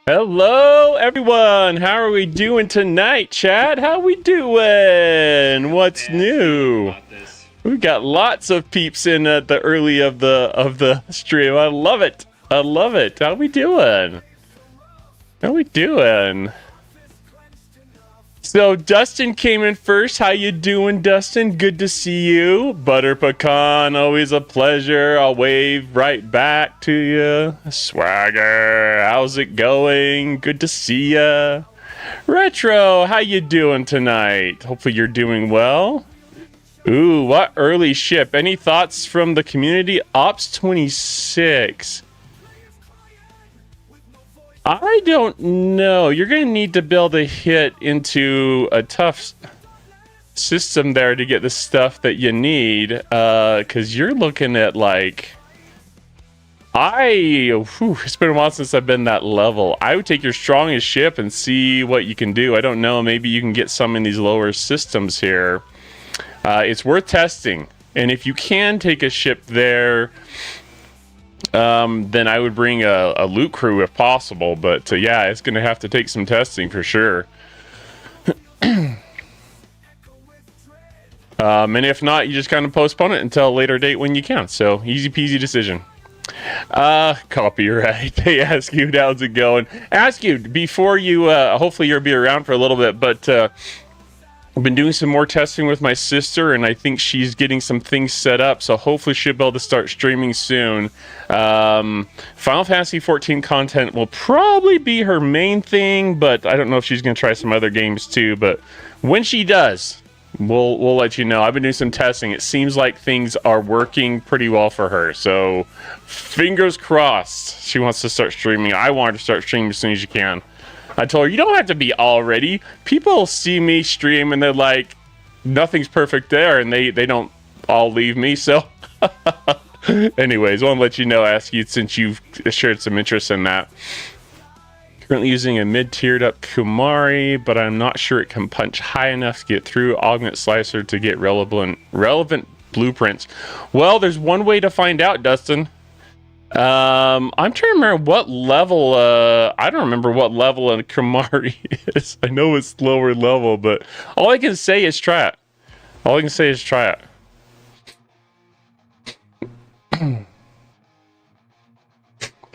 Hello, everyone. How are we doing tonight, Chad? How we doing? What's new? We got lots of peeps in at the early of the stream. I love it. I love it. How we doing? How we doing? So Dustin came in first. How you doing, Dustin? Good to see you. Butter Pecan, always a pleasure. I'll wave right back to you. Swagger, how's it going? Good to see ya. Retro, how you doing tonight? Hopefully you're doing well. Ooh, what early ship? Any thoughts from the community? Ops 26. I don't know. You're going to need to build a hit into a tough system there to get the stuff that you need. Because you're looking at like... it's been a while since I've been that level. I would take your strongest ship and see what you can do. I don't know. Maybe you can get some in these lower systems here. It's worth testing. And if you can take a ship there... then I would bring a loot crew if possible, but yeah, it's gonna have to take some testing for sure. And if not, you just kind of postpone it until a later date when you can. So easy peasy decision. Copyright. Hey, Askew, how's it going? Askew, before you, hopefully you'll be around for a little bit, but I've been doing some more testing with my sister, and I think she's getting some things set up, so hopefully she'll be able to start streaming soon. Final Fantasy 14 content will probably be her main thing, but I don't know if she's going to try some other games too, but when she does, we'll let you know. I've been doing some testing. It seems like things are working pretty well for her, so fingers crossed she wants to start streaming. I want her to start streaming as soon as you can. I told her, you don't have to be all ready. People see me stream and they're like, nothing's perfect there, and they don't all leave me. So anyways, I want to let you know, ask you, since you've shared some interest in that. Currently using a mid-tiered up Kumari, but I'm not sure it can punch high enough to get through Augment Slicer to get relevant blueprints. Well, there's one way to find out, Dustin. I'm trying to remember what level, I don't remember what level a Kamari is. I know it's lower level, but all I can say is try it. All I can say is try it.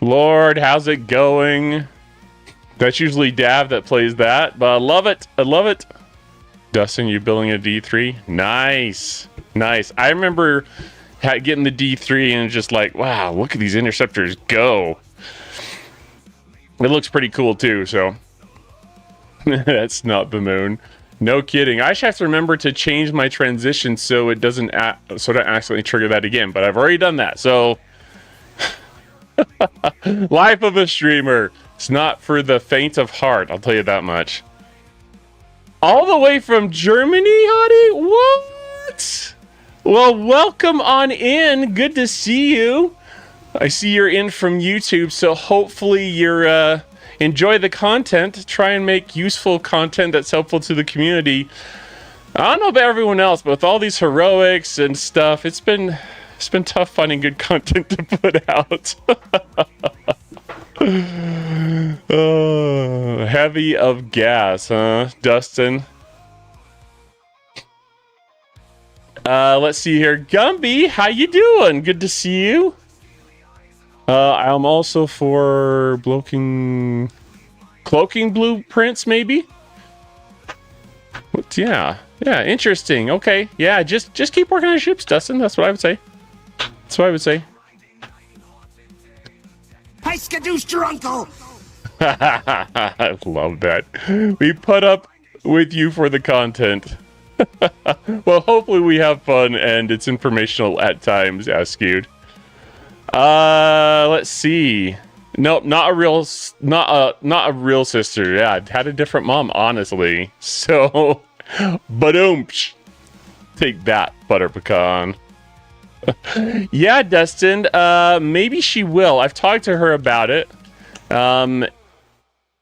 Lord, how's it going? That's usually Dav that plays that, but I love it. I love it. Dustin, you building a D3? Nice. Nice. I remember... getting the D3 and just like, wow, look at these interceptors go. It looks pretty cool too, so. That's not the moon. No kidding. I just have to remember to change my transition so it doesn't sort of accidentally trigger that again, but I've already done that, so. Life of a streamer. It's not for the faint of heart, I'll tell you that much. All the way from Germany, Hottie? What? Well, welcome on in. Good to see you. I see you're in from YouTube, so hopefully you're enjoy the content. Try and make useful content that's helpful to the community. I don't know about everyone else, but with all these heroics and stuff, it's been tough finding good content to put out. Oh, heavy of gas, huh, Dustin? Let's see here. Gumby, how you doing? Good to see you. I'm also for cloaking blueprints, maybe? What, yeah, interesting. Okay, yeah, just keep working on ships, Dustin. That's what I would say. That's what I would say. Hi, Skadoosh, your uncle! I love that. We put up with you for the content. Well, hopefully we have fun and it's informational at times, Askewed. Let's see. Nope, not a real sister. Yeah, I had a different mom, honestly. So, ba-doomsh. Take that, Butter Pecan. Yeah, Dustin, maybe she will. I've talked to her about it.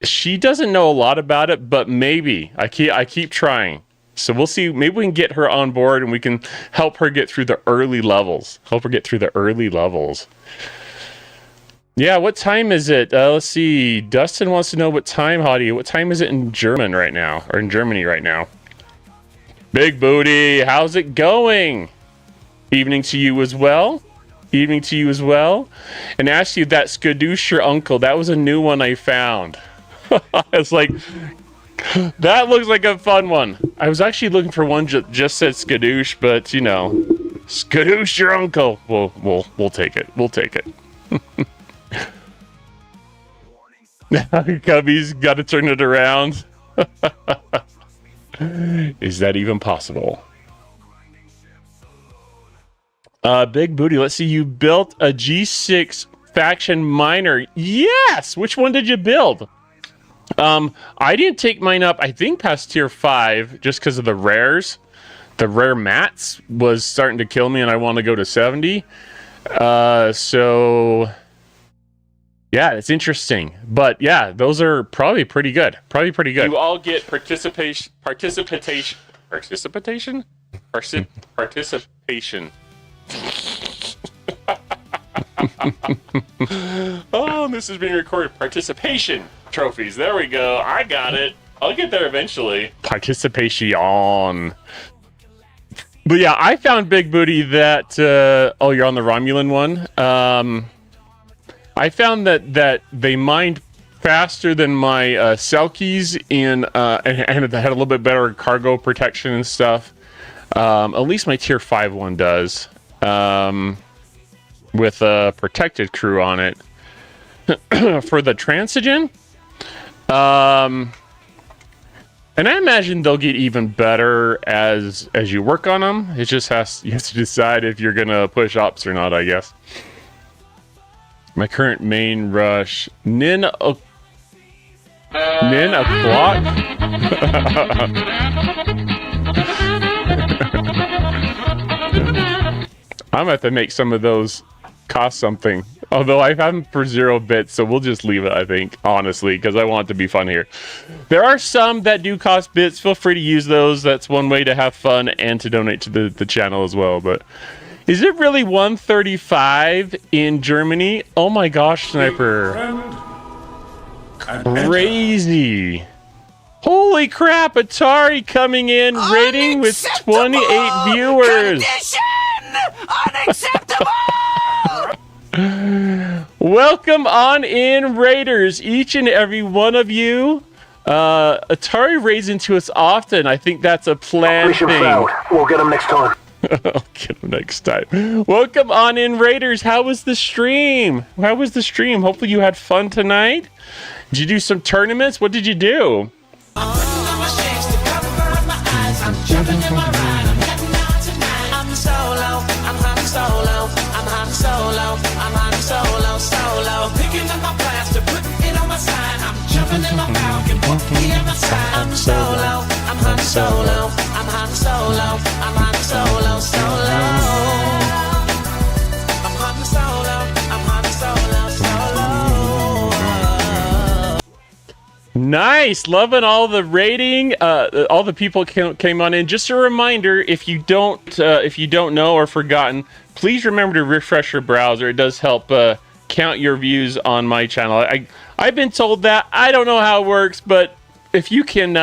She doesn't know a lot about it, but maybe. I keep trying. So we'll see. Maybe we can get her on board and we can help her get through the early levels. Yeah, what time is it? Let's see. Dustin wants to know what time, Hottie. What time is it in German right now? Or in Germany right now? Big Booty, how's it going? Evening to you as well. Evening to you as well. And ask you that Skadoosh uncle. That was a new one I found. It's like, that looks like a fun one. I was actually looking for one just said Skadoosh, but you know, Skadoosh your uncle. We'll take it. We'll take it. Cubby's got to turn it around. Is that even possible? Big Booty, let's see. You built a G6 faction miner. Yes! Which one did you build? I didn't take mine up, I think, past tier 5 just because of the rares. The rare mats was starting to kill me and I want to go to 70. So... yeah, it's interesting. But yeah, those are probably pretty good. Probably pretty good. You all get participation. Oh, this is being recorded. Participation trophies. There we go. I got it. I'll get there eventually. Participation. But yeah, I found Big Booty that... oh, you're on the Romulan one? I found that they mined faster than my Selkies and they had a little bit better cargo protection and stuff. At least my tier 5 one does. With a protected crew on it. For the Transigen. And I imagine they'll get even better as you work on them. It just you have to decide if you're gonna push ops or not, I guess. My current main rush, Nin o'clock. I'm gonna have to make some of those cost something. Although I have them for 0 bits, so we'll just leave it, I think, honestly, because I want it to be fun here. There are some that do cost bits. Feel free to use those. That's one way to have fun and to donate to the channel as well, but... is it really 135 in Germany? Oh my gosh, Sniper. Crazy. Holy crap, Atari coming in, rating with 28 viewers. Unacceptable! Welcome on in, Raiders, each and every one of you. Atari raids into us often. I think that's a planned thing. We'll get them next time. I'll get them next time. Welcome on in, Raiders. How was the stream? How was the stream? Hopefully you had fun tonight. Did you do some tournaments? What did you do? Nice, loving all the rating. All the people came on in. Just a reminder, if you don't know or forgotten, please remember to refresh your browser. It does help count your views on my channel. I've been told that. I don't know how it works, but if you can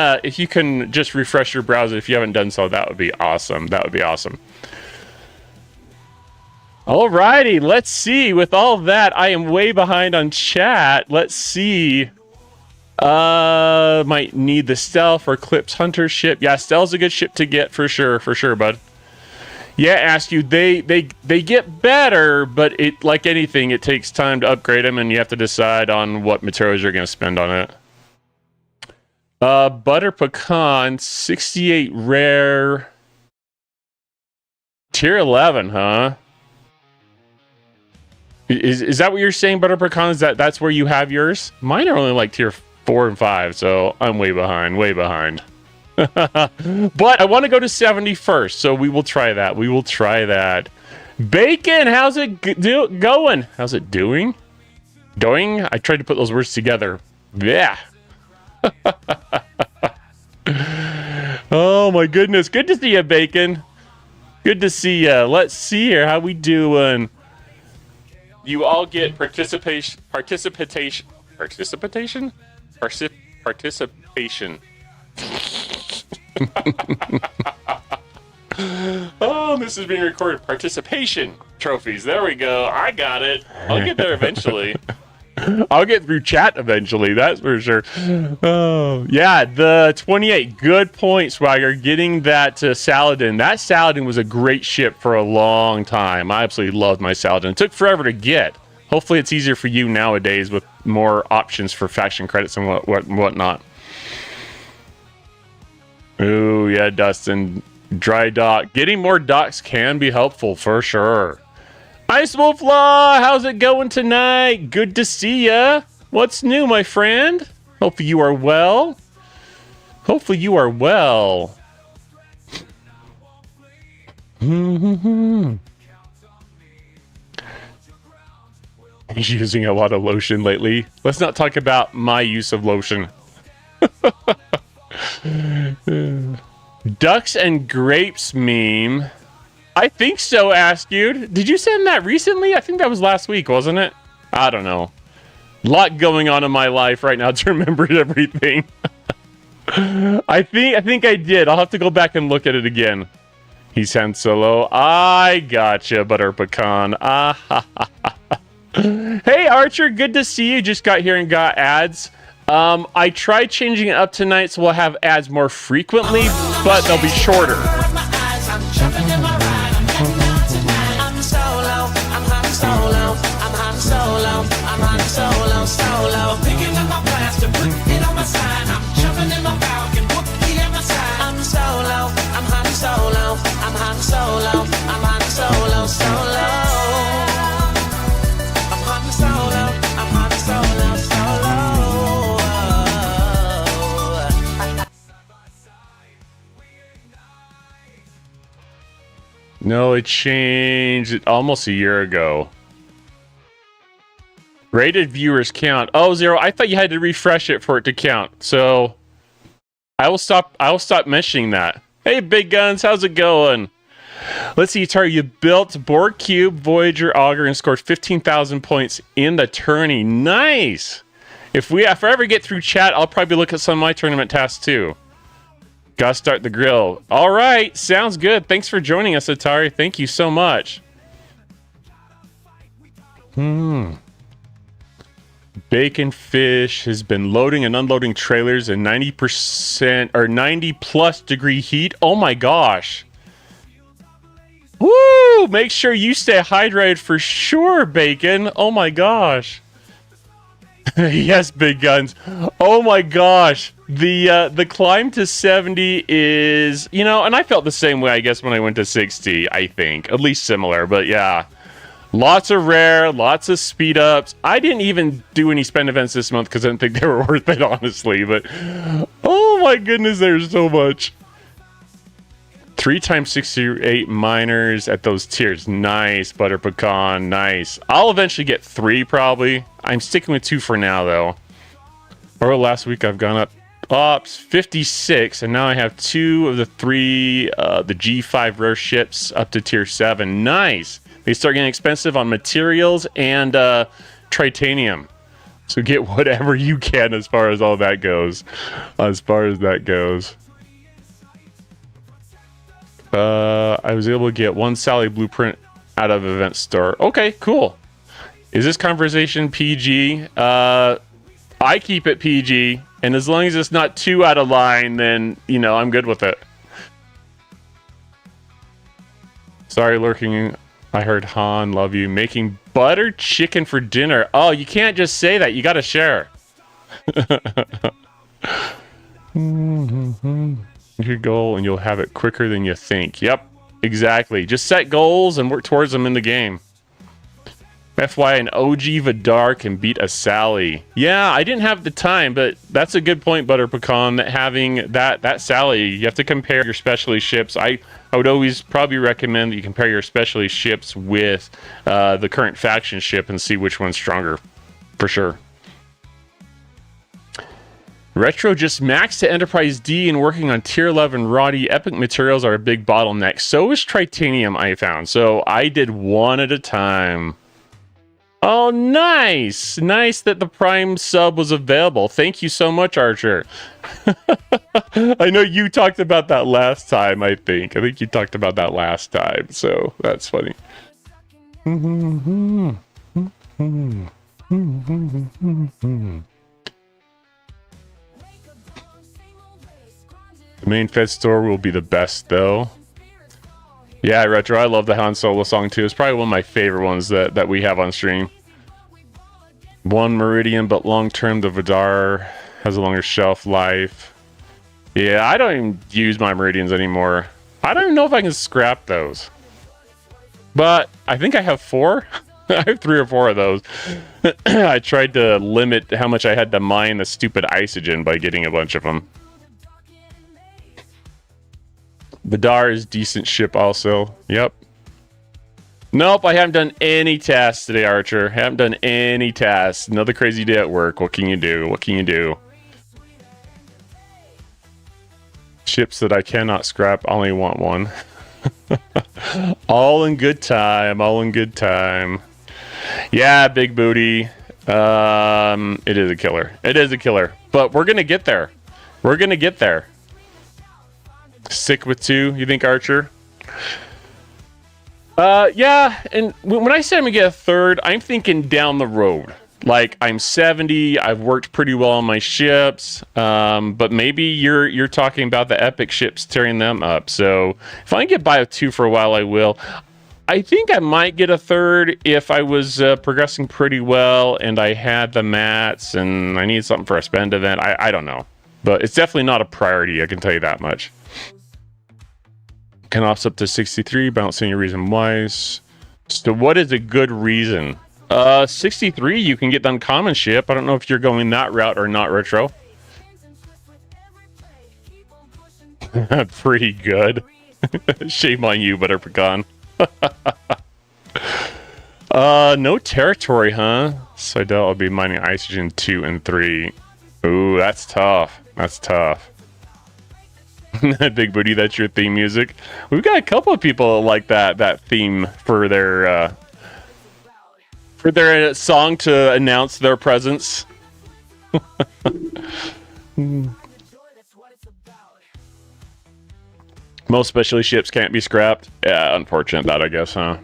just refresh your browser if you haven't done so, that would be awesome. That would be awesome. Alrighty, let's see. With all of that, I am way behind on chat. Let's see. Might need the stealth or Eclipse Hunter ship. Yeah, stealth's a good ship to get for sure, bud. Yeah, ask you, they get better, but it, like anything, it takes time to upgrade them, and you have to decide on what materials you're going to spend on it. Butter Pecan, 68 rare. Tier 11, huh? Is that what you're saying, Butter Pecan? Is that's where you have yours? Mine are only like tier 4 and 5, so I'm way behind, But I want to go to 70 first, so we will try that. Bacon, how's it going? How's it doing? I tried to put those words together. Yeah. Oh my goodness, good to see you, Bacon. Good to see you. Let's see here, how we doing? You all get participation. Oh, this is being recorded. Participation trophies. There we go. I got it. I'll get there eventually. I'll get through chat eventually, that's for sure. Oh, yeah, the 28. Good point, Swagger. Getting that Saladin. That Saladin was a great ship for a long time. I absolutely loved my Saladin. It took forever to get. Hopefully it's easier for you nowadays with more options for faction credits and whatnot. Ooh, yeah, Dustin. Dry dock. Getting more docks can be helpful for sure. Ice Wolf Law, how's it going tonight? Good to see ya. What's new, my friend? Hopefully you are well. Hopefully you are well. He's using a lot of lotion lately. Let's not talk about my use of lotion. Ducks and grapes meme. I think so, Askew. Did you send that recently? I think that was last week, wasn't it? I don't know. A lot going on in my life right now to remember everything. I think I did. I'll have to go back and look at it again. He's Han Solo. I gotcha, Butter Pecan. Hey, Archer. Good to see you. Just got here and got ads. I tried changing it up tonight so we'll have ads more frequently, but they'll be shorter. No, it changed almost a year ago. Rated viewers count. Oh, Zero. I thought you had to refresh it for it to count. So I will stop mentioning that. Hey, Big Guns, how's it going? Let's see, Atari, you built Borg Cube, Voyager, Augur, and scored 15,000 points in the tourney. Nice. If I ever get through chat, I'll probably look at some of my tournament tasks too. Gotta start the grill. All right, sounds good. Thanks for joining us, Atari. Thank you so much. Bacon Fish has been loading and unloading trailers in 90% or 90 plus degree heat. Oh my gosh. Woo! Make sure you stay hydrated for sure, Bacon. Oh my gosh. Yes, Big Guns. Oh my gosh. The climb to 70 is, and I felt the same way, I guess, when I went to 60, I think. At least similar, but yeah. Lots of rare, lots of speed ups. I didn't even do any spend events this month because I didn't think they were worth it, honestly. But, oh my goodness, there's so much. 3 times 68 miners at those tiers. Nice, Butter Pecan. Nice. I'll eventually get 3 probably. I'm sticking with 2 for now though. Or last week I've gone up 56, and now I have 2 of the 3 the G5 rare ships up to tier 7. Nice. They start getting expensive on materials and titanium. So get whatever you can as far as all that goes. I was able to get 1 Sally blueprint out of event store. Okay, cool. Is this conversation PG? I keep it PG, and as long as it's not too out of line, then, I'm good with it. Sorry, lurking. I heard Han, love you. Making butter chicken for dinner. Oh, you can't just say that. You got to share. Your goal, and you'll have it quicker than you think. Yep, exactly. Just set goals and work towards them in the game. FY, an OG Vidar can beat a Sally. Yeah, I didn't have the time, but that's a good point, Butter Pecan, that having that Sally, you have to compare your specialty ships. I would always probably recommend that you compare your specialty ships with the current faction ship and see which one's stronger, for sure. Retro just maxed to Enterprise D and working on Tier 11 Roddy. Epic materials are a big bottleneck. So is Tritanium, I found. So I did one at a time. Oh, nice. Nice that the Prime sub was available. Thank you so much, Archer. I know you talked about that last time, I think. I think you talked about that last time, so that's funny. The main Fed store will be the best, though. Yeah, Retro, I love the Han Solo song, too. It's probably one of my favorite ones that we have on stream. One Meridian, but long-term, the Vidar has a longer shelf life. Yeah, I don't even use my Meridians anymore. I don't even know if I can scrap those. But I think I have 4. I have 3 or 4 of those. I tried to limit how much I had to mine the stupid Isogen by getting a bunch of them. Vidar is decent ship also. Yep. Nope, I haven't done any tasks today, Archer. Haven't done any tasks. Another crazy day at work. What can you do? What can you do? Ships that I cannot scrap. I only want one. All in good time. All in good time. Yeah, big booty. It is a killer. It is a killer. But we're gonna get there. We're gonna get there. Stick with 2, you think, Archer? Yeah, and when I say I'm gonna get a 3rd, I'm thinking down the road. Like, I'm 70, I've worked pretty well on my ships, but maybe you're talking about the epic ships, tearing them up. So if I can get by with 2 for a while, I will. I think I might get a 3rd if I was progressing pretty well and I had the mats and I need something for a spend event. I don't know, but it's definitely not a priority, I can tell you that much. Can ops up to 63, but I don't see any reason why. So what is a good reason? 63, you can get the uncommon ship. I don't know if you're going that route or not, Retro. Pretty good. Shame on you, Butter Pecan. No territory, huh? So I doubt I'll be mining Isogen 2 and 3. Ooh, that's tough. That's tough. Big Booty, that's your theme music. We've got a couple of people like that theme for their song to announce their presence. Most specialty ships can't be scrapped. Yeah, unfortunate that, I guess, huh?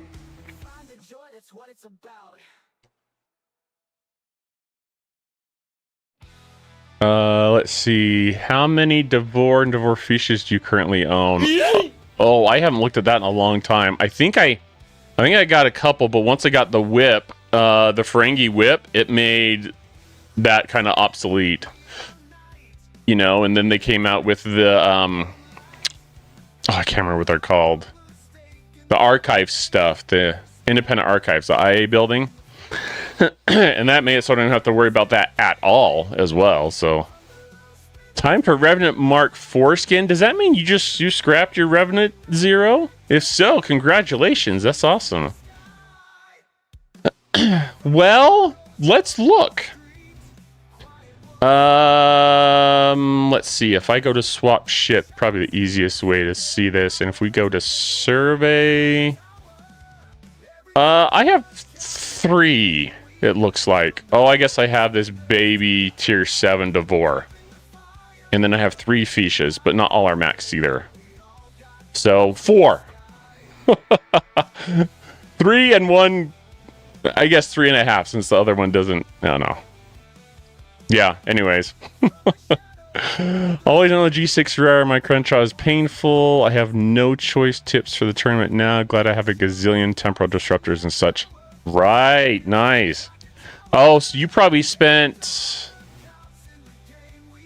Let's see. How many Devore and Devore fishes do you currently own? Oh, I haven't looked at that in a long time. I think I got a couple, but once I got the whip, the Ferengi whip, it made that kind of obsolete. You know, and then they came out with the I can't remember what they're called. The archive stuff, the independent archives, the IA building. And that made it so I didn't have to worry about that at all as well. So time for Revenant Mark 4 skin. Does that mean you scrapped your Revenant 0? If so, congratulations. That's awesome. Well, let's look. Let's see. If I go to swap ship, probably the easiest way to see this. And if we go to survey, I have 3. It looks like. Oh, I guess I have this baby tier 7 Devore. And then I have 3 Fishes, but not all are maxed either. So 4. 3 and 1. I guess 3.5 since the other one doesn't. I don't know. Yeah, anyways. Always on the G6 rare. My Crenshaw is painful. I have no choice tips for the tournament now. Glad I have a gazillion temporal disruptors and such. Right, nice. Oh, so you probably spent...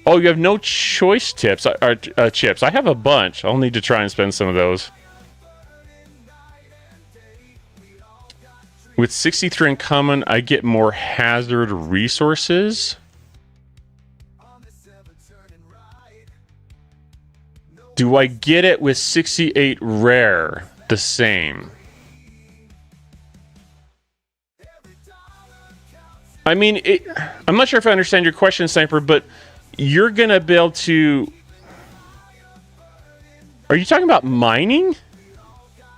Oh, you have no choice tips or chips. I have a bunch. I'll need to try and spend some of those. With 63 in common, I get more hazard resources. Do I get it with 68 rare the same? I mean, I'm not sure if I understand your question, Sniper, but you're going to be able to... Are you talking about mining?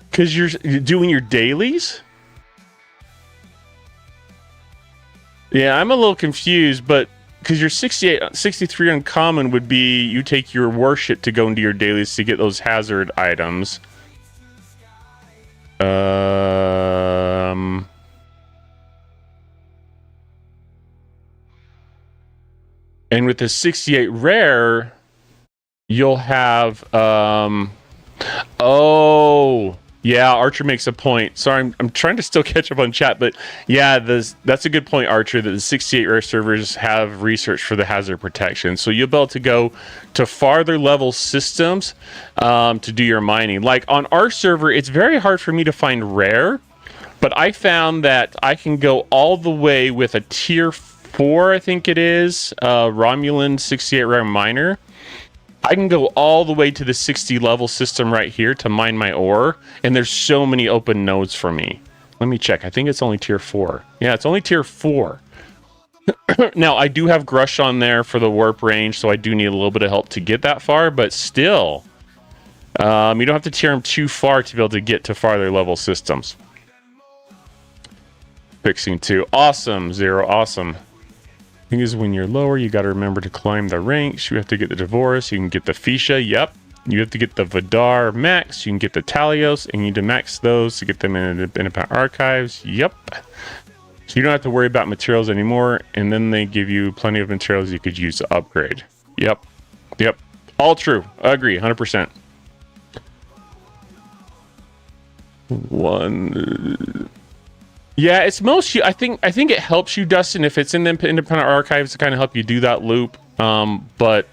Because you're doing your dailies? Yeah, I'm a little confused, but because your 63 uncommon would be you take your warship to go into your dailies to get those hazard items. And with the 68 rare, you'll have oh yeah, Archer makes a point. Sorry, I'm trying to still catch up on chat, but yeah, that's a good point, Archer, that the 68 rare servers have research for the hazard protection. So you'll be able to go to farther level systems to do your mining. Like on our server, it's very hard for me to find rare, but I found that I can go all the way with a tier 4, I think it is, Romulan 68 rare miner. I can go all the way to the 60 level system right here to mine my ore, and there's so many open nodes for me. Let me check. I think it's only tier 4. Yeah, it's only tier 4. Now, I do have Grush on there for the warp range, so I do need a little bit of help to get that far, but still, you don't have to tier them too far to be able to get to farther level systems. Fixing 2. Awesome, Zero. Awesome. Thing is, when you're lower, you got to remember to climb the ranks. You have to get the Divorce. You can get the Fisha. Yep. You have to get the Vidar max. You can get the Talios, and you need to max those to get them in the independent archives. Yep. So you don't have to worry about materials anymore. And then they give you plenty of materials you could use to upgrade. Yep. Yep. All true. I agree. 100%. Yeah, it's most. I think it helps you, Dustin, if it's in the independent archives to kind of help you do that loop. But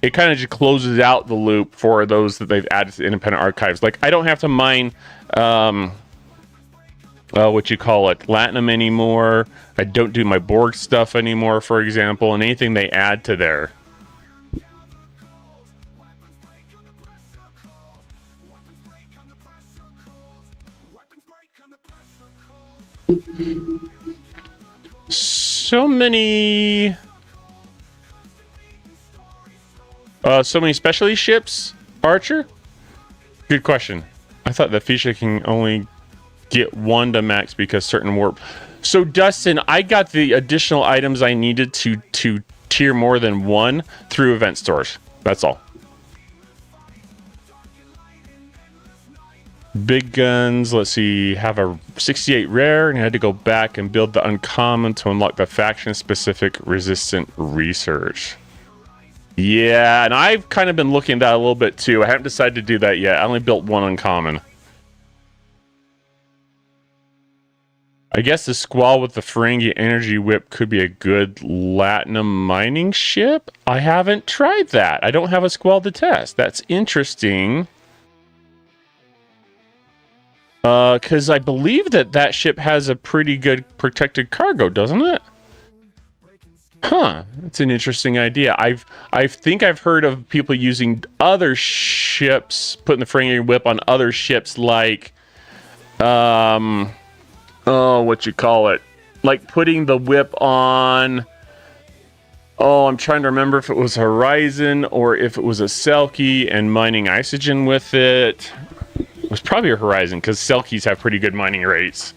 it kind of just closes out the loop for those that they've added to the independent archives. Like I don't have to mine, what you call it, Latinum anymore. I don't do my Borg stuff anymore, for example, and anything they add to there. So many specialty ships, Archer? Good question. I thought the Fisha can only get 1 to max because certain warp. So Dustin, I got the additional items I needed to tier more than 1 through event stores. That's all. Big guns, let's see, have a 68 rare, and I had to go back and build the uncommon to unlock the faction-specific resistant research. Yeah, and I've kind of been looking at that a little bit too. I haven't decided to do that yet. I only built 1 uncommon. I guess the Squall with the Ferengi Energy Whip could be a good Latinum mining ship. I haven't tried that. I don't have a Squall to test. That's interesting. Because I believe that ship has a pretty good protected cargo, doesn't it? Huh, that's an interesting idea. I think I've heard of people using other ships, putting the Ferengi whip on other ships, like, what you call it? Like putting the whip on, I'm trying to remember if it was Horizon or if it was a Selkie and mining Isogen with it. It was probably a Horizon because Selkies have pretty good mining rates.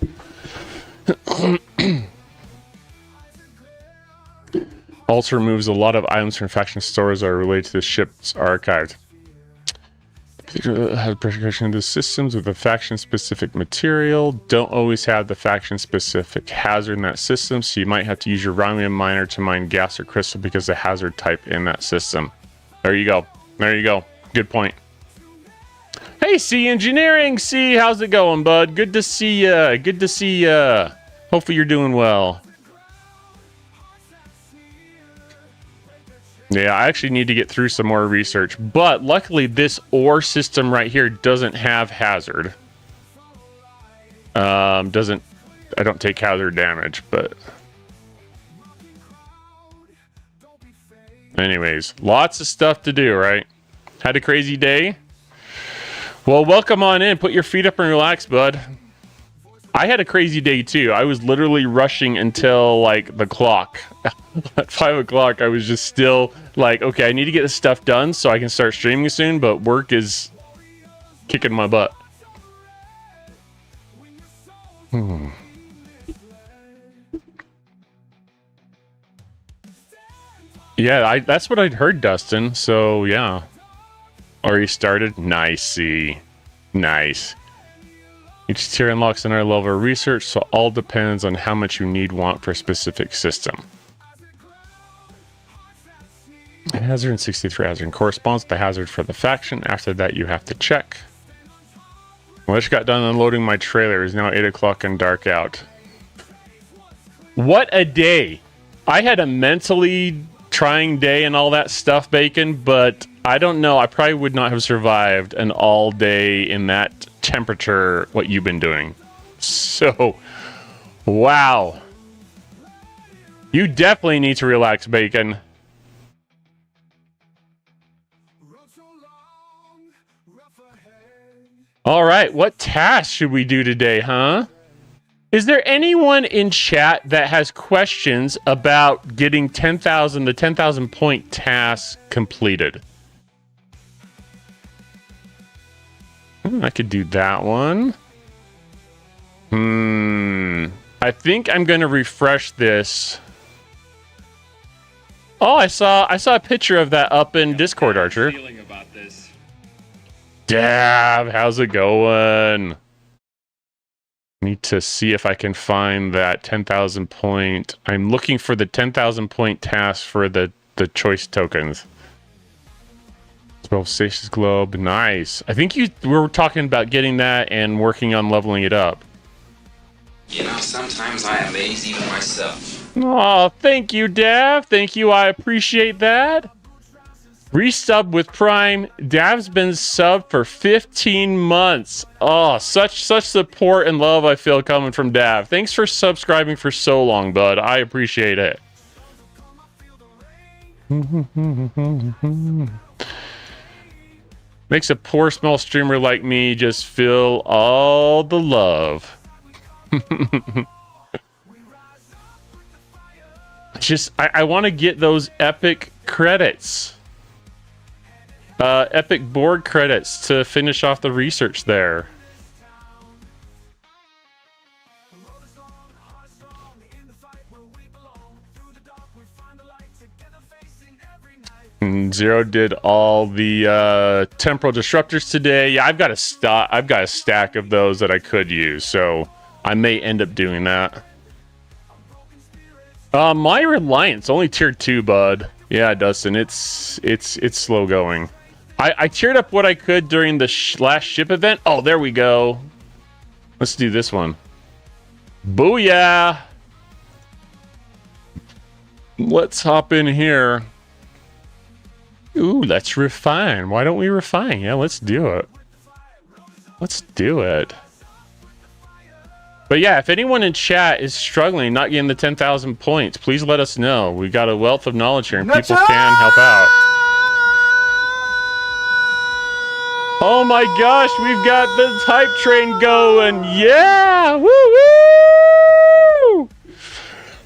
Also removes a lot of items from faction stores that are related to the ship's archive. Have protection of the systems with a faction-specific material. Don't always have the faction-specific hazard in that system, so you might have to use your Romulan miner to mine gas or crystal because of the hazard type in that system. There you go. There you go. Good point. Hey, C Engineering! C, how's it going, bud? Good to see ya. Good to see ya. Hopefully you're doing well. Yeah, I actually need to get through some more research, but luckily this ore system right here doesn't have hazard. I don't take hazard damage, but anyways, lots of stuff to do, right? Had a crazy day? Well, welcome on in. Put your feet up and relax, bud. I had a crazy day too. I was literally rushing until like the clock. At 5 o'clock, I was just still like, okay, I need to get this stuff done so I can start streaming soon, but work is kicking my butt. Yeah, that's what I'd heard, Dustin. So yeah. Already started? Nice. Nice. Each tier unlocks another level of research, so all depends on how much you want for a specific system. Hazard and 63 hazard corresponds to the hazard for the faction. After that, you have to check. Well, I just got done unloading my trailer. It's now 8 o'clock and dark out. What a day! I had a mentally trying day and all that stuff, Bacon, but I don't know. I probably would not have survived an all day in that temperature, what you've been doing. So, wow. You definitely need to relax, Bacon. All right, what task should we do today, huh? Is there anyone in chat that has questions about getting the 10,000 point task completed? I could do that one. I think I'm going to refresh this. Oh, I saw a picture of that up in Discord, Archer. Feeling about this. Dav, how's it going? Need to see if I can find that 10,000 point. I'm looking for the 10,000 point task for the choice tokens. 12 stations globe, nice. I think we were talking about getting that and working on leveling it up. You know, sometimes I amaze even myself. Oh, thank you, Dav. Thank you. I appreciate that. Resub with Prime. Dav's been subbed for 15 months. Oh, such support and love I feel coming from Dav. Thanks for subscribing for so long, bud. I appreciate it. Makes a poor small streamer like me just feel all the love. I want to get those epic credits. Epic board credits to finish off the research there. And Zero did all the temporal disruptors today. Yeah, I've got a stack of those that I could use, so I may end up doing that. My Reliance only tier 2, bud. Yeah, Dustin, it's slow going. I tiered up what I could during the last ship event. Oh, there we go. Let's do this one. Booyah! Let's hop in here. Ooh, let's refine. Why don't we refine? Yeah, let's do it. Let's do it. But yeah, if anyone in chat is struggling, not getting the 10,000 points, please let us know. We've got a wealth of knowledge here, and people can help out. Oh my gosh, we've got the hype train going. Yeah! Woo woo!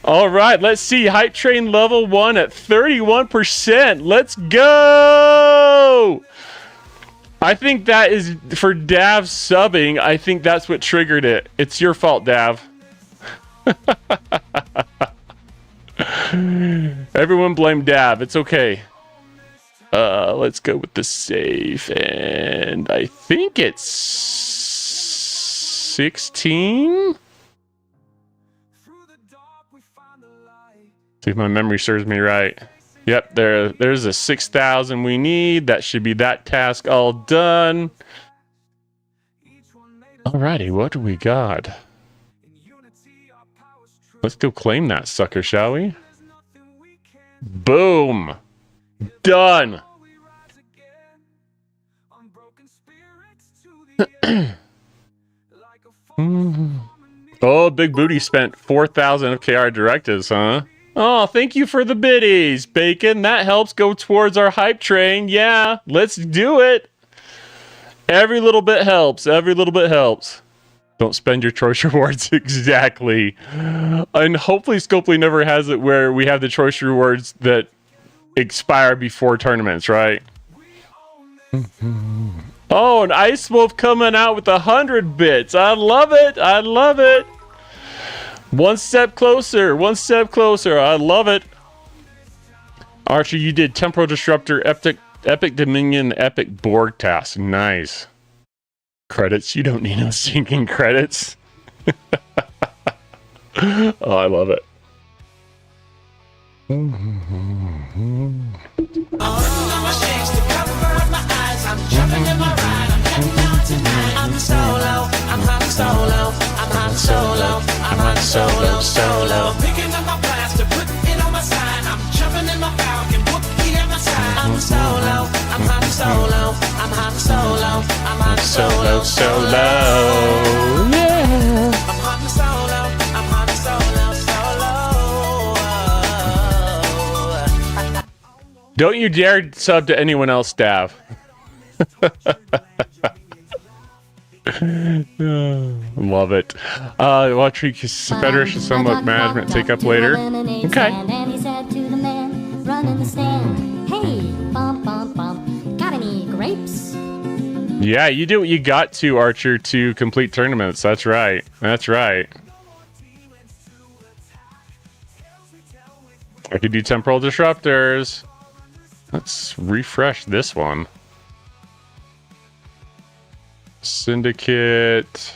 All right, let's see. Hype train level 1 at 31%. Let's go! I think that is for Dav subbing. I think that's what triggered it. It's your fault, Dav. Everyone blame Dav. It's okay. Let's go with the save, and I think it's 16. See if my memory serves me right. Yep, there's a 6,000 we need. That should be that task all done. Alrighty, what do we got? Let's go claim that sucker, shall we? Boom! Done! Oh, Big Booty spent 4,000 FKR directives, huh? Oh, thank you for the biddies, Bacon. That helps go towards our hype train. Yeah, let's do it. Every little bit helps. Every little bit helps. Don't spend your choice rewards. Exactly. And hopefully Scopely never has it where we have the choice rewards that expire before tournaments, right? Oh, an Ice Wolf coming out with 100 bits. I love it. I love it. One step closer. One step closer. I love it. Archer, you did Temporal Disruptor, Epic Dominion, Epic Borg task. Nice. Credits. You don't need no sinking credits. Oh, I love it. Solo. Picking up my blaster, putting it on my side. I'm jumping in my falcon, Wookiee at my side. I'm solo, I'm Han Solo, I'm Han Solo, I'm Han Solo, Yeah. I'm Han Solo, I'm Han Solo, solo. Don't you dare sub to anyone else, Stav. Love it. Watch Federation somewhat management take up later. Okay. And he said to the man running the stand, hey, bump, bump, bump, got any grapes? Yeah, you do what you got to, Archer, to complete tournaments. That's right. That's right. I could do Temporal Disruptors. Let's refresh this one. Syndicate.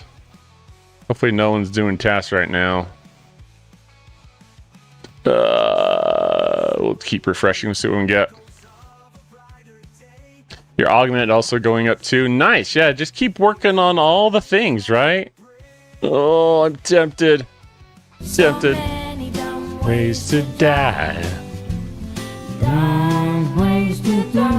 Hopefully no one's doing tasks right now. We'll keep refreshing, see what we can get. Your augment also going up too. Nice. Yeah, just keep working on all the things, right? Oh, I'm tempted. Tempted. Ways to die. Ways to die.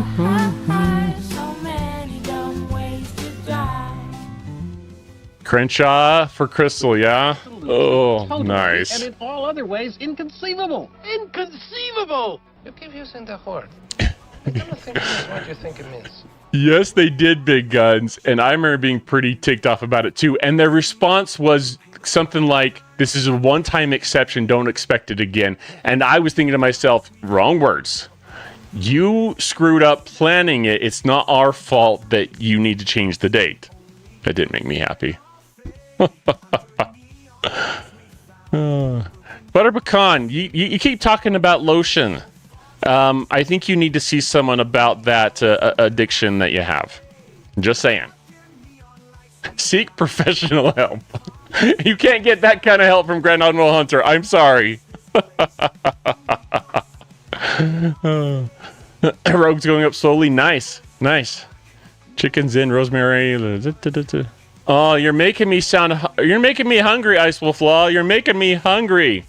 Crenshaw for Crystal, yeah? Oh, nice. And in all other ways, inconceivable. Inconceivable! You keep using the word. I don't think it means what you think it means. Yes, they did, Big Guns, and I remember being pretty ticked off about it too. And their response was something like, "This is a one-time exception, don't expect it again." And I was thinking to myself, wrong words. You screwed up planning it. It's not our fault that you need to change the date. That didn't make me happy. Butter Pecan, you keep talking about lotion. I think you need to see someone about that addiction that you have. Just saying. Seek professional help. You can't get that kind of help from Grand Admiral Hunter. I'm sorry. Rogue's going up slowly. Nice. Nice. Chickens in, rosemary. Oh, you're making me hungry, Ice Wolf Law. You're making me hungry.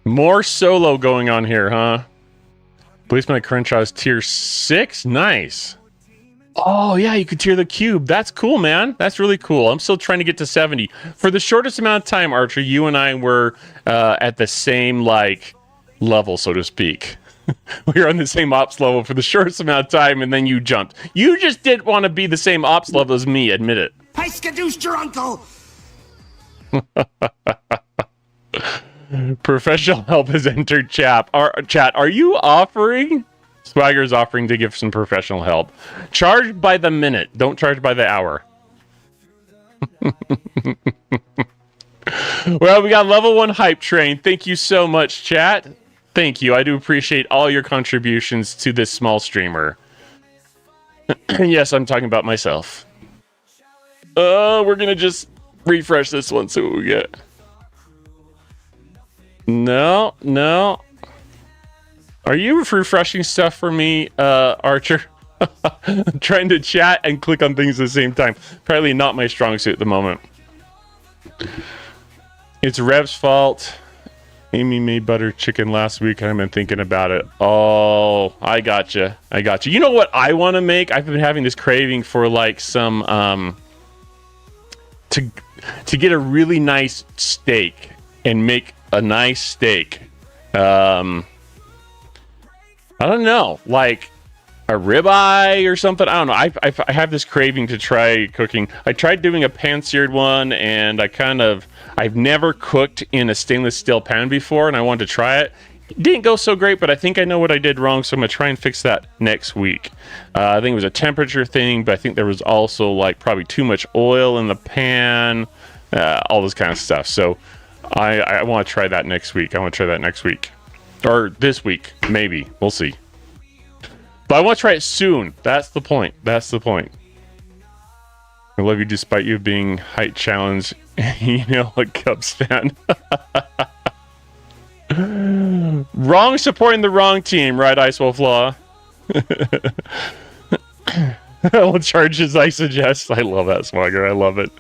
More solo going on here, huh? Policeman Crenshaw's tier 6. Nice. Oh, yeah, you could tier the cube. That's cool, man. That's really cool. I'm still trying to get to 70. For the shortest amount of time, Archer, you and I were at the same, level, so to speak. We were on the same ops level for the shortest amount of time, and then you jumped. You just didn't want to be the same ops level as me, admit it. I skadoosed your uncle! Professional help has entered chat. Are you offering? Swagger's offering to give some professional help. Charge by the minute. Don't charge by the hour. Well, we got level 1 hype train. Thank you so much, chat. Thank you. I do appreciate all your contributions to this small streamer. Yes, I'm talking about myself. We're going to just refresh this one, see what we get. No. Are you refreshing stuff for me, Archer? I'm trying to chat and click on things at the same time. Apparently not my strong suit at the moment. It's Rev's fault. Amy made butter chicken last week and I've been thinking about it. Oh, I gotcha. You know what I want to make? I've been having this craving for some to get a really nice steak and make a nice steak. I don't know, like a ribeye or something. I don't know. I have this craving to try cooking. I tried doing a pan-seared one, and I've never cooked in a stainless steel pan before, and I wanted to try it. It didn't go so great, but I think I know what I did wrong, so I'm gonna try and fix that next week. I think it was a temperature thing, but I think there was also probably too much oil in the pan. all this kind of stuff. So I want to try that next week. Or this week, maybe. We'll see. But I want to try it soon. That's the point. I love you despite you being height challenged. You know, a Cubs fan. Wrong supporting the wrong team, right, Icewolf Law? What charges I suggest? I love that, Swagger. I love it.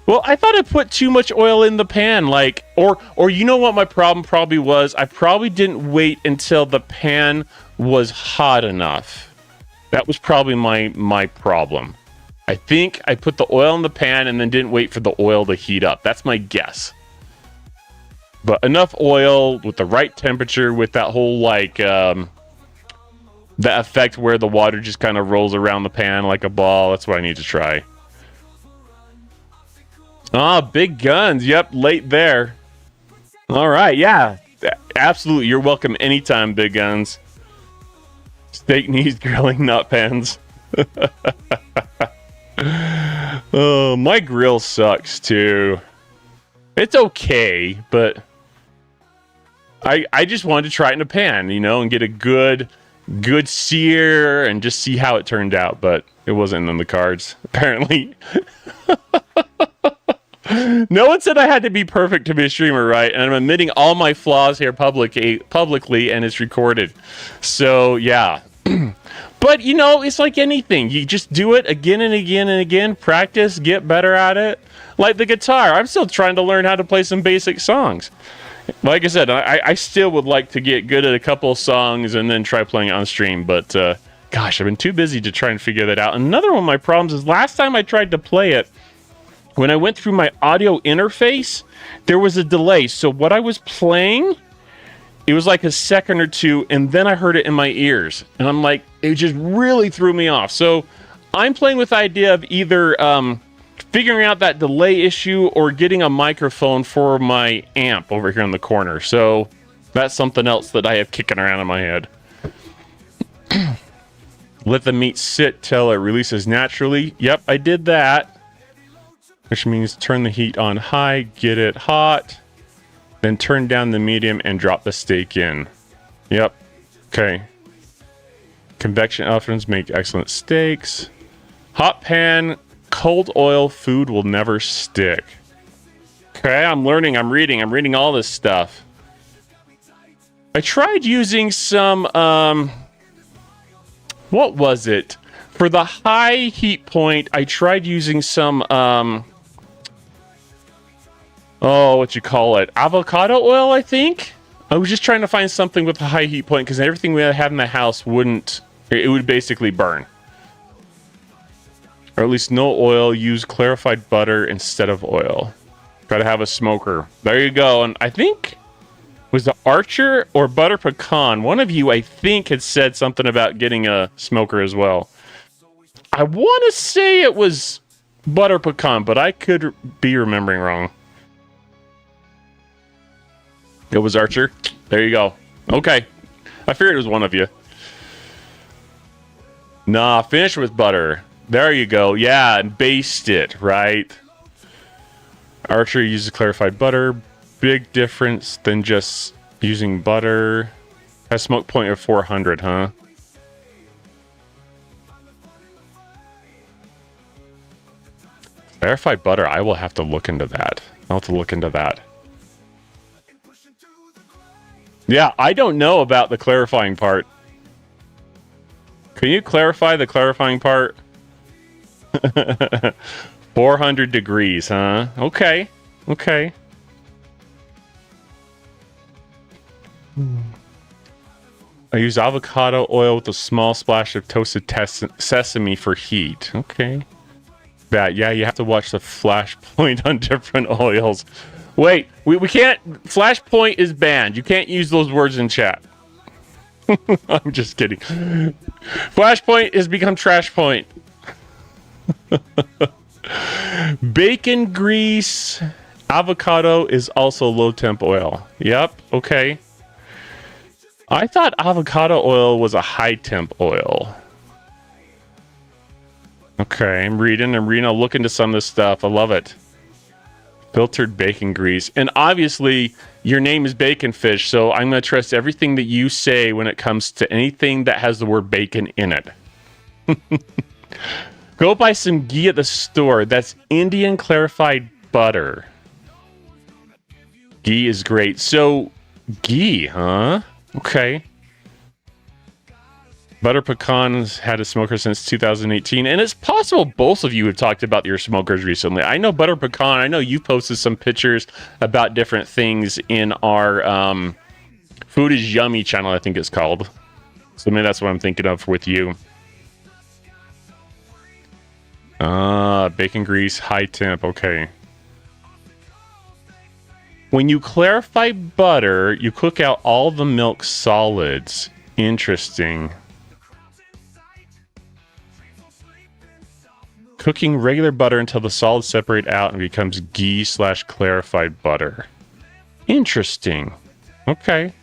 Well, I thought I put too much oil in the pan, like, or you know what my problem probably was? I probably didn't wait until the pan was hot enough. That was probably my problem. I think I put the oil in the pan and then didn't wait for the oil to heat up. That's my guess. But enough oil with the right temperature, with that whole like the effect where the water just kind of rolls around the pan like a ball. That's what I need to try. Ah, big guns. Yep, late there. All right, yeah, absolutely. You're welcome anytime, big guns. Steak knees, grilling, not pans. Oh, my grill sucks too. It's okay, but I just wanted to try it in a pan, you know, and get a good sear and just see how it turned out, but it wasn't in the cards, apparently. No one said I had to be perfect to be a streamer, right? And I'm admitting all my flaws here publicly, and it's recorded. So, yeah. But, you know, it's like anything. You just do it again and again and again. Practice, get better at it. Like the guitar. I'm still trying to learn how to play some basic songs. Like I said, I still would like to get good at a couple of songs and then try playing it on stream. But, gosh, I've been too busy to try and figure that out. Another one of my problems is last time I tried to play it, when I went through my audio interface, there was a delay. So what I was playing, it was like a second or two, and then I heard it in my ears. And I'm like, it just really threw me off. So I'm playing with the idea of either figuring out that delay issue or getting a microphone for my amp over here in the corner. So that's something else that I have kicking around in my head. Let the meat sit till it releases naturally. Yep, I did that. Which means turn the heat on high, get it hot, then turn down the medium and drop the steak in. Yep. Okay. Convection ovens make excellent steaks. Hot pan, cold oil, food will never stick. Okay, I'm learning, I'm reading all this stuff. I tried using some, what was it? For the high heat point, I tried using some, what you call it? Avocado oil, I think? I was just trying to find something with a high heat point because everything we have in the house it would basically burn. Or at least no oil, use clarified butter instead of oil. Gotta have a smoker. There you go. And I think, was the Archer or Butter Pecan? One of you, I think, had said something about getting a smoker as well. I want to say it was Butter Pecan, but I could be remembering wrong. It was Archer. There you go. Okay. I figured it was one of you. Nah, finish with butter. There you go. Yeah, and baste it, right? Archer uses clarified butter. Big difference than just using butter. Has smoke point of 400, huh? Clarified butter. I will have to look into that. I'll have to look into that. Yeah, I don't know about the clarifying part. Can you clarify the clarifying part? 400 degrees, huh? Okay. Okay. I use avocado oil with a small splash of toasted sesame for heat. Okay. Yeah, you have to watch the flash point on different oils. Wait, we can't... Flashpoint is banned. You can't use those words in chat. I'm just kidding. Flashpoint has become trash point. Bacon grease. Avocado is also low temp oil. Yep, okay. I thought avocado oil was a high temp oil. Okay, I'm reading. I'll look into some of this stuff. I love it. Filtered bacon grease. And obviously, your name is Bacon Fish, so I'm going to trust everything that you say when it comes to anything that has the word bacon in it. Go buy some ghee at the store. That's Indian clarified butter. Ghee is great. So, ghee, huh? Okay. Butter Pecans had a smoker since 2018, and it's possible both of you have talked about your smokers recently. I know Butter Pecan, I know you posted some pictures about different things in our Food is Yummy channel, I think it's called. So maybe that's what I'm thinking of with you. Bacon grease, high temp, okay. When you clarify butter, you cook out all the milk solids. Interesting. Cooking regular butter until the solids separate out and becomes ghee / clarified butter. Interesting. Okay.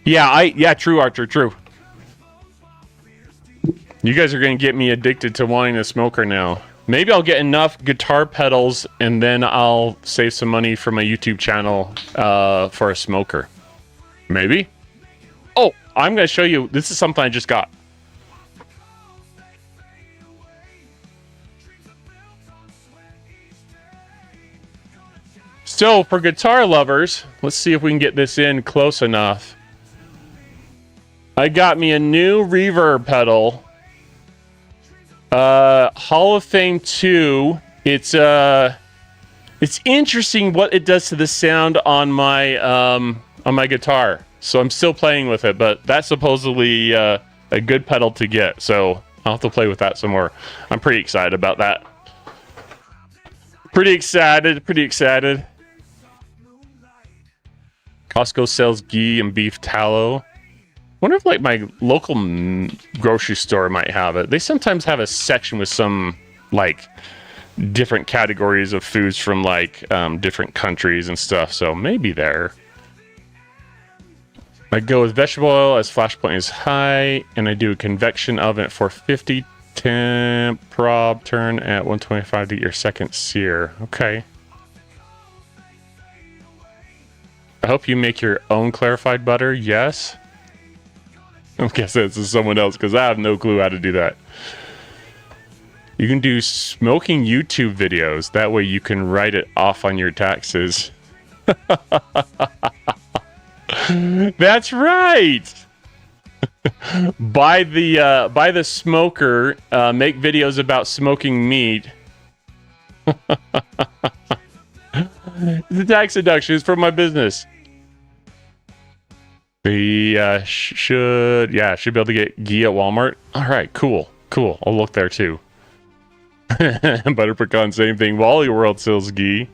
Yeah, true, Archer, true. You guys are going to get me addicted to wanting a smoker now. Maybe I'll get enough guitar pedals and then I'll save some money for my YouTube channel for a smoker. Maybe. Oh, I'm going to show you. This is something I just got. So, for guitar lovers, let's see if we can get this in close enough. I got me a new reverb pedal. Hall of Fame 2. It's interesting what it does to the sound on my guitar. So I'm still playing with it, but that's supposedly a good pedal to get. So I'll have to play with that some more. I'm pretty excited about that. Pretty excited. Costco sells ghee and beef tallow. Wonder if like my local grocery store might have it. They sometimes have a section with some like different categories of foods from like different countries and stuff. So maybe there. I go with vegetable oil as flash point is high, and I do a convection oven at 450 temp prob turn at 125 to get your second sear. Okay. I hope you make your own clarified butter. Yes. I'm guessing this is someone else because I have no clue how to do that. You can do smoking YouTube videos. That way you can write it off on your taxes. That's right. Buy the smoker. Make videos about smoking meat. The tax deduction is for my business. The should be able to get ghee at Walmart. All right, cool. I'll look there too. Butter Pecan, same thing. Wally World sells ghee.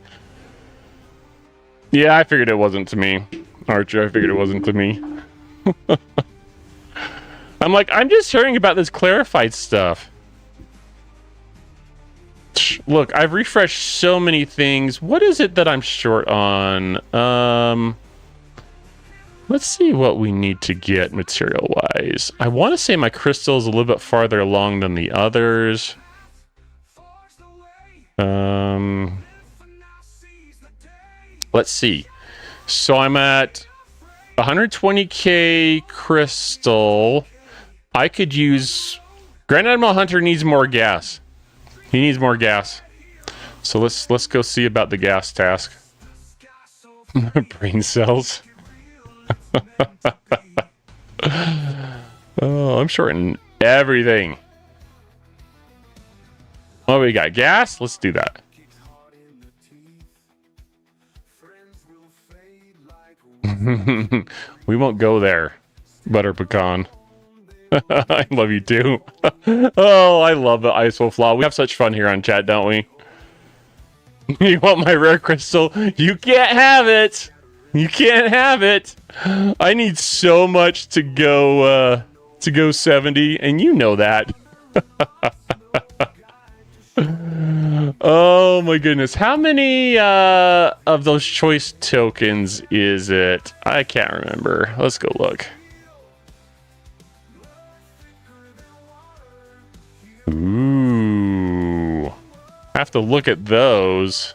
Yeah, I figured it wasn't to me. Archer, I figured it wasn't to me. I'm like, I'm just hearing about this clarified stuff. Look, I've refreshed so many things. What is it that I'm short on? Let's see what we need to get material-wise. I want to say my crystal is a little bit farther along than the others. Let's see. So I'm at 120k crystal. I could use... Grand Admiral Hunter needs more gas. He needs more gas. So let's go see about the gas task. Brain cells. Oh, I'm shorting everything. Oh, we got gas? Let's do that. We won't go there, Butter Pecan. I love you too. Oh, I love the ISO flaw. We have such fun here on chat, don't we? You want my rare crystal? You can't have it. You can't have it. I need so much to go 70, and you know that. Oh my goodness. How many of those choice tokens is it? I can't remember. Let's go look. have to look at those.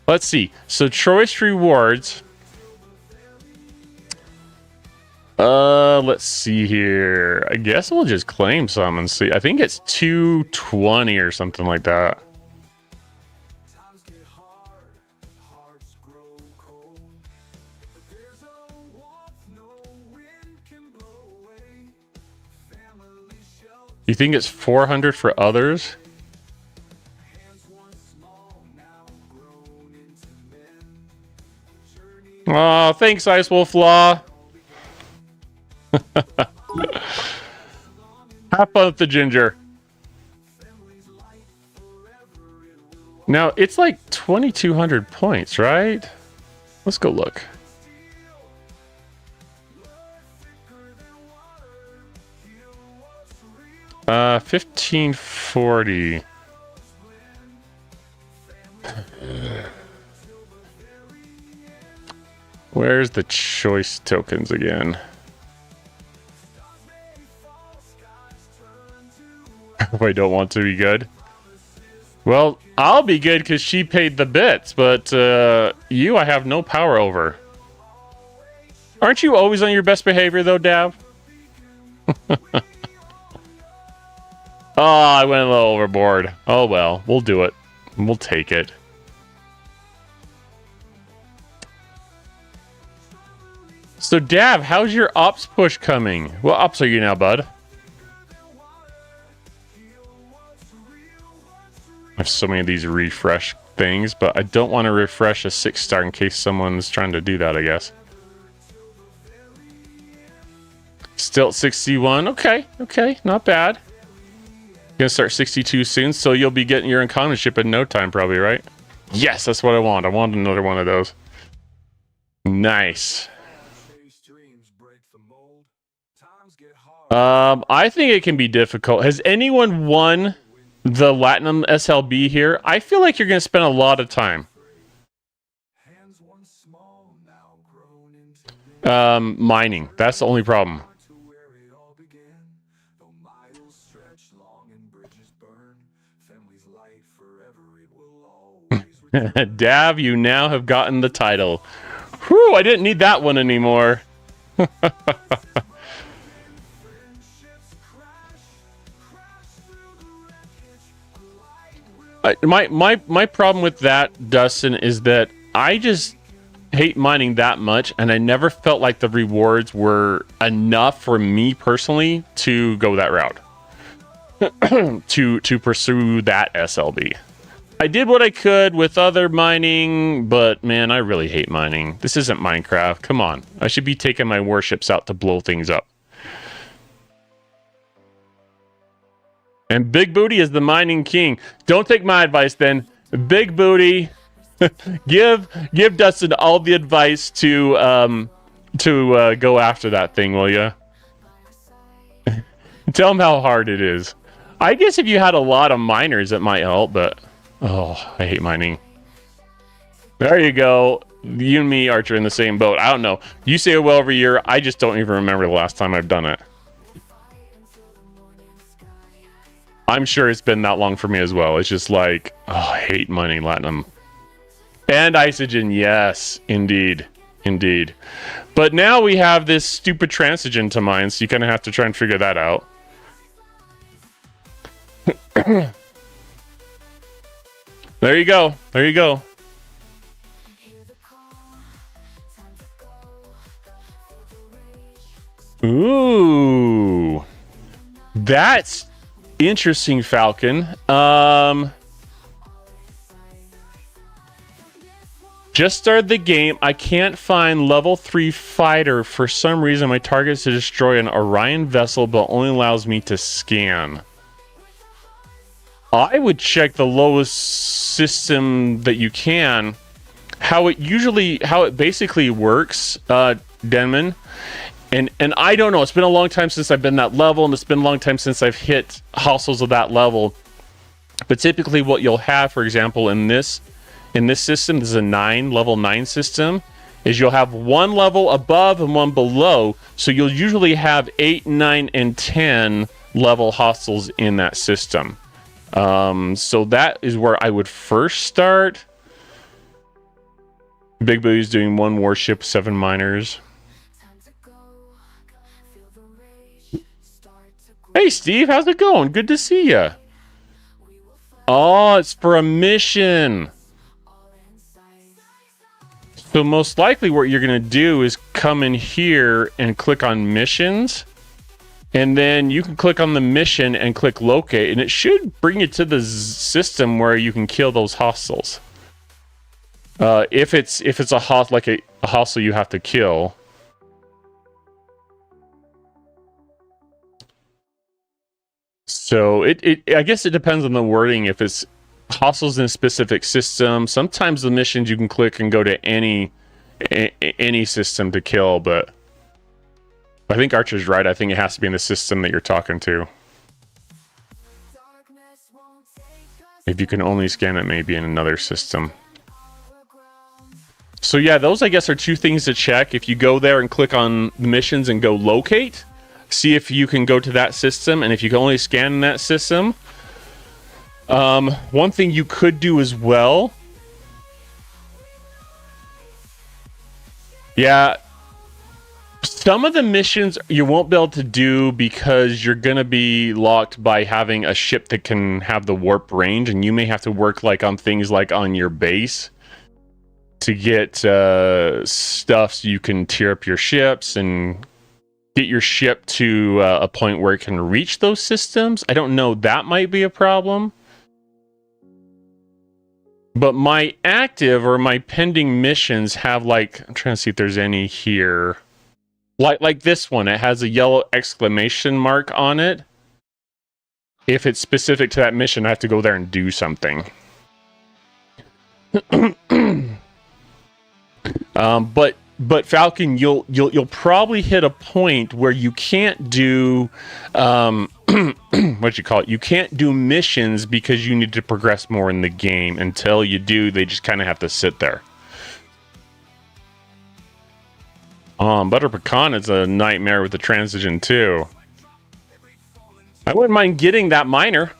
Let's see. So choice rewards. Let's see here. I guess we'll just claim some and see. I think it's 220 or something like that. You think it's 400 for others? Oh, thanks, Ice Wolf Law. Have fun with the ginger. Now, it's like 2,200 points, right? Let's go look. Uh, 1540. Where's the choice tokens again? If I don't want to be good. Well, I'll be good because she paid the bits, but you I have no power over. Aren't you always on your best behavior though, Dav? Oh, I went a little overboard. Oh well, we'll do it. We'll take it. So Dav, how's your ops push coming? What ops are you now, bud? I have so many of these refresh things, but I don't want to refresh a 6-star in case someone's trying to do that, I guess. Still at 61. Okay, not bad. Gonna start 62 soon, so you'll be getting your uncommon ship in no time, probably, right? Yes, that's what I want. I want another one of those. Nice. I think it can be difficult. Has anyone won the Latinum SLB here? I feel like you're gonna spend a lot of time. Mining. That's the only problem. Dav, you now have gotten the title. Whew, I didn't need that one anymore. My problem with that, Dustin, is that I just hate mining that much, and I never felt like the rewards were enough for me personally to go that route. to pursue that SLB. I did what I could with other mining, but man, I really hate mining. This isn't Minecraft. Come on. I should be taking my warships out to blow things up. And Big Booty is the mining king. Don't take my advice then. Big Booty, give Dustin all the advice to go after that thing, will you? Tell him how hard it is. I guess if you had a lot of miners, it might help, but oh, I hate mining. There you go. You and me, Archer, in the same boat. I don't know. You say it well every year. I just don't even remember the last time I've done it. I'm sure it's been that long for me as well. It's just like, oh, I hate mining Latinum. And Isogen, yes, indeed. Indeed. But now we have this stupid transigen to mine, so you kind of have to try and figure that out. There you go. There you go. Ooh. That's interesting, Falcon. Just started the game. I can't find level 3 fighter. For some reason, my target is to destroy an Orion vessel, but only allows me to scan. I would check the lowest system that you can. How it basically works, Denman. And I don't know. It's been a long time since I've been that level, and it's been a long time since I've hit hostels of that level. But typically, what you'll have, for example, in this system, this is a level 9 system, is you'll have one level above and one below. So you'll usually have 8, 9, and 10 level hostels in that system. So that is where I would first start. Big Boo's doing 1 warship, 7 miners. Hey Steve, how's it going? Good to see ya. Oh, it's for a mission. So most likely what you're going to do is come in here and click on missions. And then you can click on the mission and click locate. And it should bring you to the system where you can kill those hostiles. If it's a hostile you have to kill. So I guess it depends on the wording. If it's hostiles in a specific system, sometimes the missions you can click and go to any system to kill, but I think Archer's right. I think it has to be in the system that you're talking to. If you can only scan it, maybe in another system. So yeah, those I guess are 2 things to check. If you go there and click on the missions and go locate, see if you can go to that system, and if you can only scan in that system. One thing you could do as well. Yeah, some of the missions you won't be able to do because you're going to be locked by having a ship that can have the warp range, and you may have to work like on things like on your base to get stuff so you can tier up your ships and get your ship to a point where it can reach those systems. I don't know, that might be a problem. But my active or my pending missions have like, I'm trying to see if there's any here. Like this one, it has a yellow exclamation mark on it. If it's specific to that mission, I have to go there and do something. But Falcon, you'll probably hit a point where you can't do what you call it. You can't do missions because you need to progress more in the game. Until you do, they just kind of have to sit there. Butter Pecan is a nightmare with the transition too. I wouldn't mind getting that miner.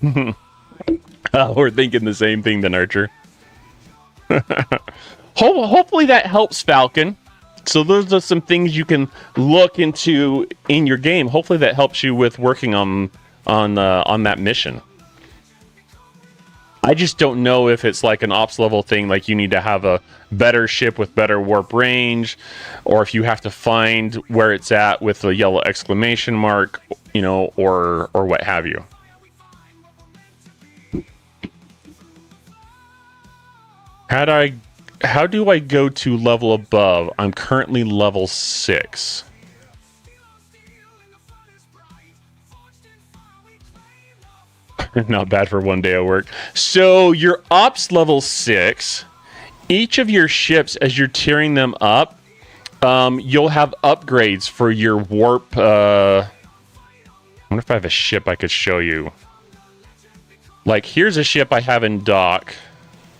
We're thinking the same thing then, Archer. Hopefully that helps, Falcon. So those are some things you can look into in your game. Hopefully that helps you with working on that mission. I just don't know if it's like an ops level thing, like you need to have a better ship with better warp range, or if you have to find where it's at with a yellow exclamation mark, you know, or what have you. How do I go to level above? I'm currently level 6. Not bad for one day of work. So your ops level 6. Each of your ships, as you're tearing them up, you'll have upgrades for your warp. I wonder if I have a ship I could show you. Like, here's a ship I have in dock.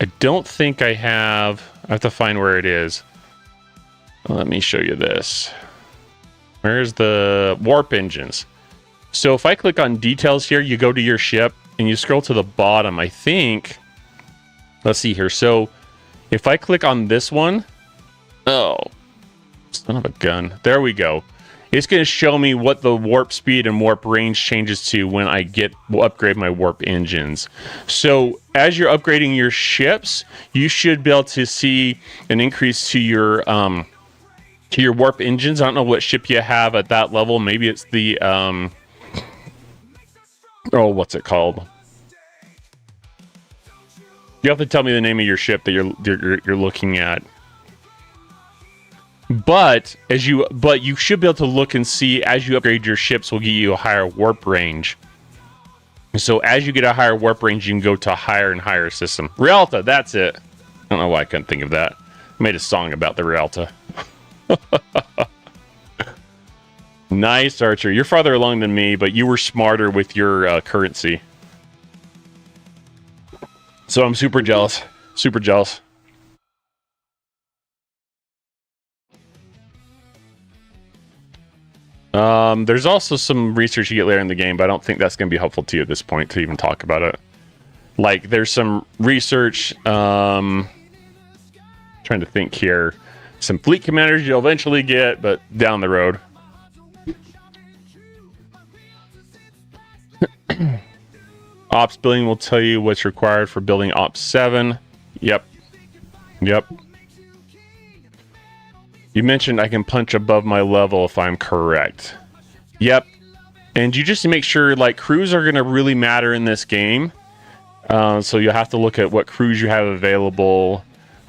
I don't think I have to find where it is. Let me show you this. Where's the warp engines? So if I click on details here, you go to your ship and you scroll to the bottom, I think. Let's see here. So if I click on this one, oh, son of a gun. There we go. It's going to show me what the warp speed and warp range changes to when I upgrade my warp engines. So as you're upgrading your ships, you should be able to see an increase to your warp engines. I don't know what ship you have at that level. Maybe it's the what's it called? You have to tell me the name of your ship that you're looking at. But you should be able to look and see as you upgrade your ships will give you a higher warp range. So as you get a higher warp range, you can go to a higher and higher system. Rialta, that's it. I don't know why I couldn't think of that. I made a song about the Rialta. Nice, Archer. You're farther along than me, but you were smarter with your currency. So I'm super jealous. Super jealous. There's also some research you get later in the game, but I don't think that's going to be helpful to you at this point to even talk about it. Like, there's some research, trying to think here. Some fleet commanders you'll eventually get, but down the road. Ops building will tell you what's required for building Ops 7. Yep. You mentioned I can punch above my level if I'm correct. Yep. And you just make sure, like, crews are going to really matter in this game. So you'll have to look at what crews you have available.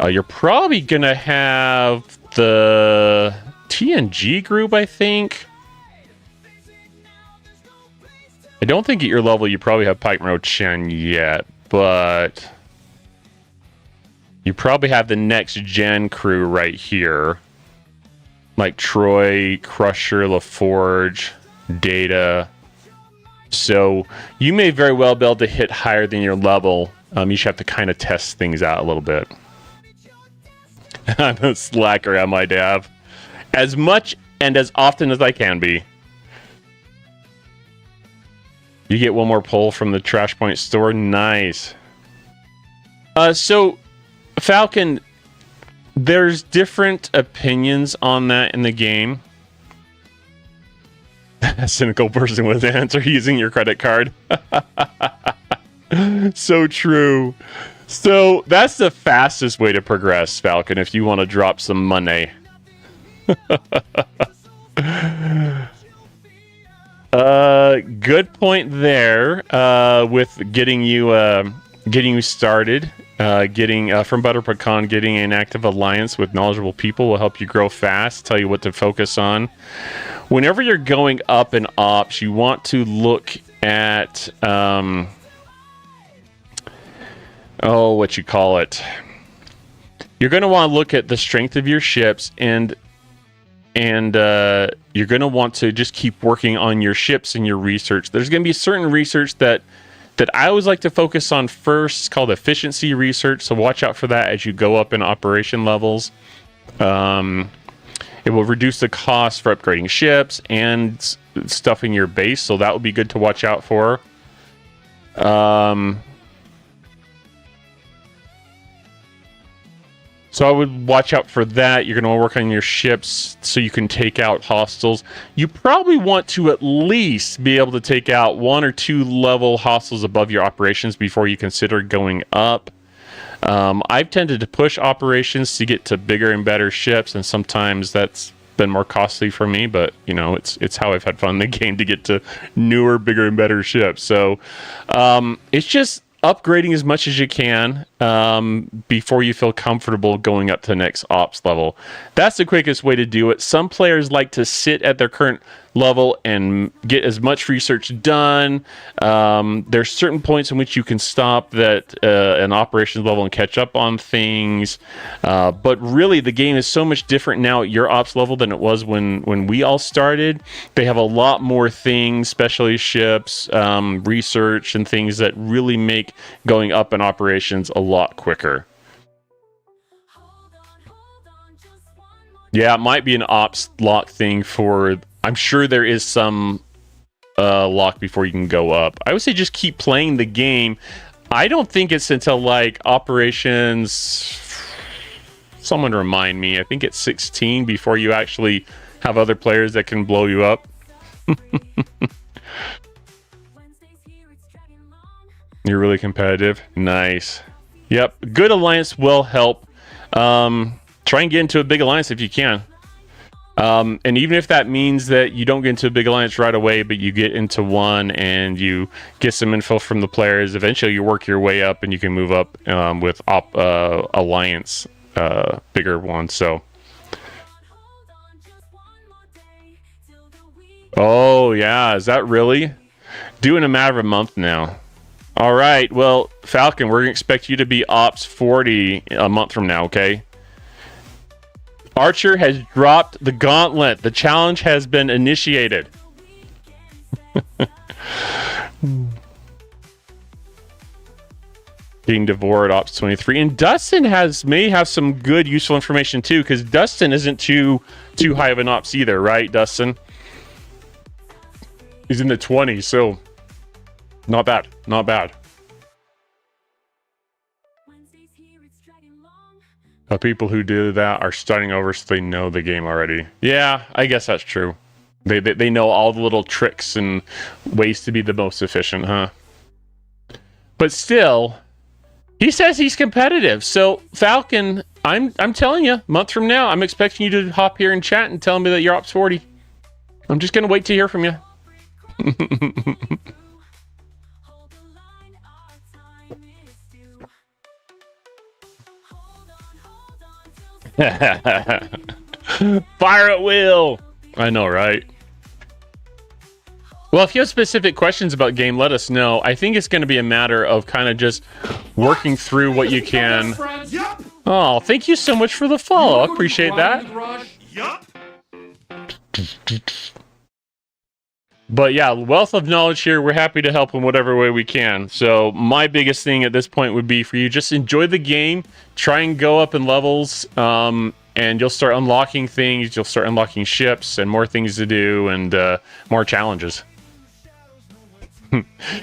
You're probably going to have the TNG group, I think. I don't think at your level you probably have Pike Maro Chen yet, but you probably have the next gen crew right here. Like Troy, Crusher, LaForge, Data. So you may very well be able to hit higher than your level. You just have to kind of test things out a little bit. I'm a slacker at my Dav. As much and as often as I can be. You get one more pull from the Trash Point store. Nice. So, Falcon, there's different opinions on that in the game. A cynical person with answer using your credit card. So true. So, that's the fastest way to progress, Falcon, if you want to drop some money. Good point there. With getting you started, from Butter Pecan, getting an active alliance with knowledgeable people will help you grow fast. Tell you what to focus on. Whenever you're going up in ops, you want to look at what you call it. You're going to want to look at the strength of your ships and you're going to want to just keep working on your ships and your research. There's going to be certain research that I always like to focus on first. It's called efficiency research, so watch out for that as you go up in operation levels. It will reduce the cost for upgrading ships and stuffing your base, so that would be good to watch out for. So I would watch out for that. You're going to work on your ships so you can take out hostiles. You probably want to at least be able to take out 1 or 2 level hostiles above your operations before you consider going up. I've tended to push operations to get to bigger and better ships, and sometimes that's been more costly for me, but you know, it's how I've had fun in the game to get to newer, bigger, and better ships. So it's just upgrading as much as you can before you feel comfortable going up to the next ops level. That's the quickest way to do it. Some players like to sit at their current level and get as much research done. There's certain points in which you can stop that an operations level and catch up on things. But really, the game is so much different now at your ops level than it was when we all started. They have a lot more things, specialty ships, research, and things that really make going up in operations a lot quicker. Yeah, it might be an ops lock thing for... I'm sure there is some lock before you can go up. I would say just keep playing the game. I don't think it's until like operations... Someone remind me. I think it's 16 before you actually have other players that can blow you up. You're really competitive. Nice. Yep. Good alliance will help. Try and get into a big alliance if you can. And even if that means that you don't get into a big alliance right away, but you get into one and you get some info from the players, eventually you work your way up and you can move up with alliance, bigger ones. So, oh yeah, is that really? Due in a matter of a month now. All right, well, Falcon, we're gonna expect you to be Ops 40 a month from now, okay? Archer has dropped the gauntlet. The challenge has been initiated. Being devoured, Ops 23. And Dustin may have some good, useful information too, because Dustin isn't too high of an Ops either, right, Dustin? He's in the 20s, so not bad. Not bad. People who do that are starting over so they know the game already. Yeah, I guess that's true. They know all the little tricks and ways to be the most efficient, huh? But still, he says he's competitive. So Falcon, I'm telling you, a month from now, I'm expecting you to hop here and chat and tell me that you're Ops 40. I'm just gonna wait to hear from you. Fire at will. I know, right? Well, if you have specific questions about game, let us know. I think it's going to be a matter of kind of just working through what you can. Oh, thank you so much for the follow. I appreciate that. But yeah, wealth of knowledge here. We're happy to help in whatever way we can. So my biggest thing at this point would be for you, just enjoy the game, try and go up in levels, and you'll start unlocking things. You'll start unlocking ships and more things to do and more challenges.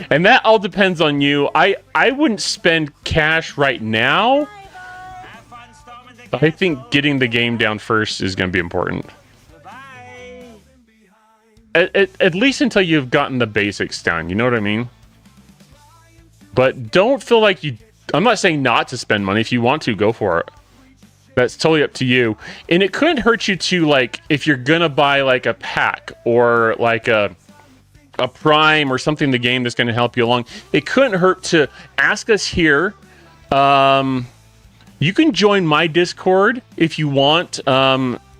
And that all depends on you. I wouldn't spend cash right now. I think getting the game down first is going to be important. At least until you've gotten the basics down, you know what I mean? But don't feel like you... I'm not saying not to spend money. If you want to, go for it. That's totally up to you. And it couldn't hurt you to, like, if you're gonna buy, like, a pack or, like, a Prime or something in the game that's gonna help you along, it couldn't hurt to ask us here. You can join my Discord if you want.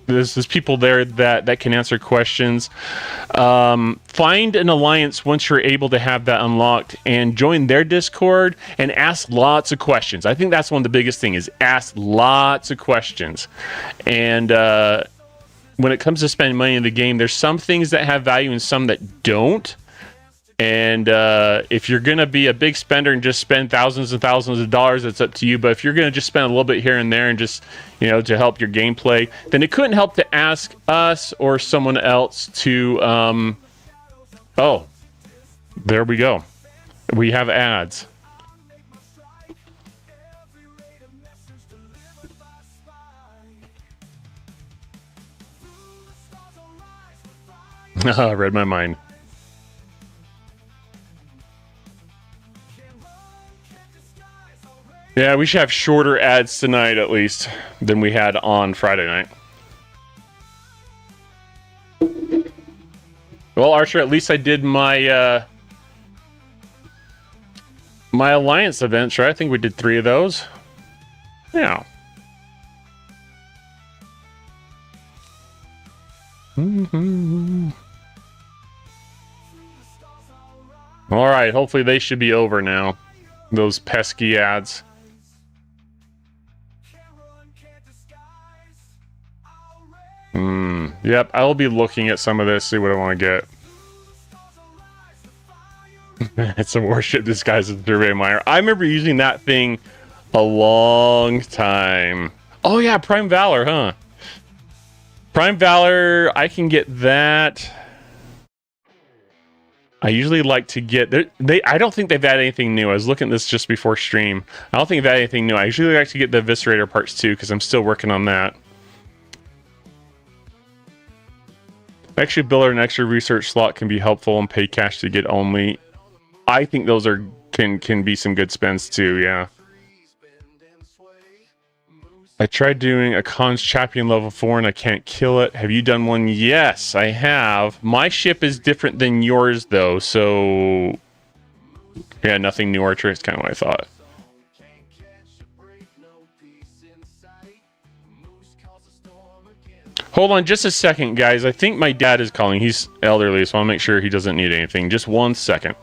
There's people there that can answer questions. Find an alliance once you're able to have that unlocked and join their Discord and ask lots of questions. I think that's one of the biggest things is ask lots of questions. And when it comes to spending money in the game, there's some things that have value and some that don't. And if you're going to be a big spender and just spend thousands and thousands of dollars, that's up to you. But if you're going to just spend a little bit here and there and just, you know, to help your gameplay, then it couldn't help to ask us or someone else to, oh, there we go. We have ads. I read my mind. Yeah, we should have shorter ads tonight, at least, than we had on Friday night. Well, Archer, at least I did my my Alliance events, right? I think we did 3 of those. Yeah. All right, hopefully they should be over now. Those pesky ads. Yep, I will be looking at some of this, see what I want to get. It's a warship disguised as a survey miner. I remember using that thing a long time. Oh yeah, Prime Valor, huh? Prime Valor, I can get that. I usually like to get... I don't think they've added anything new. I was looking at this just before stream. I don't think they've added anything new. I usually like to get the Eviscerator parts too, because I'm still working on that. Extra biller and extra research slot can be helpful and pay cash to get only. I think those are can be some good spends too, yeah. I tried doing a cons champion level 4 and I can't kill it. Have you done one? Yes, I have. My ship is different than yours though, so yeah, nothing new, Archer. It's kind of what I thought. Hold on just a second, guys. I think my dad is calling. He's elderly, so I'll make sure he doesn't need anything. Just 1 second.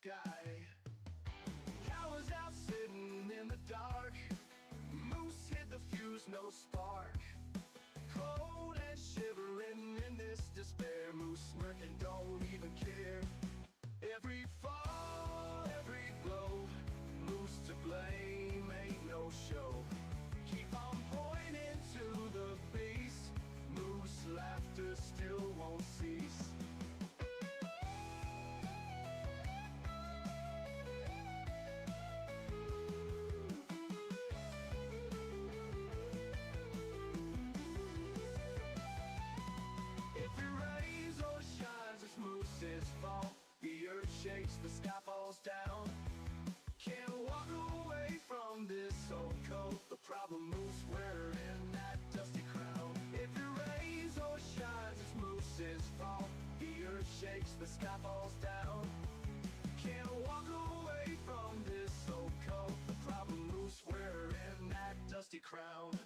Sky. I was outside. no spark. Cold and shivering in this despair, Moose smirking, don't even care. Every fall, every blow, Moose to blame, ain't no show. Keep on pointing to the beast, Moose laughter still won't cease. If it rains or shines, it's Moose's fault. The earth shakes, the sky falls down. Can't walk away from this old coat. The problem Moose wearing that dusty crown. If it rains or shines, it's Moose's fault. The earth shakes, the sky falls down. Can't walk away from this old coat. The problem Moose wearing that dusty crown.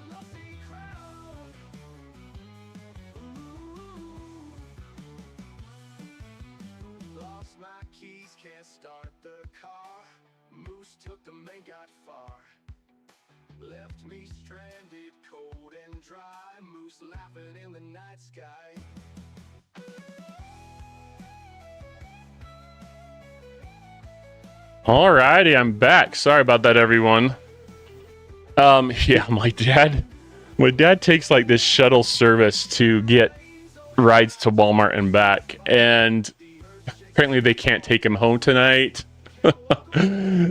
Dusty crown. Lost my keys, can't start the car. Moose took them, ain't got far. Left me stranded, cold and dry. Moose laughing in the night sky. Alrighty, I'm back. Sorry about that, everyone. Yeah, my dad takes like this shuttle service to get rides to Walmart and back, and apparently they can't take him home tonight.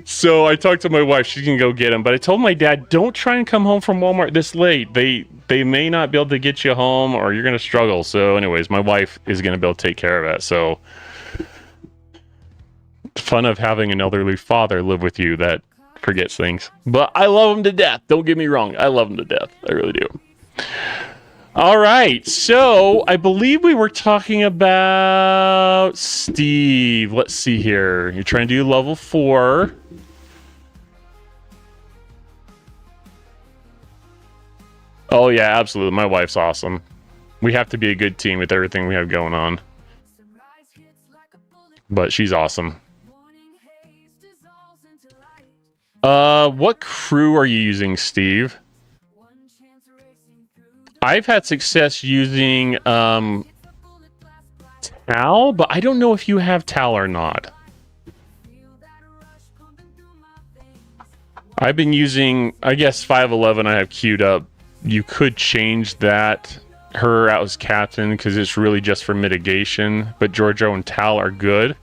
So I talked to my wife, she can go get him, but I told my dad, don't try and come home from Walmart this late. They may not be able to get you home, or you're gonna struggle. So anyways, my wife is gonna be able to take care of it. So fun of having an elderly father live with you that forgets things. But I love him to death. Don't get me wrong. I love him to death. I really do. All right. So I believe we were talking about Steve. Let's see here. You're trying to do level 4. Oh, yeah, absolutely. My wife's awesome. We have to be a good team with everything we have going on. But she's awesome. What crew are you using, Steve? I've had success using Tal, but I don't know if you have Tal or not. I've been using, I guess 511 I have queued up. You could change that, her out as captain, because it's really just for mitigation, but Giorgio and Tal are good.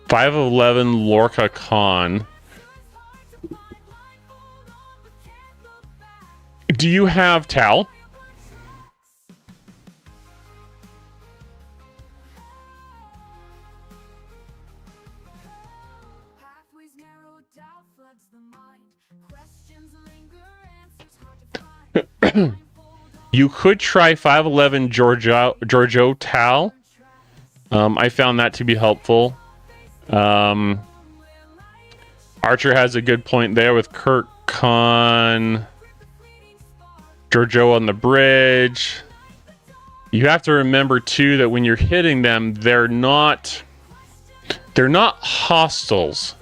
511 Lorca Khan. Do you have Tal? You could try 511 Giorgio Tal. I found that to be helpful. Archer has a good point there with Kirk Khan, Giorgio on the bridge. You have to remember too that when you're hitting them, they're not hostiles.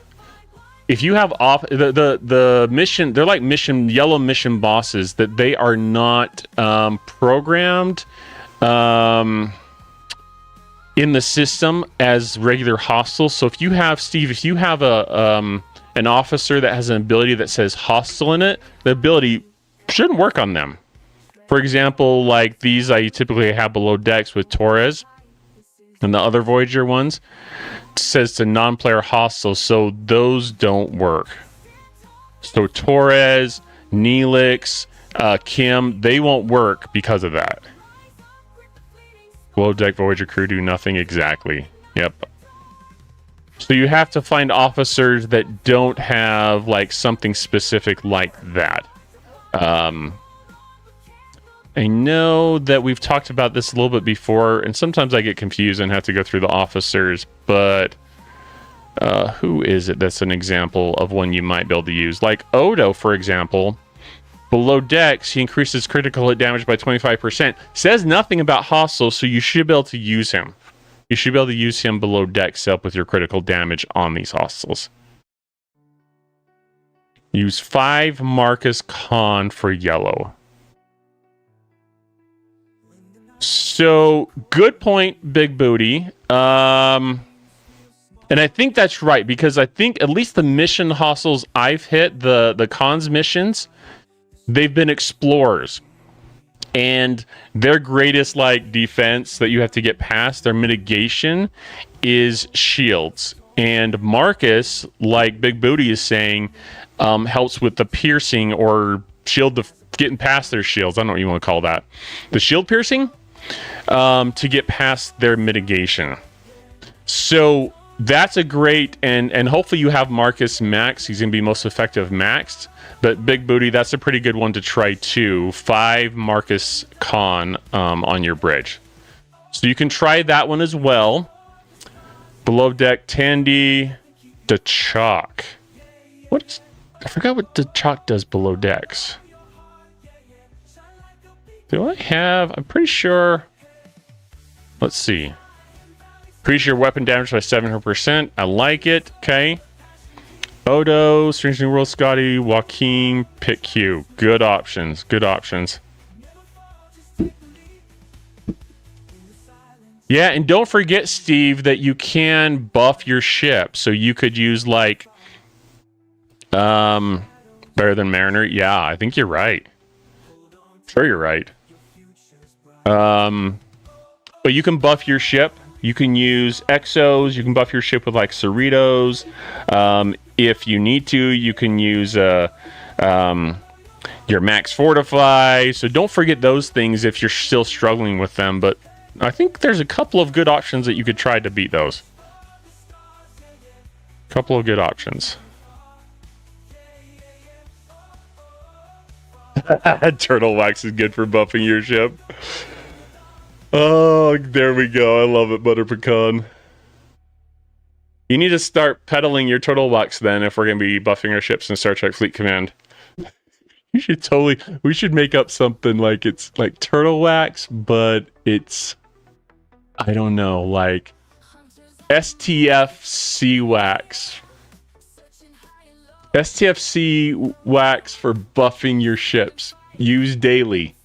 If you have the mission, they're like yellow mission bosses, that they are not programmed in the system as regular hostiles. So if you have, Steve, if you have an officer that has an ability that says hostile in it, the ability shouldn't work on them. For example, like these I typically have below decks with Torres and the other Voyager ones. It says to non-player hostile, so those don't work. So Torres, Neelix, Kim, they won't work because of that. Below deck Voyager crew do nothing exactly. Yep. So you have to find officers that don't have like something specific like that. I know that we've talked about this a little bit before, and sometimes I get confused and have to go through the officers, but who is it that's an example of one you might be able to use? Like Odo, for example. Below decks, he increases critical hit damage by 25%. Says nothing about hostile, so you should be able to use him. You should be able to use him below decks to help with your critical damage on these hostiles. Use 5 Marcus Con for yellow. So, good point, Big Booty. And I think that's right, because I think at least the mission hostiles I've hit, the cons missions, they've been explorers. And their greatest like defense that you have to get past, their mitigation, is shields. And Marcus, like Big Booty is saying, helps with the piercing or shield getting past their shields. I don't know what you want to call that. The shield piercing to get past their mitigation. So that's a great, and hopefully you have Marcus max. He's going to be most effective maxed. But Big Booty, that's a pretty good one to try too. 5 Marcus Con on your bridge. So you can try that one as well. Below deck, Tandy, DeChalk. I forgot what DeChalk does below decks. Do I have? I'm pretty sure. Let's see. Increase your weapon damage by 700%. I like it. Okay. Odo, Strange New World, Scotty, Joaquin, Pick Q. Good options. Good options. Yeah, and don't forget, Steve, that you can buff your ship. So you could use like Better Than Mariner. Yeah, I think you're right. Sure, you're right. But you can buff your ship. You can use exos. You can buff your ship with like Cerritos. If you need to, you can use your max fortify. So don't forget those things if you're still struggling with them. But I think there's a couple of good options that you could try to beat those. Couple of good options. Turtle wax is good for buffing your ship. Oh, there we go. I love it, Butter Pecan. You need to start peddling your turtle wax then if we're going to be buffing our ships in Star Trek Fleet Command. We should make up something like it's like turtle wax, but it's, I don't know, like STFC wax. STFC wax for buffing your ships. Use daily.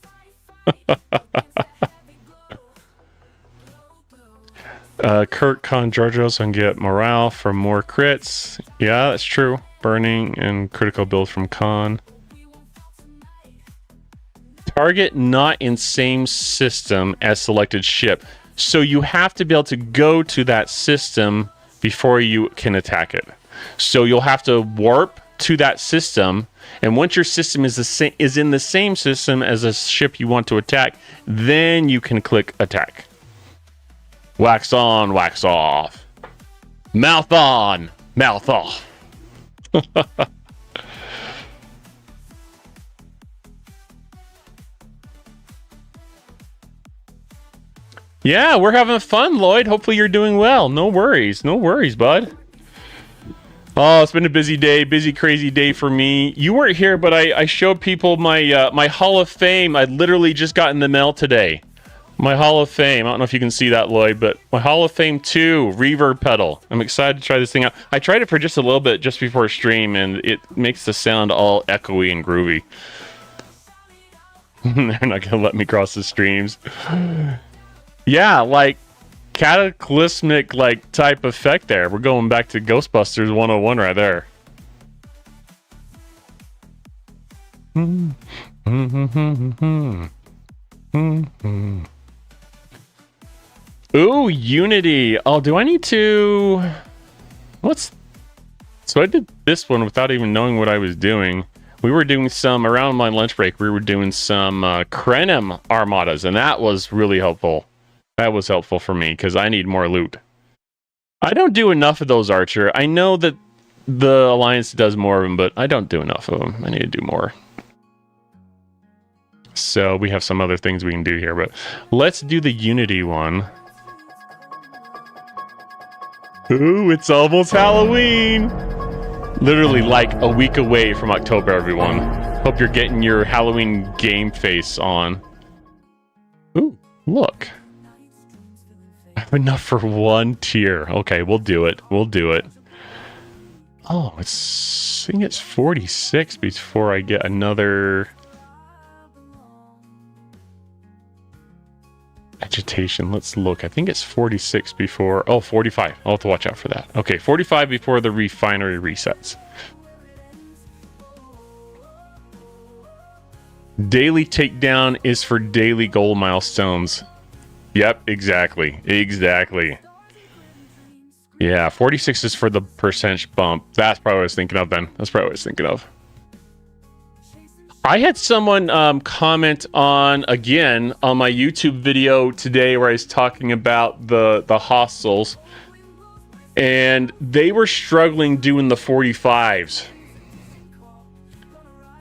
Kurt Con Georgios and get morale for more crits. Yeah, that's true. Burning and critical build from Con. Target not in same system as selected ship. So you have to be able to go to that system before you can attack it. So you'll have to warp to that system, and once your system is in the same system as a ship you want to attack, then you can click attack. Wax on, wax off. Mouth on, mouth off. Yeah, we're having fun, Lloyd. Hopefully you're doing well. No worries, bud. Oh, it's been a busy day, crazy day for me. You weren't here, but I showed people my my Hall of Fame. I literally just got in the mail today. My Hall of Fame. I don't know if you can see that, Lloyd, but my Hall of Fame 2 reverb pedal. I'm excited to try this thing out. I tried it for just a little bit just before stream, and it makes the sound all echoey and groovy. They're not going to let me cross the streams. Yeah, like cataclysmic like type effect there. We're going back to Ghostbusters 101 right there. Ooh, Unity. Oh, do I need to... So I did this one without even knowing what I was doing. We were doing some, around my lunch break, we were doing some Krenim armadas, and that was really helpful. That was helpful for me, because I need more loot. I don't do enough of those, Archer. I know that the Alliance does more of them, but I don't do enough of them. I need to do more. So we have some other things we can do here, but let's do the Unity one. Ooh, it's almost Halloween! Literally like a week away from October, everyone. Hope you're getting your Halloween game face on. Ooh, look. I have enough for one tier. Okay, we'll do it. We'll do it. Oh, I think it's 46 before I get another agitation. Let's look. I think it's 46 before. Oh, 45. I'll have to watch out for that. Okay, 45 before the refinery resets. Daily takedown is for daily goal milestones. Yep, exactly. Exactly. Yeah, 46 is for the percentage bump. That's probably what I was thinking of then. That's probably what I was thinking of. I had someone comment on, again, on my YouTube video today where I was talking about the hostels. And they were struggling doing the 45s.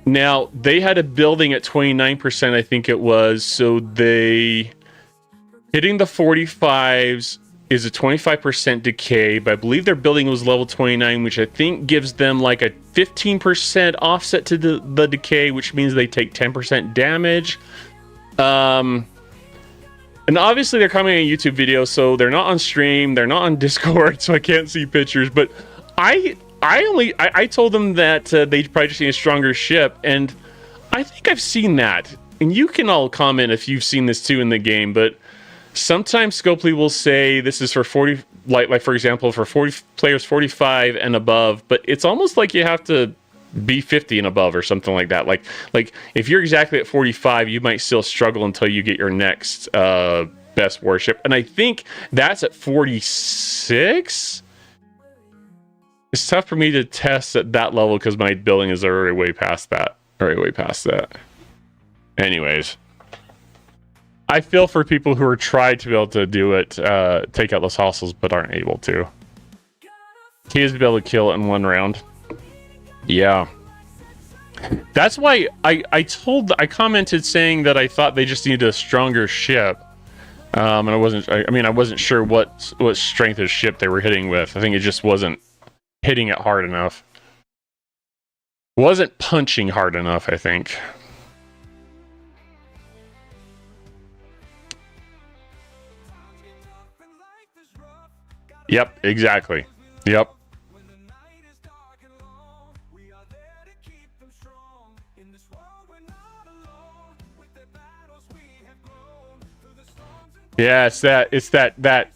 Now, they had a building at 29%, I think it was. So they... Hitting the 45s is a 25% decay, but I believe their building was level 29, which I think gives them like a 15% offset to the decay, which means they take 10% damage. And obviously they're coming in a YouTube video, so they're not on stream, they're not on Discord, so I can't see pictures, but I told them that they probably just need a stronger ship, and I think I've seen that. And you can all comment if you've seen this too in the game, but sometimes Scopely will say this is for 40, like for example, for 40 players 45 and above, but it's almost like you have to be 50 and above or something like that. Like if you're exactly at 45, you might still struggle until you get your next best warship. And I think that's at 46. It's tough for me to test at that level because my building is already way past that. Anyways. I feel for people who are trying to be able to do it, take out those hostels, but aren't able to. He is to be able to kill it in one round. Yeah. That's why I commented saying that I thought they just needed a stronger ship. And I wasn't sure what strength of ship they were hitting with. I think it just wasn't hitting it hard enough. Wasn't punching hard enough, I think. Yep, exactly. Yep. Yeah, it's that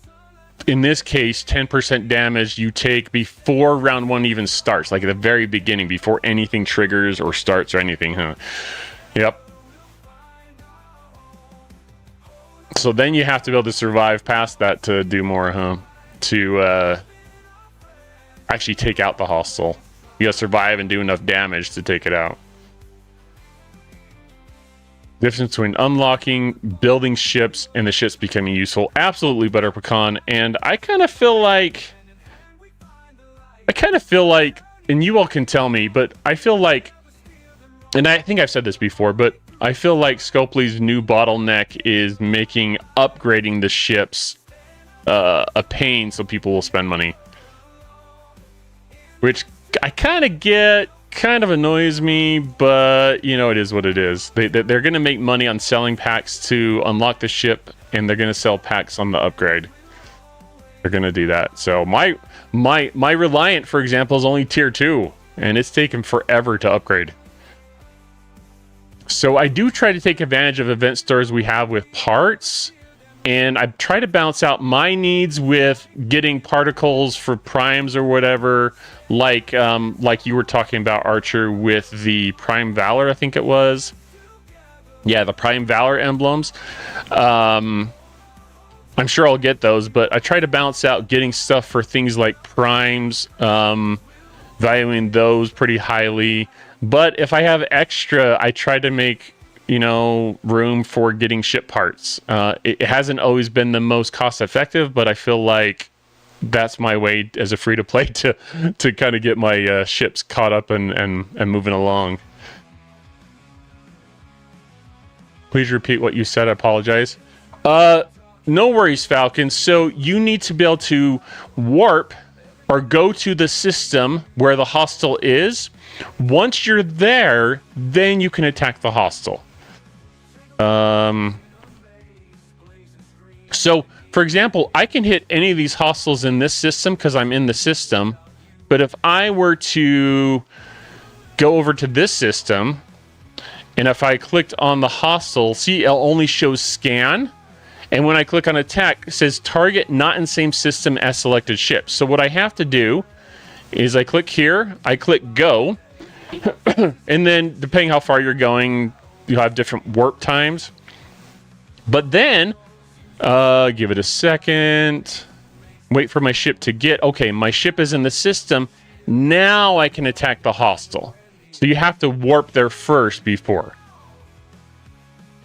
in this case 10% damage you take before round one even starts, like at the very beginning, before anything triggers or starts or anything, huh? Yep. So then you have to be able to survive past that to do more, huh? To actually take out the hostile. You gotta survive and do enough damage to take it out. Difference between unlocking, building ships, and the ships becoming useful. Absolutely better pecan. And I kind of feel like, and you all can tell me, but I feel like, and I think I've said this before, but I feel like Scopely's new bottleneck is making upgrading the ships a pain, so people will spend money, which I kind of get, kind of annoys me, but you know, it is what it is. They're going to make money on selling packs to unlock the ship, and they're going to sell packs on the upgrade. They're going to do that. So my Reliant, for example, is only tier 2, and it's taken forever to upgrade. So I do try to take advantage of event stores we have with parts, and I try to balance out my needs with getting particles for primes or whatever, like you were talking about, Archer, with the Prime Valor, I think it was. Yeah, the Prime Valor emblems. I'm sure I'll get those, but I try to balance out getting stuff for things like primes, valuing those pretty highly. But if I have extra, I try to make, room for getting ship parts. It hasn't always been the most cost effective, but I feel like that's my way as a free to play to kind of get my ships caught up and moving along. Please repeat what you said. I apologize. No worries, Falcon. So you need to be able to warp or go to the system where the hostile is. Once you're there, then you can attack the hostile. So, for example, I can hit any of these hostiles in this system because I'm in the system. But if I were to go over to this system, and if I clicked on the hostile, see, it only shows scan. And when I click on attack, it says target not in same system as selected ships. So what I have to do is I click here, I click go, and then depending how far you're going, you'll have different warp times. But then, give it a second, wait for my ship to get, okay, my ship is in the system, now I can attack the hostile. So you have to warp there first before.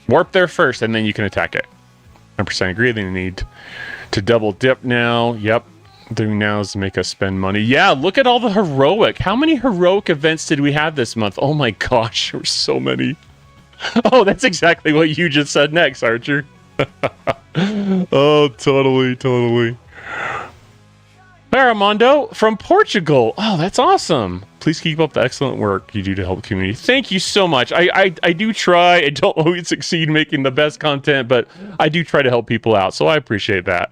Warp there first, and then you can attack it. 100% agree. They need to double dip now. Yep. Doing now is to make us spend money. Yeah, look at all the heroic. How many heroic events did we have this month? Oh my gosh, there were so many. Oh, that's exactly what you just said next, Archer. Oh, totally. Armando from Portugal. Oh, that's awesome. Please keep up the excellent work you do to help the community. Thank you so much. I do try. I don't always succeed making the best content, but I do try to help people out, so I appreciate that.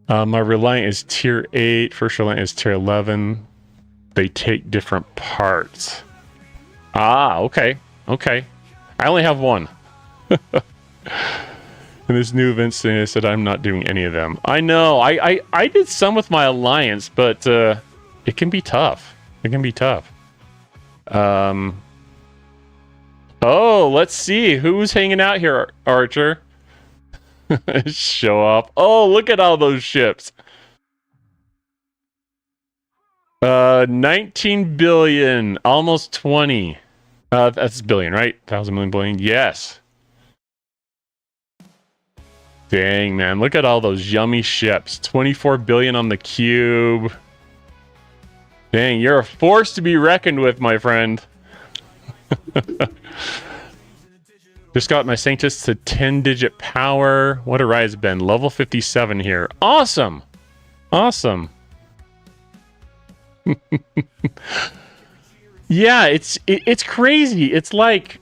My Reliant is tier 8. First Reliant is tier 11. They take different parts. Ah, okay. I only have one. In this new event thing, I said I'm not doing any of them. I know. I did some with my alliance, but it can be tough. Oh, let's see. Who's hanging out here, Archer? Show off. Oh, look at all those ships. 19 billion. Almost 20. That's billion, right? 1,000 million billion. Yes. Dang, man. Look at all those yummy ships. 24 billion on the cube. Dang, you're a force to be reckoned with, my friend. Just got my Sanctus to 10-digit power. What a rise, Ben. Level 57 here. Awesome. Yeah, it's crazy. It's like,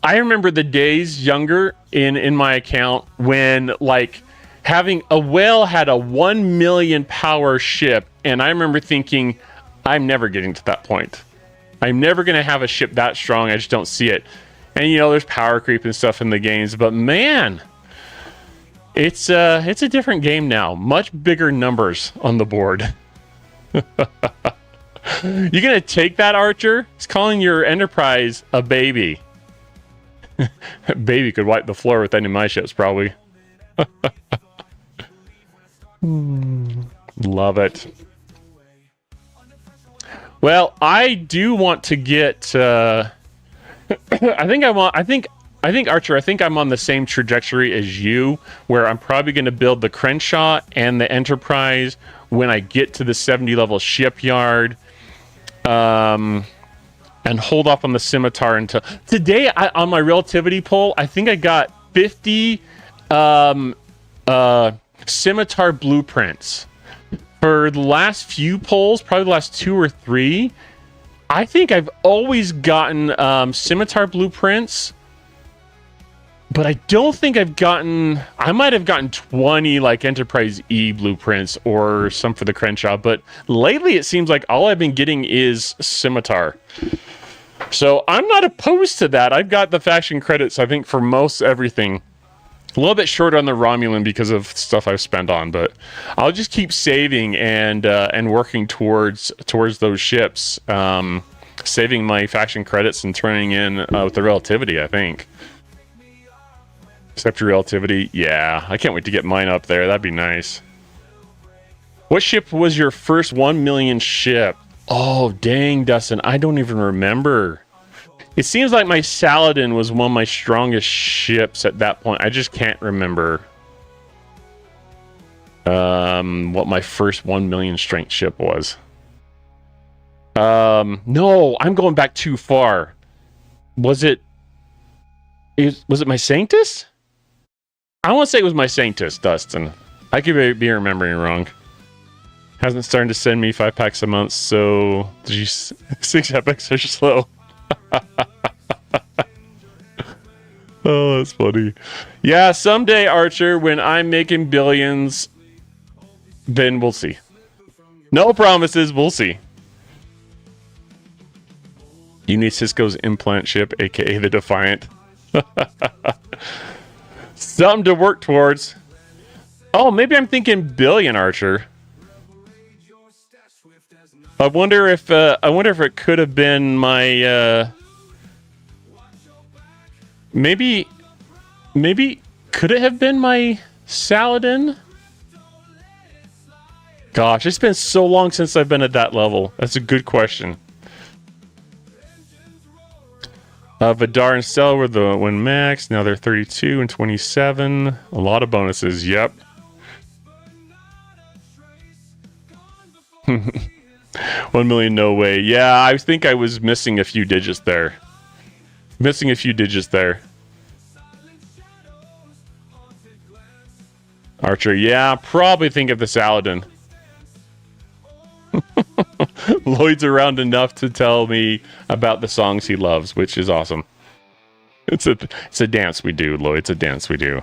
I remember the days younger in my account when, like, having a whale had a 1 million power ship, and I remember thinking, I'm never getting to that point. I'm never going to have a ship that strong. I just don't see it. And, you know, there's power creep and stuff in the games, but man, it's a different game now. Much bigger numbers on the board. You gonna take that, Archer? He's calling your Enterprise a baby. Baby could wipe the floor with any of my ships, probably. Love it. Well, I do want to get. I think Archer, I think I'm on the same trajectory as you, where I'm probably going to build the Crenshaw and the Enterprise when I get to the 70 level shipyard, and hold off on the Scimitar until today. On my relativity poll, I think I got 50 Scimitar blueprints. For the last few polls, probably the last 2 or 3, I think I've always gotten Scimitar blueprints, but I don't think I've gotten. I might have gotten 20 like Enterprise E blueprints or some for the Crenshaw, but lately it seems like all I've been getting is Scimitar. So I'm not opposed to that. I've got the faction credits, I think, for most everything. A little bit short on the Romulan because of stuff I've spent on, but I'll just keep saving and working towards those ships, saving my faction credits and turning in with the relativity, I think. Except for relativity, yeah, I can't wait to get mine up there. That'd be nice. What ship was your first 1 million ship? Oh, dang, Dustin, I don't even remember. It seems like my Saladin was one of my strongest ships at that point. I just can't remember what my first 1 million strength ship was. No, I'm going back too far. Was it my Sanctus? I want to say it was my Sanctus, Dustin. I could be remembering wrong. Hasn't started to send me 5 packs a month, so 6 epics are slow. Oh, that's funny. Yeah, someday, Archer, when I'm making billions, then we'll see. No promises, we'll see. You need Cisco's implant chip, aka the Defiant. Something to work towards. Oh, maybe I'm thinking billion, Archer. I wonder if it could have been my maybe could it have been my Saladin? Gosh, it's been so long since I've been at that level. That's a good question. Vidar and Stella were the when max. Now they're 32 and 27. A lot of bonuses. Yep. 1 million, no way. Yeah, I think I was missing a few digits there. Archer, yeah, probably think of the Saladin. Lloyd's around enough to tell me about the songs he loves, which is awesome. It's a dance we do, Lloyd. It's a dance we do.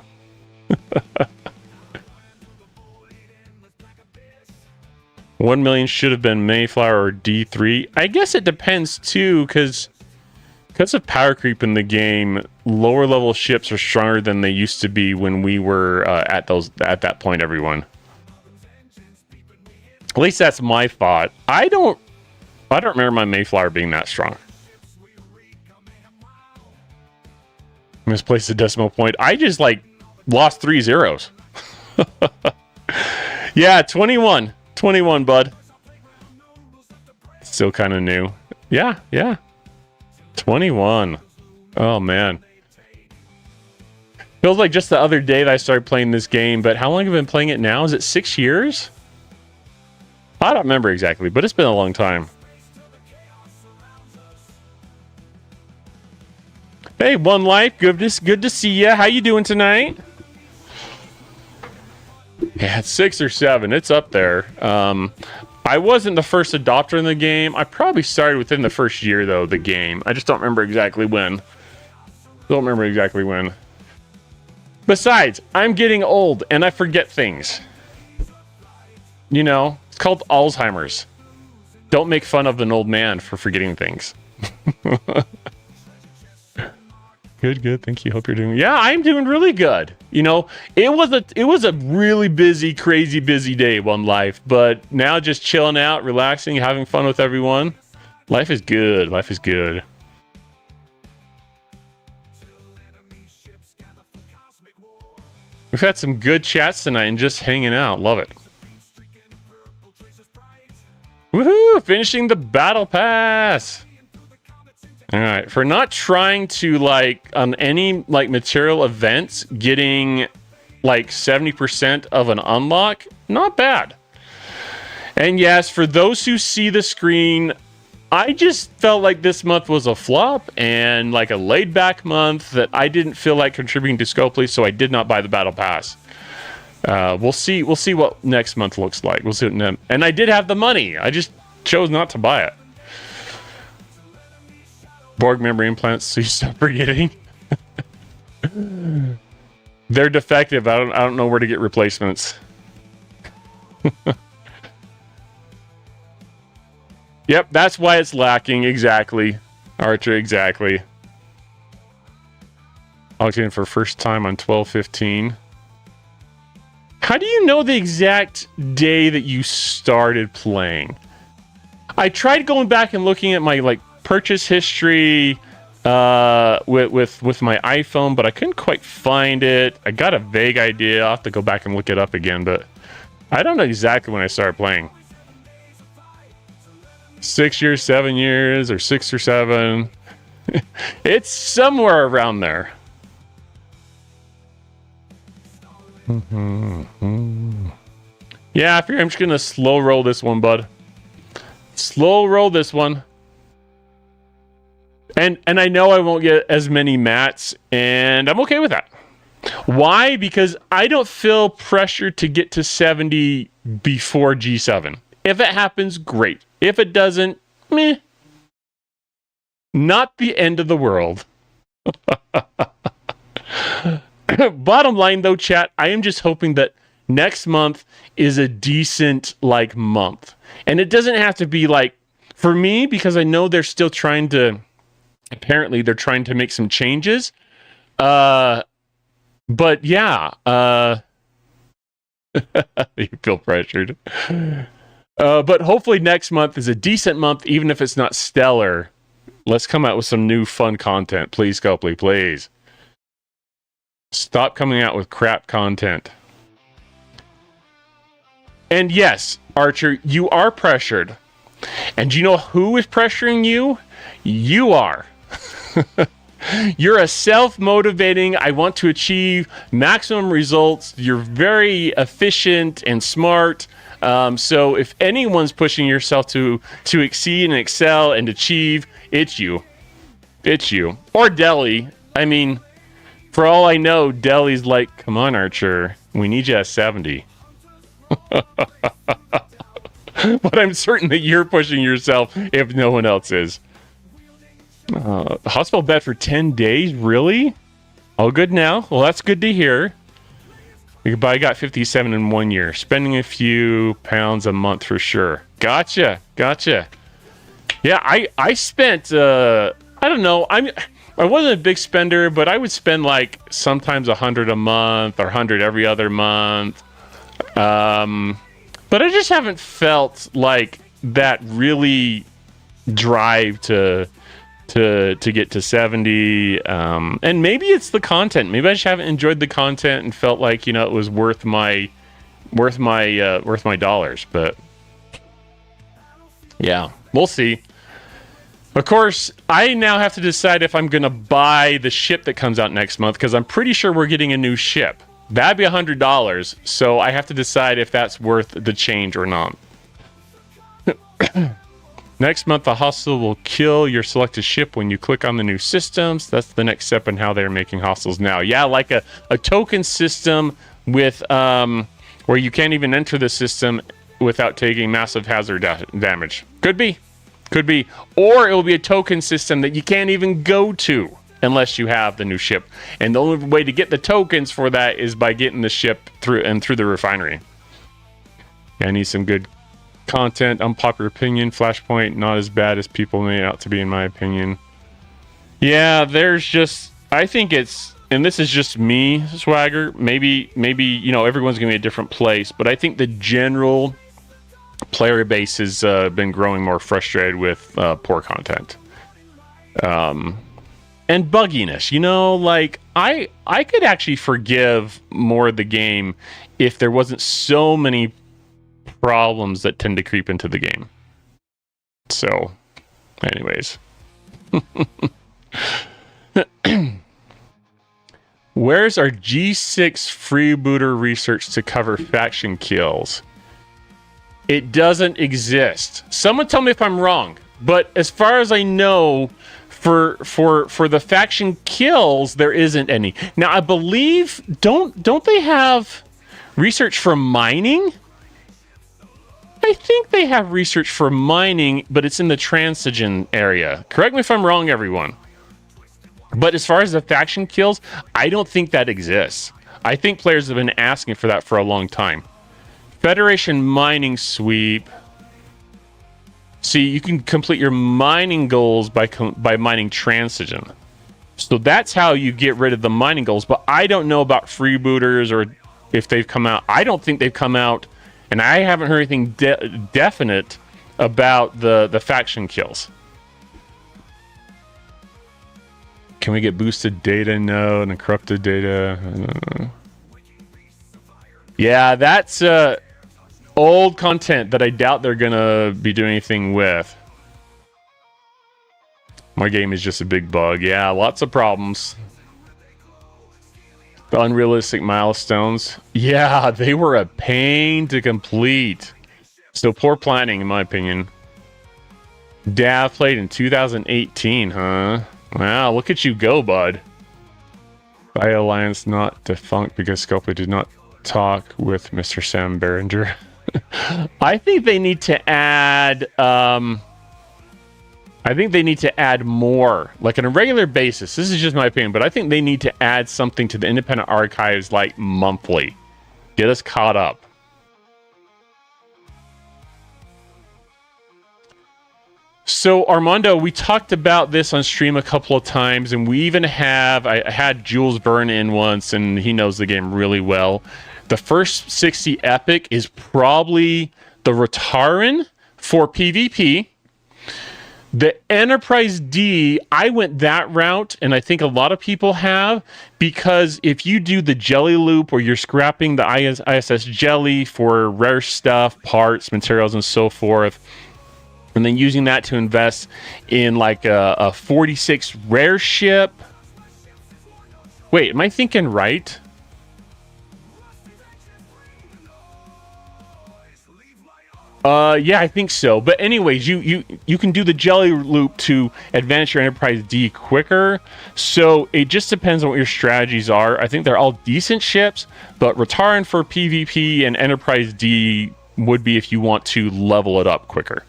1 million should have been Mayflower or D3. I guess it depends too, because of power creep in the game, lower level ships are stronger than they used to be when we were at that point. Everyone. At least that's my thought. I don't remember my Mayflower being that strong. Misplaced a decimal point. I just lost 3 zeros. Yeah, 21. 21, bud. Still kind of new. Yeah. 21. Oh, man. Feels like just the other day that I started playing this game, but how long have I been playing it now? Is it 6 years? I don't remember exactly, but it's been a long time. Hey, One Life, good to see ya. How you doing tonight? Yeah, it's 6 or 7. It's up there. I wasn't the first adopter in the game. I probably started within the first year, though, the game. I just don't remember exactly when. Besides, I'm getting old, and I forget things. You know, it's called Alzheimer's. Don't make fun of an old man for forgetting things. Good. Thank you. Hope you're doing. Yeah, I'm doing really good. You know, it was a really busy, crazy busy day, One Life. But now just chilling out, relaxing, having fun with everyone. Life is good. We've had some good chats tonight and just hanging out. Love it. Woohoo! Finishing the battle pass. All right, for not trying to on any material events, getting 70% of an unlock, not bad. And yes, for those who see the screen, I just felt like this month was a flop and a laid back month that I didn't feel like contributing to Scopely, so I did not buy the battle pass. We'll see what next month looks like. We'll see and I did have the money. I just chose not to buy it. Borg memory implants, so you stop forgetting. They're defective. I don't know where to get replacements. Yep, that's why it's lacking. Exactly, Archer. Exactly. Logged in for first time on 12/15. How do you know the exact day that you started playing? I tried going back and looking at my purchase history with my iPhone, but I couldn't quite find it. I got a vague idea. I'll have to go back and look it up again, but I don't know exactly when I started playing. 6 years, 7 years, or 6 or 7. It's somewhere around there. Yeah, I figure I'm just gonna slow roll this one, bud. Slow roll this one. And I know I won't get as many mats, and I'm okay with that. Why? Because I don't feel pressure to get to 70 before G7. If it happens, great. If it doesn't, meh. Not the end of the world. Bottom line, though, chat, I am just hoping that next month is a decent, like, month. And it doesn't have to be, like, for me, because I know they're still trying to, apparently, they're trying to make some changes. But, yeah. You feel pressured. But hopefully next month is a decent month, even if it's not stellar. Let's come out with some new fun content. Please, Copley, please. Stop coming out with crap content. And yes, Archer, you are pressured. And do you know who is pressuring you? You are. You're a self-motivating, I want to achieve maximum results. You're very efficient and smart. So if anyone's pushing yourself to exceed and excel and achieve, it's you. It's you. Or Deli. I mean, for all I know, Deli's like, come on, Archer. We need you at 70. But I'm certain that you're pushing yourself if no one else is. Hospital bed for 10 days? Really? All good now? Well, that's good to hear. But I got 57 in 1 year. Spending a few pounds a month for sure. Gotcha. Yeah, I spent, I don't know. I wasn't a big spender, but I would spend like sometimes 100 a month or 100 every other month. But I just haven't felt like that really drive to get to 70, and maybe it's the content. Maybe I just haven't enjoyed the content and felt like, you know, it was worth my dollars. But yeah, we'll see. Of course, I now have to decide if I'm gonna buy the ship that comes out next month, because I'm pretty sure we're getting a new ship. That'd be $100, so I have to decide if that's worth the change or not. Next month, the hostile will kill your selected ship when you click on the new systems. That's the next step in how they're making hostiles now. Yeah, like a token system with where you can't even enter the system without taking massive hazard damage. Could be. Or it will be a token system that you can't even go to unless you have the new ship. And the only way to get the tokens for that is by getting the ship through the refinery. Yeah, I need some good content. Unpopular opinion, Flashpoint not as bad as people made out to be, in my opinion. Yeah, there's just, I think it's, and this is just me, Swagger, maybe you know, everyone's gonna be a different place, but I think the general player base has been growing more frustrated with poor content and bugginess. You know, like I could actually forgive more of the game if there wasn't so many problems that tend to creep into the game. So, anyways. Where's our G6 freebooter research to cover faction kills? It doesn't exist. Someone tell me if I'm wrong, but as far as I know, for the faction kills, there isn't any. Now, I believe, don't they have research for mining? I think they have research for mining, but it's in the transigen area. Correct me if I'm wrong, everyone. But as far as the faction kills, I don't think that exists. I think players have been asking for that for a long time. Federation mining sweep. See, you can complete your mining goals by mining transigen. So that's how you get rid of the mining goals. But I don't know about freebooters or if they've come out. I don't think they've come out. And I haven't heard anything definite about the faction kills. Can we get boosted data? No, and corrupted data. Yeah, that's old content that I doubt they're gonna be doing anything with. My game is just a big bug. Yeah, lots of problems. The unrealistic milestones. Yeah, they were a pain to complete. So poor planning, in my opinion. Dav played in 2018, huh? Wow, look at you go, bud. Bio Alliance not defunct because Scopely did not talk with Mr. Sam Berenger. I think they need to add. I think they need to add more, like on a regular basis. This is just my opinion, but I think they need to add something to the independent archives, like monthly. Get us caught up. So Armando, we talked about this on stream a couple of times, and we even have. I had Jules Byrne in once, and he knows the game really well. The first 60 epic is probably the Rataran for PvP. The Enterprise D, I went that route, and I think a lot of people have, because if you do the jelly loop where you're scrapping the ISS jelly for rare stuff, parts, materials, and so forth, and then using that to invest in like a 46 rare ship. Wait, am I thinking right? Yeah, I think so. But anyways, you can do the jelly loop to advance your Enterprise D quicker. So it just depends on what your strategies are. I think they're all decent ships, but Rataran for PvP and Enterprise D would be if you want to level it up quicker.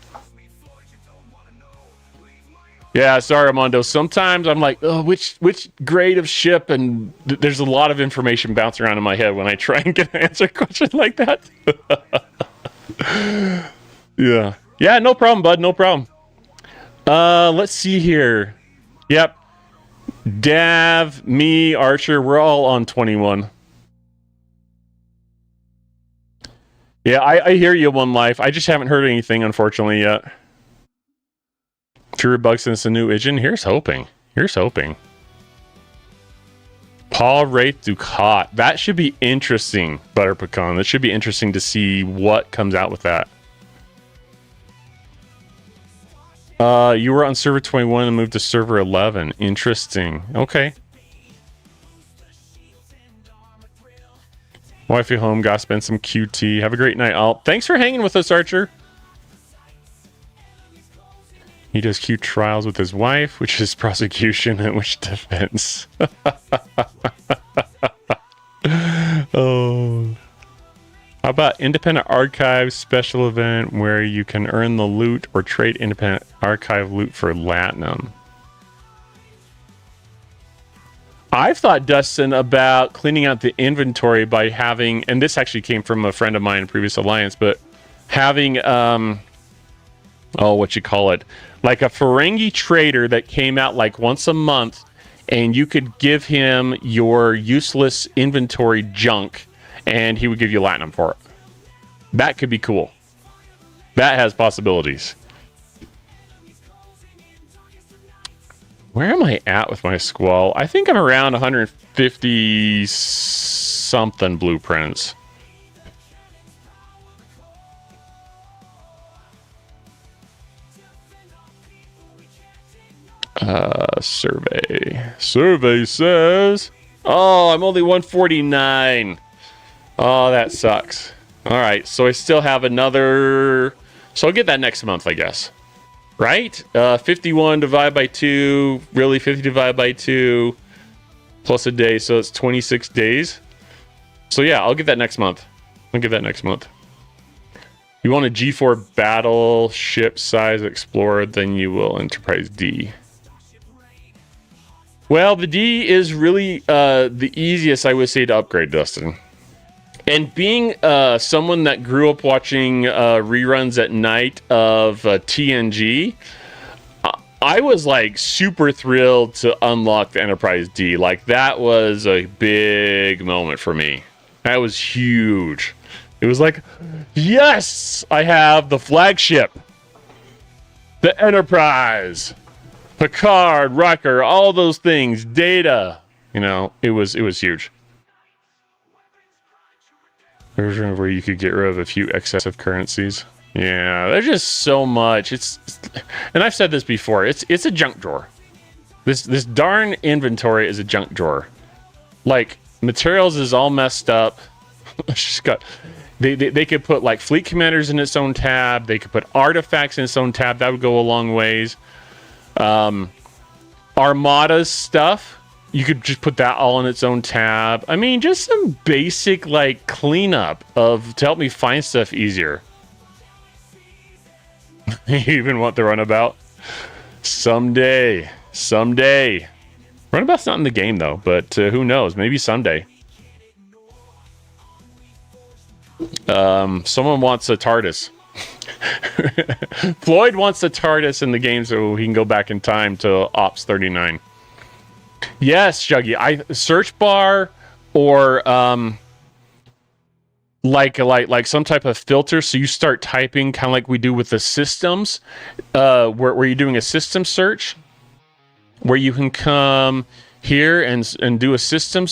Yeah, sorry, Armando. Sometimes I'm like, oh, which grade of ship? And there's a lot of information bouncing around in my head when I try and get an answer question like that. Yeah. Yeah, no problem, bud. No problem. Let's see here. Yep. Dav, me, Archer, we're all on 21. Yeah, I hear you, One Life. I just haven't heard anything, unfortunately, yet. Fewer bugs since the new engine. Here's hoping. Here's hoping. Paul Wraith Ducat. That should be interesting, Butter Pecan. That should be interesting to see what comes out with that. You were on server 21 and moved to server 11. Interesting. Okay. Wifey home. Gotta spend some QT. Have a great night, all. Thanks for hanging with us, Archer. He does Q trials with his wife, which is prosecution and which defense. Oh. How about Independent Archive special event where you can earn the loot or trade Independent Archive loot for Latinum? I've thought, Dustin, about cleaning out the inventory by having, and this actually came from a friend of mine in previous alliance, but having, what you call it, like a Ferengi trader that came out like once a month, and you could give him your useless inventory junk, and he would give you Latinum for it. That could be cool. That has possibilities. Where am I at with my Squall? I think I'm around 150 something blueprints. Survey says, oh, I'm only 149. Oh, that sucks. All right, so I still have another, so I'll get that next month, I guess. Right? 51 divided by 2, really 50 divided by 2 plus a day, so it's 26 days. So yeah, I'll get that next month. I'll get that next month. You want a G4 battleship size Explorer, then you will Enterprise D. Well, the D is really the easiest, I would say, to upgrade, Dustin. And being someone that grew up watching reruns at night of TNG, I was like super thrilled to unlock the Enterprise D. Like, that was a big moment for me. That was huge. It was like, yes, I have the flagship, the Enterprise, Picard, Riker, all those things, Data. You know, it was huge. Version where you could get rid of a few excessive currencies. Yeah, there's just so much. It's, and I've said this before. It's a junk drawer. This darn inventory is a junk drawer. Like, materials is all messed up. Just got. They could put like fleet commanders in its own tab. They could put artifacts in its own tab. That would go a long ways. Armada's stuff you could just put that all in its own tab. I mean, just some basic like cleanup of to help me find stuff easier. You even want the runabout? Someday. Runabout's not in the game though, but who knows? Maybe someday. Someone wants a TARDIS. Floyd wants a TARDIS in the game so he can go back in time to Ops 39. Yes, Juggy. I search bar or like some type of filter. So you start typing kind of like we do with the systems, where you're doing a system search, where you can come here and do a system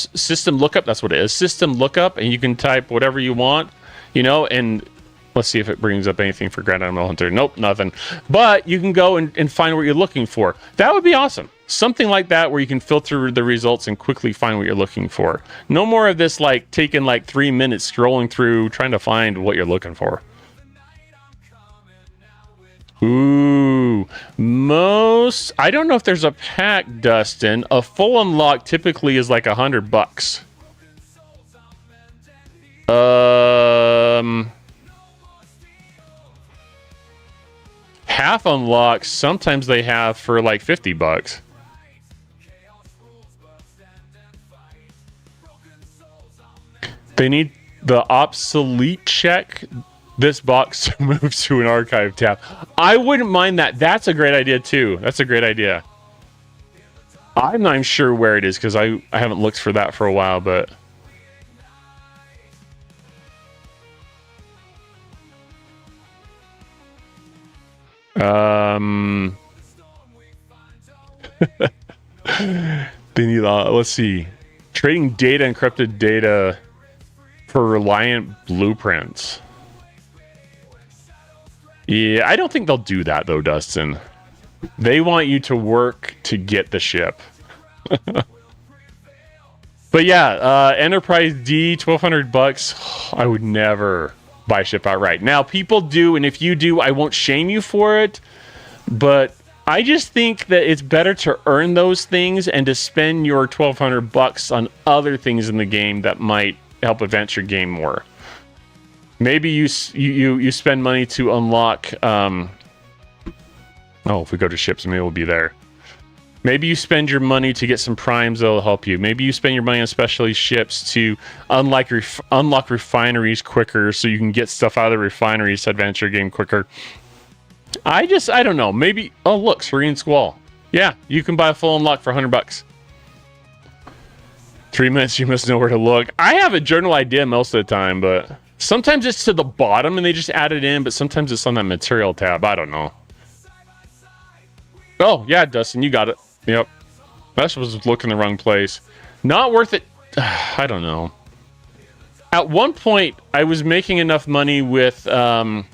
lookup. That's what it is, system lookup, and you can type whatever you want, you know. And let's see if it brings up anything for Grand Admiral Hunter. Nope, nothing. But you can go and find what you're looking for. That would be awesome. Something like that where you can filter the results and quickly find what you're looking for. No more of this like taking like 3 minutes scrolling through trying to find what you're looking for. Ooh, I don't know if there's a pack, Dustin. A full unlock typically is like $100. Half unlocks sometimes they have for like $50. They need the obsolete check this box to move to an archive tab. I wouldn't mind that. That's a great idea too. That's a great idea. I'm not even sure where it is because I haven't looked for that for a while, but they need let's see, trading data, encrypted data for reliant blueprints. Yeah, I don't think they'll do that though, Dustin. They want you to work to get the ship. But yeah, Enterprise D, $1,200. I would never buy ship outright. Now, people do, and if you do, I won't shame you for it. But I just think that it's better to earn those things and to spend your $1,200 on other things in the game that might help advance your game more. Maybe you spend money to unlock. Oh, if we go to ships, maybe we'll be there. Maybe you spend your money to get some primes that'll help you. Maybe you spend your money on specialty ships to unlock refineries quicker, so you can get stuff out of the refineries to advance your game quicker. I don't know. Maybe. Oh, look, Serene Squall. Yeah, you can buy a full unlock for $100. 3 minutes, you must know where to look. I have a general idea most of the time, but sometimes it's to the bottom and they just add it in, but sometimes it's on that material tab. I don't know. Oh, yeah, Dustin, you got it. Yep. I was looking the wrong place. Not worth it. I don't know. At one point, I was making enough money with my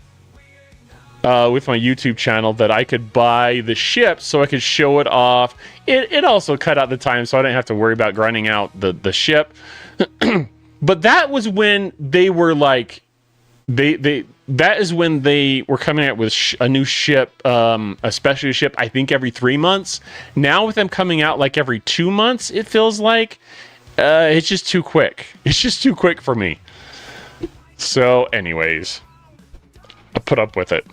YouTube channel that I could buy the ship so I could show it off. It also cut out the time, so I didn't have to worry about grinding out the ship. But that was when they were like, that is when they were coming out with a new ship, a specialty ship, I think every 3 months. Now with them coming out like every 2 months, it feels like it's just too quick. It's just too quick for me. So anyways, I put up with it.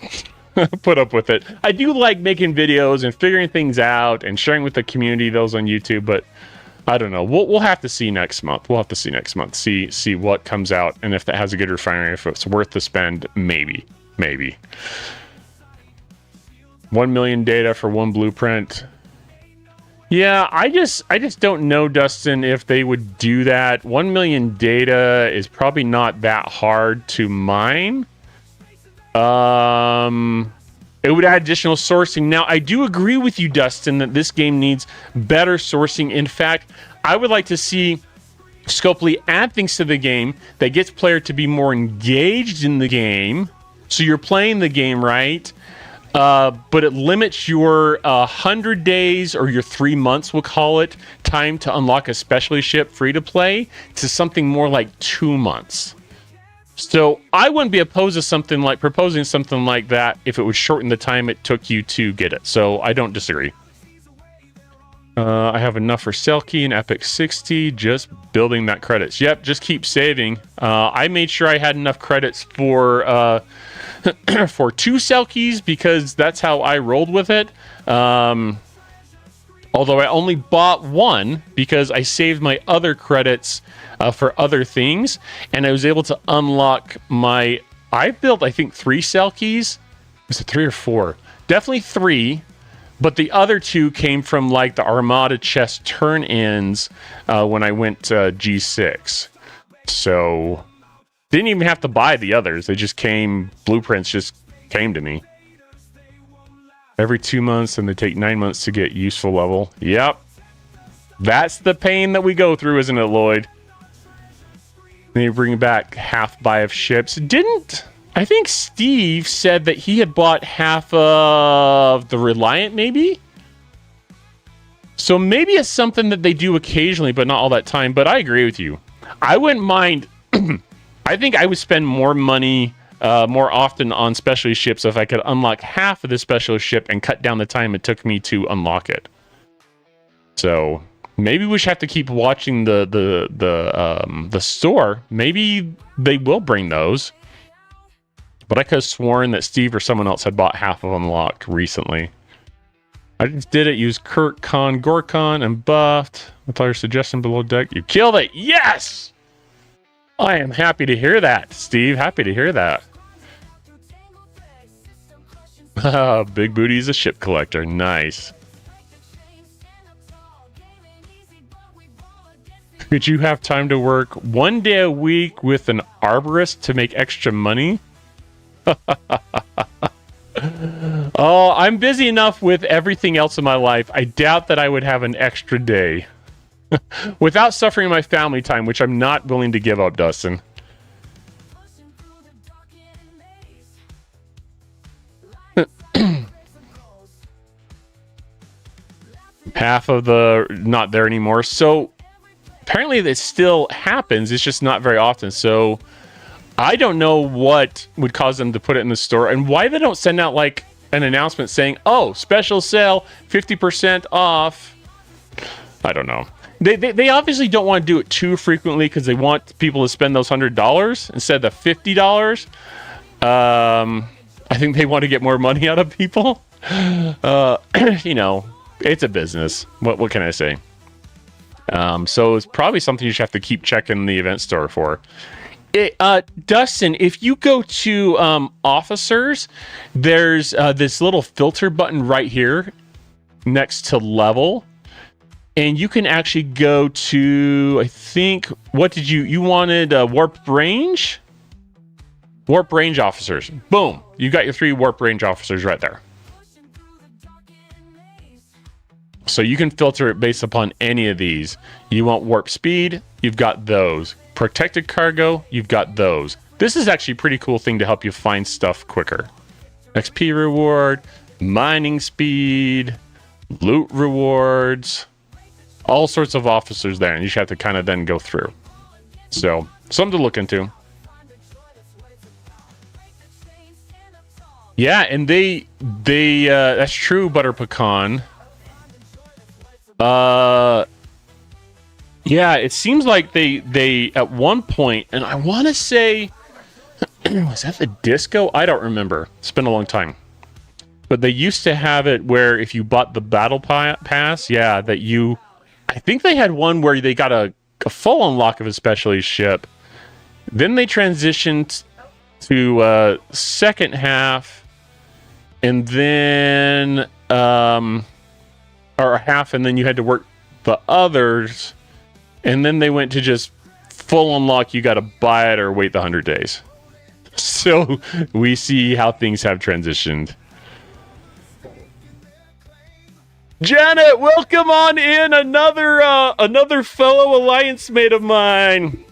Put up with it. I do like making videos and figuring things out and sharing with the community, those on YouTube, but I don't know. We'll have to see next month. We'll have to see next month. See what comes out, and if that has a good refinery, if it's worth the spend, maybe. 1 million data for one blueprint. Yeah, I just don't know, Dustin, if they would do that. 1 million data is probably not that hard to mine. It would add additional sourcing. Now, I do agree with you, Dustin, that this game needs better sourcing. In fact, I would like to see Scopely add things to the game that gets player to be more engaged in the game. So you're playing the game right, but it limits your 100 days or your 3 months, we'll call it, time to unlock a specialty ship free to play to something more like 2 months. So I wouldn't be opposed to proposing something like that if it would shorten the time it took you to get it. So I don't disagree. I have enough for Selkie and Epic 60. Just building that credits. Yep, just keep saving. I made sure I had enough credits for for 2 Selkies because that's how I rolled with it. Although I only bought 1 because I saved my other credits for other things, and I was able to unlock my. I built, I think, 3 Selkies. Was it 3 or 4? Definitely 3. But the other 2 came from like the Armada chest turn-ins when I went G6. So didn't even have to buy the others. They just came, blueprints just came to me. Every 2 months, and they take 9 months to get useful level. Yep. That's the pain that we go through, isn't it, Lloyd? Then you bring back half buy of ships. I think Steve said that he had bought half of the Reliant, maybe? So maybe it's something that they do occasionally, but not all that time. But I agree with you. I wouldn't mind. I think I would spend more money more often on specialty ships if I could unlock half of the specialist ship and cut down the time it took me to unlock it. So maybe we should have to keep watching the store. Maybe they will bring those. But I could have sworn that Steve or someone else had bought half of Unlocked recently. I just did it. Use Kurt Con Gorkon and buffed. With all your suggestion below deck. You killed it. Yes! I am happy to hear that, Steve. Happy to hear that. Big Booty is a ship collector. Nice. Could you have time to work 1 day a week with an arborist to make extra money? Oh, I'm busy enough with everything else in my life. I doubt that I would have an extra day without suffering my family time, which I'm not willing to give up, Dustin. Half of the not there anymore. So apparently this still happens. It's just not very often. So I don't know what would cause them to put it in the store and why they don't send out like an announcement saying, oh, special sale, 50% off. I don't know. They obviously don't want to do it too frequently because they want people to spend those $100 instead of $50. I think they want to get more money out of people. You know, it's a business. What can I say? So it's probably something you should have to keep checking the event store for. Dustin, if you go to officers, there's this little filter button right here next to level. And you can actually go to, I think, what did you wanted warp range? Warp range officers. Boom. You got your 3 warp range officers right there. So you can filter it based upon any of these. You want warp speed? You've got those. Protected cargo? You've got those. This is actually a pretty cool thing to help you find stuff quicker. XP reward, mining speed, loot rewards, all sorts of officers there, and you should have to kind of then go through. So, something to look into. Yeah, and they that's true, Butter Pecan. Yeah, it seems like they at one point, and I want to say, was that the disco? I don't remember. It's been a long time. But they used to have it where if you bought the battle pass, yeah, that you, I think they had one where they got a full unlock of a specialty ship. Then they transitioned to second half, and then or a half, and then you had to work the others. And then they went to just full unlock. You got to buy it or wait the 100 days. So we see how things have transitioned. Janet, welcome on in. Another fellow alliance mate of mine.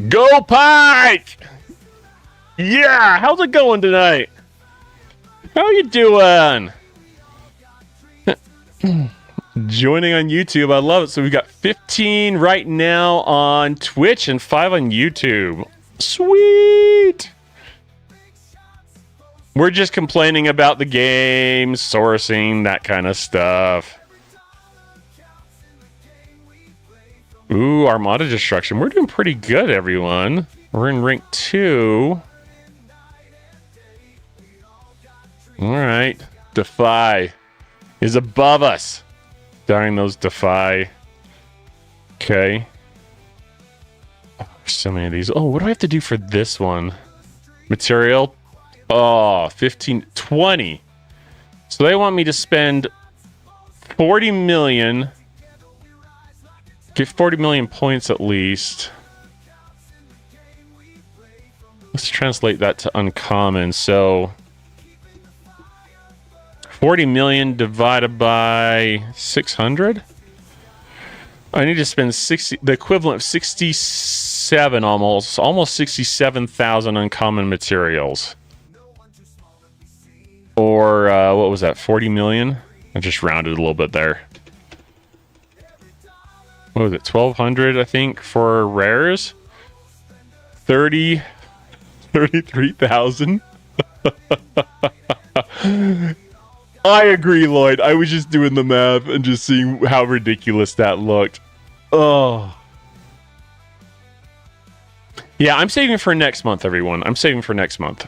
Go Pike! Yeah, how's it going tonight? How you doing? Joining on YouTube. I love it. So we got 15 right now on Twitch and 5 on YouTube. Sweet. We're just complaining about the game, sourcing, that kind of stuff. Ooh, Armada Destruction. We're doing pretty good, everyone. We're in rank 2. All right. Defy is above us. Darn those Defy. Okay. Oh, so many of these. Oh, what do I have to do for this one? Material. Oh, 15, 20. So they want me to spend 40 million. Get 40 million points at least. Let's translate that to uncommon. So 40 million divided by 600. I need to spend 60, the equivalent of 67 almost 67,000 uncommon materials. Or what was that? 40 million? I just rounded a little bit there. What was it? 1,200, I think, for rares. 33,000. I agree, Lloyd. I was just doing the math and just seeing how ridiculous that looked. Oh. Yeah, I'm saving for next month, everyone. I'm saving for next month.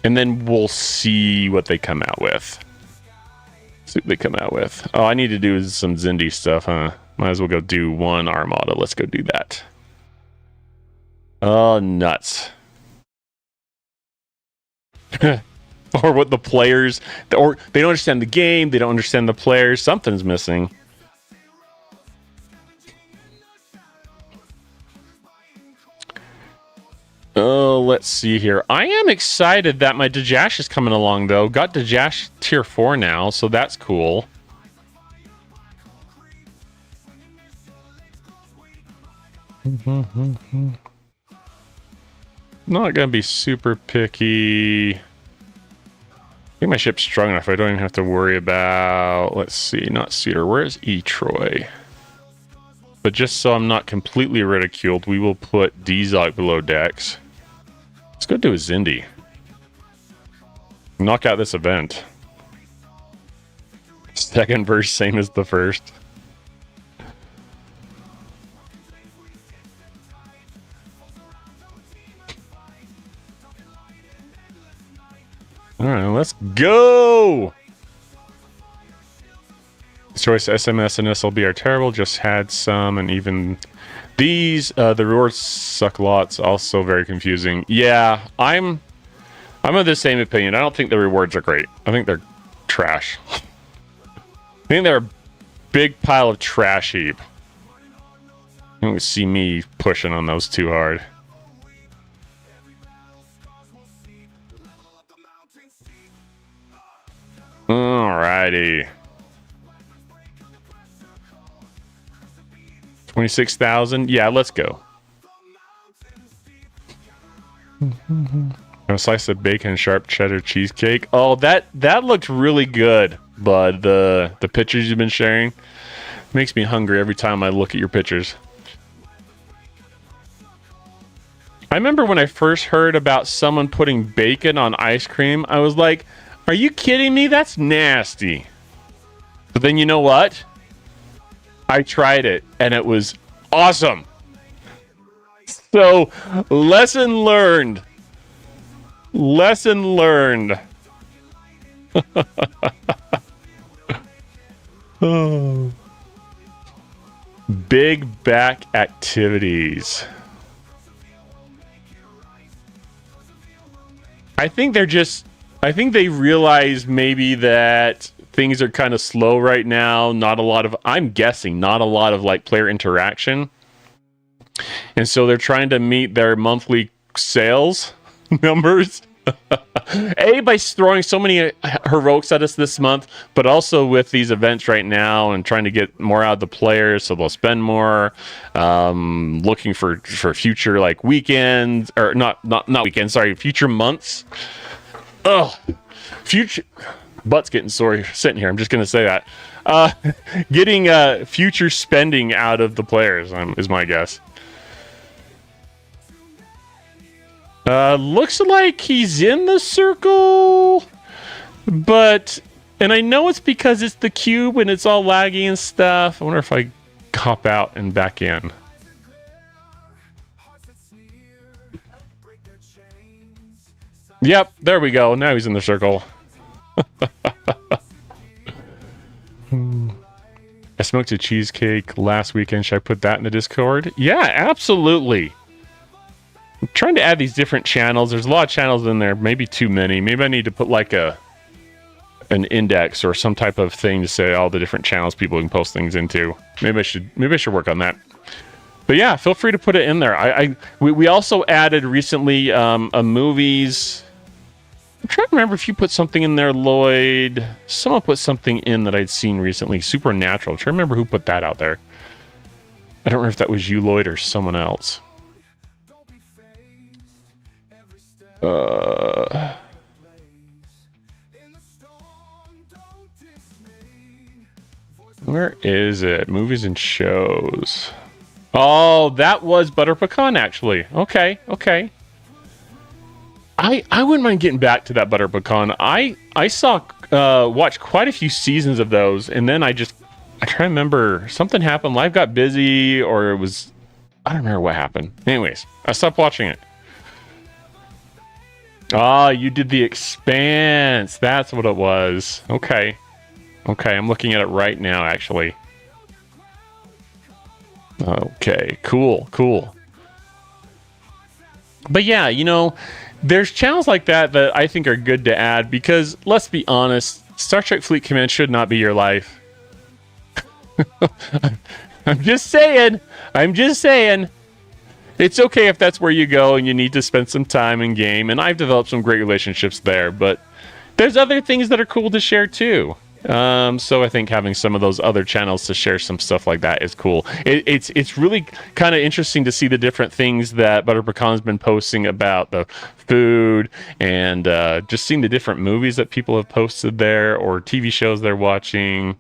And then we'll see what they come out with. See what they come out with. Oh, I need to do some Zindi stuff, huh? Might as well go do one Armada. Let's go do that. Oh, nuts. Or what the players, or they don't understand the game, they don't understand the players, something's missing. Oh, let's see here. I am excited that my Dajash is coming along, though. Got Dajash tier 4 now, so that's cool. Not gonna be super picky. I think my ship's strong enough. I don't even have to worry about... Let's see, not Cedar. Where's E-Troy? But just so I'm not completely ridiculed, we will put D-Zog below decks. Let's go do a Zindi. Knock out this event. Second verse, same as the first. All right, let's go. Choice SMS and SLB are terrible. Just had some, and even these the rewards suck lots. Also very confusing. Yeah, I'm of the same opinion. I don't think the rewards are great. I think they're trash. I think they're a big pile of trash heap. You don't see me pushing on those too hard. Alrighty. 26,000. Yeah, let's go. A slice of bacon, sharp cheddar cheesecake. Oh, that looked really good, bud. The pictures you've been sharing makes me hungry every time I look at your pictures. I remember when I first heard about someone putting bacon on ice cream, I was like, are you kidding me? That's nasty. But then you know what? I tried it and it was awesome. So, lesson learned. Lesson learned. Oh. Big back activities. I think they realize maybe that things are kind of slow right now. I'm guessing, not a lot of like player interaction. And so they're trying to meet their monthly sales numbers. By throwing so many heroics at us this month, but also with these events right now and trying to get more out of the players, so they'll spend more. Looking for future like weekends, or not weekends. Sorry, future months. Oh, future butt's getting sore sitting here. I'm just gonna say that. Getting future spending out of the players is my guess. Looks like he's in the circle, and I know it's because it's the cube and it's all laggy and stuff. I wonder if I hop out and back in. Yep, there we go. Now he's in the circle. I smoked a cheesecake last weekend. Should I put that in the Discord? Yeah, absolutely. I'm trying to add these different channels. There's a lot of channels in there. Maybe too many. Maybe I need to put like an index or some type of thing to say all the different channels people can post things into. Maybe I should work on that. But yeah, feel free to put it in there. We also added recently a movies. I'm trying to remember if you put something in there, Lloyd. Someone put something in that I'd seen recently. Supernatural. I'm trying to remember who put that out there. I don't remember if that was you, Lloyd, or someone else. Where is it? Movies and shows. Oh, that was Butter Pecan, actually. Okay. I wouldn't mind getting back to that Butter Pecan. I watched quite a few seasons of those, and then I try to remember, something happened. Life got busy, or I don't remember what happened. Anyways, I stopped watching it. Ah, you did The Expanse. That's what it was. Okay, I'm looking at it right now, actually. Okay, cool. But yeah, there's channels like that I think are good to add because, let's be honest, Star Trek Fleet Command should not be your life. I'm just saying. It's okay if that's where you go and you need to spend some time in game, and I've developed some great relationships there, but there's other things that are cool to share too. So I think having some of those other channels to share some stuff like that is cool. It's really kind of interesting to see the different things that Butter Pecan's been posting about the food, and just seeing the different movies that people have posted there or TV shows they're watching.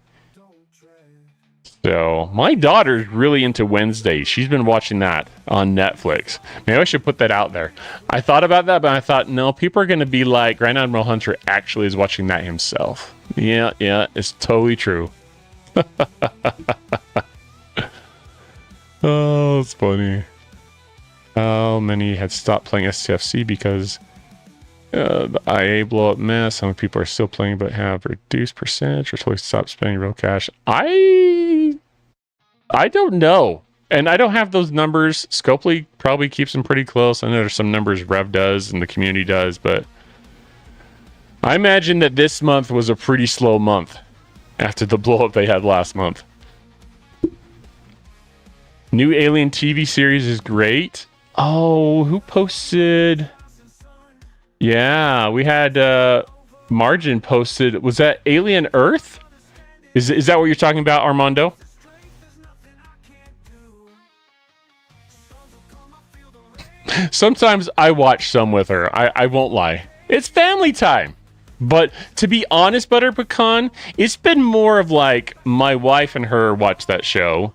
So my daughter's really into Wednesday. She's been watching that on Netflix. Maybe I should put that out there. I thought about that, but I thought, no, people are going to be like, Grand Admiral Hunter actually is watching that himself. Yeah, it's totally true. Oh, it's funny. How many had stopped playing STFC because the IA blow up mess? How many people are still playing but have reduced percentage or totally stopped spending real cash? I don't know. And I don't have those numbers. Scopely probably keeps them pretty close. I know there's some numbers Rev does and the community does, but I imagine that this month was a pretty slow month after the blow up they had last month. New Alien TV series is great. Oh, who posted? Yeah, we had Margin posted. Was that Alien Earth? Is that what you're talking about, Armando? Sometimes I watch some with her. I won't lie. It's family time. But to be honest, Butter Pecan, it's been more of like my wife and her watch that show.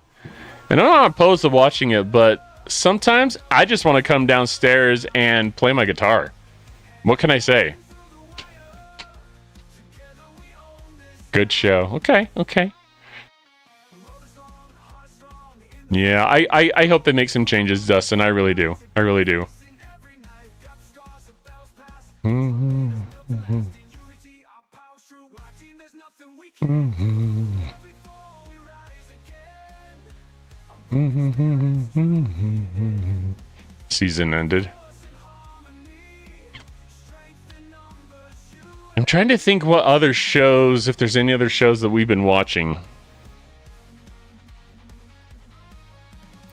And I'm not opposed to watching it, but sometimes I just want to come downstairs and play my guitar. What can I say? Good show. Okay. Yeah, I hope they make some changes, Dustin. I really do. Season ended. I'm trying to think what other shows, if there's any other shows that we've been watching.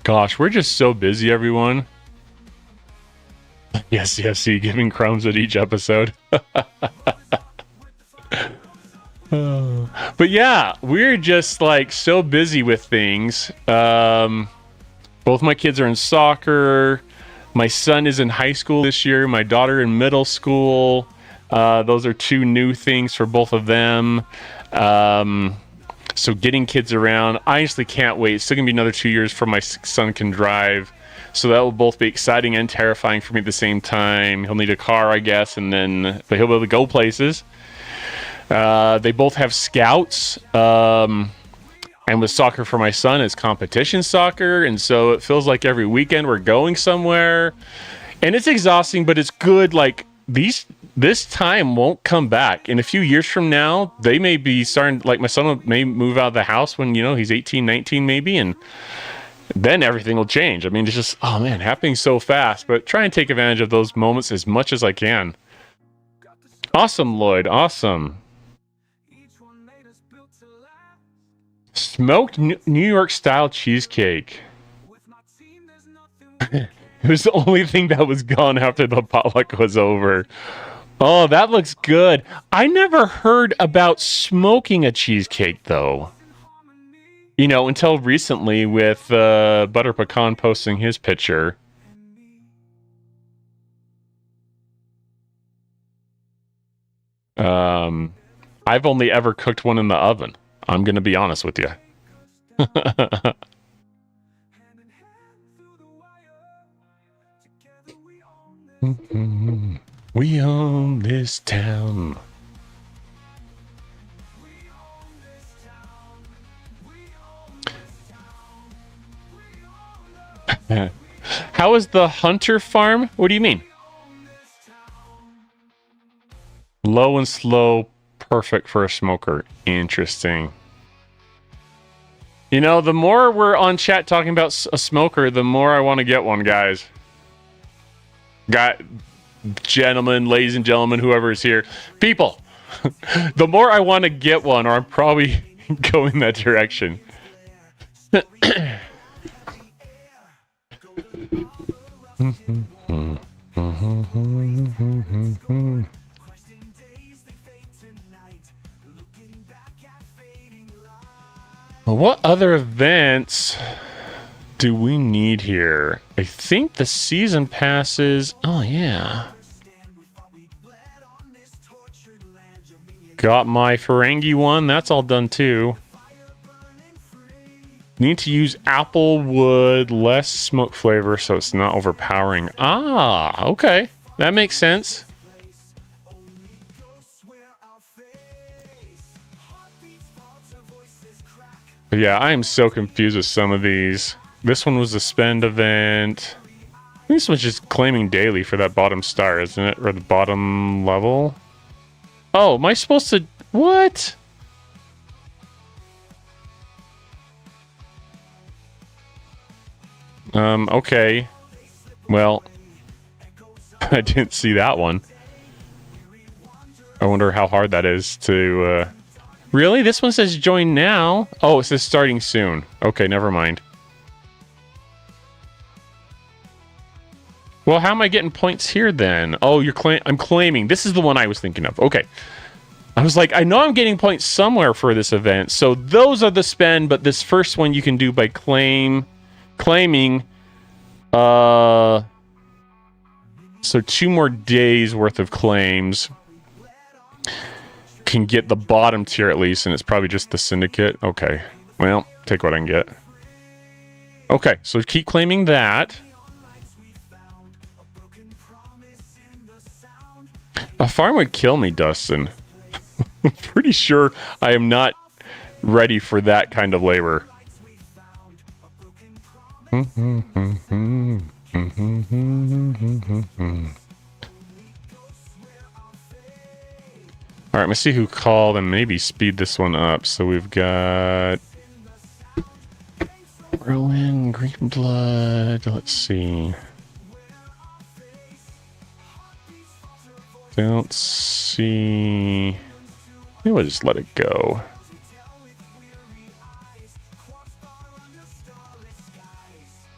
Gosh, we're just so busy, everyone. Yes, see, giving crumbs at each episode. But yeah, we're just like so busy with things. Both my kids are in soccer. My son is in high school this year. My daughter in middle school. Those are two new things for both of them. So getting kids around, I honestly can't wait. It's still gonna be another 2 years before my son can drive. So that will both be exciting and terrifying for me at the same time. He'll need a car, I guess, but he'll be able to go places. They both have scouts. And with soccer for my son, it's competition soccer. And so it feels like every weekend we're going somewhere. And it's exhausting, but it's good. Like these this time won't come back. In a few years from now, they may be starting, like my son may move out of the house when, you know, he's 18, 19 maybe, and then everything will change. I mean, it's just, oh man, happening so fast, but try and take advantage of those moments as much as I can. Awesome, Lloyd. Awesome. Smoked New York style cheesecake. It was the only thing that was gone after the potluck was over. Oh, that looks good. I never heard about smoking a cheesecake, though. You know, until recently with Butter Pecan posting his picture. I've only ever cooked one in the oven. I'm going to be honest with you. We own this town. How is the Hunter farm? What do you mean? Low and slow, perfect for a smoker. Interesting. You know, the more we're on chat talking about a smoker, the more I want to get one, guys. Gentlemen, ladies and gentlemen, whoever is here. People, the more I want to get one, or I'm probably going that direction. What other events do we need here? I think the season passes. Oh, yeah. Got my Ferengi one. That's all done, too. Need to use apple wood, less smoke flavor, so it's not overpowering. Ah, okay. That makes sense. But yeah, I am so confused with some of these. This one was a spend event. This one's just claiming daily for that bottom star, isn't it? Or the bottom level? Oh, am I supposed to... What? Okay. Well, I didn't see that one. I wonder how hard that is to... Really? This one says join now? Oh, it says starting soon. Okay, never mind. Well, how am I getting points here then? Oh, I'm claiming. This is the one I was thinking of. Okay. I was like, I know I'm getting points somewhere for this event. So those are the spend, but this first one you can do by claiming. So 2 more days worth of claims. Can get the bottom tier at least, and it's probably just the syndicate. Okay, well, take what I can get. Okay, so keep claiming that. A farm would kill me, Dustin. I'm pretty sure I am not ready for that kind of labor. All right, let's see who called and maybe speed this one up. So we've got Rowan, Green Blood. Let's see. Don't see. Maybe we'll just let it go.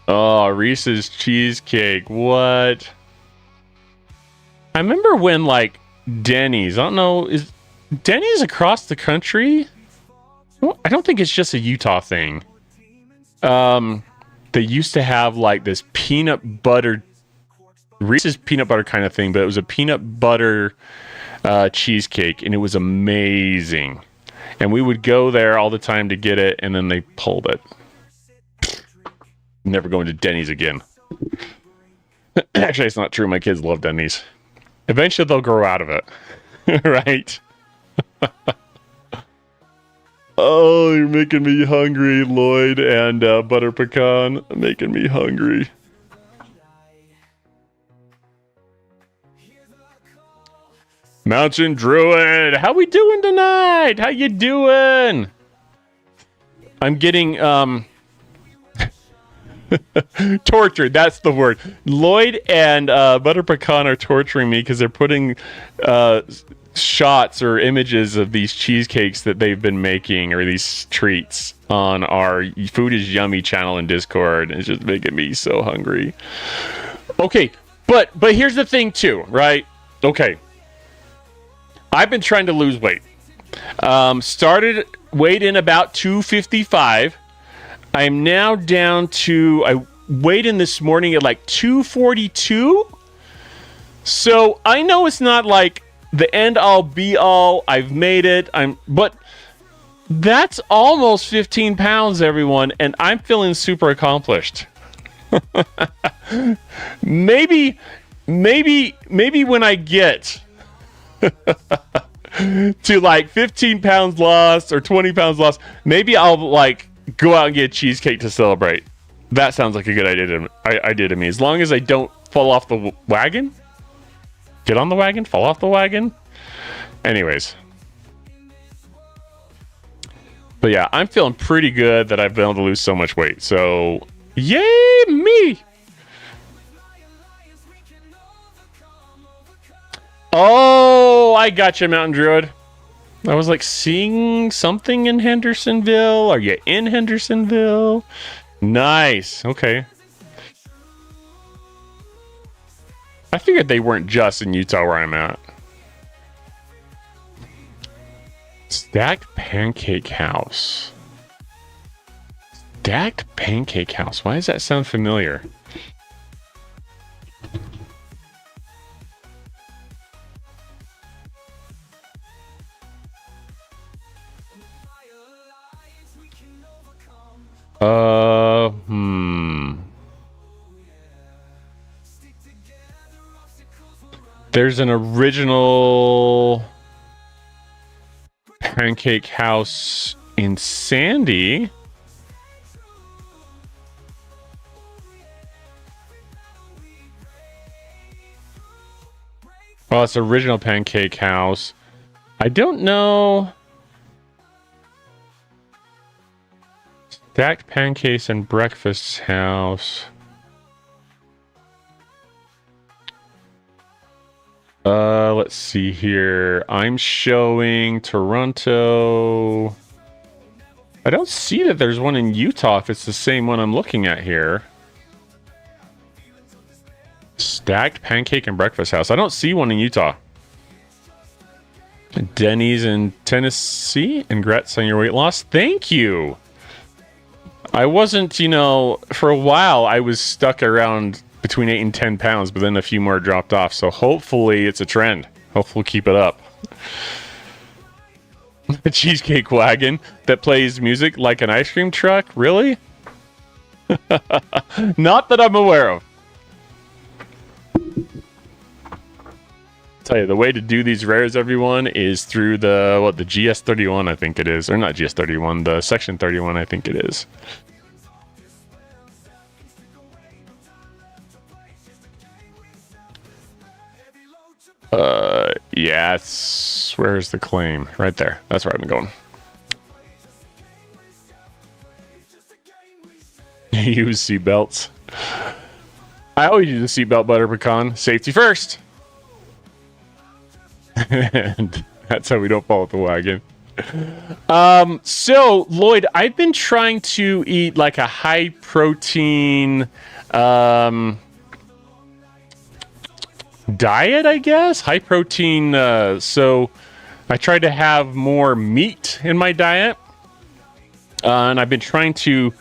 Oh, Reese's Cheesecake. What? I remember when, like, Denny's. I don't know. Is Denny's across the country? Well, I don't think it's just a Utah thing. They used to have like this peanut butter, Reese's peanut butter kind of thing, but it was a peanut butter cheesecake, and it was amazing. And we would go there all the time to get it, and then they pulled it. Never going to Denny's again. Actually, it's not true. My kids love Denny's. Eventually, they'll grow out of it. Right? Oh, you're making me hungry, Lloyd and Butter Pecan. Making me hungry. Mountain Druid, how we doing tonight? How you doing? I'm getting tortured. That's the word. Lloyd and Butter Pecan are torturing me because they're putting shots or images of these cheesecakes that they've been making or these treats on our Food is Yummy channel in Discord. It's just making me so hungry. Okay, but here's the thing too, right? Okay. I've been trying to lose weight. Started weight in about 255. I'm now down to, I weighed in this morning at like 242. So I know it's not like the end all be all. I've made it. But that's almost 15 pounds, everyone. And I'm feeling super accomplished. maybe when I get to like 15 pounds lost or 20 pounds lost, maybe I'll like go out and get a cheesecake to celebrate. That sounds like a good idea to me. As long as I don't fall off the wagon. Get on the wagon, fall off the wagon. Anyways. But yeah, I'm feeling pretty good that I've been able to lose so much weight. So, yay me! Oh, I got you, Mountain Druid. I was like seeing something in Hendersonville. Are you in Hendersonville? Nice. Okay. I figured they weren't just in Utah where I'm at. Stacked Pancake House. Stacked Pancake House. Why does that sound familiar? There's an original Pancake House in Sandy. Well, it's original Pancake House. I don't know. Stacked Pancakes and Breakfast House. Let's see here. I'm showing Toronto. I don't see that there's one in Utah if it's the same one I'm looking at here. Stacked Pancake and Breakfast House. I don't see one in Utah. Denny's in Tennessee. Congrats on your weight loss. Thank you. I wasn't, for a while I was stuck around between 8 and 10 pounds, but then a few more dropped off. So hopefully it's a trend. Hopefully we'll keep it up. A cheesecake wagon that plays music like an ice cream truck? Really? Not that I'm aware of. Tell you, the way to do these rares, everyone, is through the GS31, I think it is. Or not GS31, the Section 31, I think it is. Yeah, where's the claim? Right there. That's where I've been going. Use seatbelts. I always use a seatbelt, Butter Pecan. Safety first. And that's how we don't fall off the wagon. So, Lloyd, I've been trying to eat like a high protein diet, I guess. High protein. So I tried to have more meat in my diet. And I've been trying to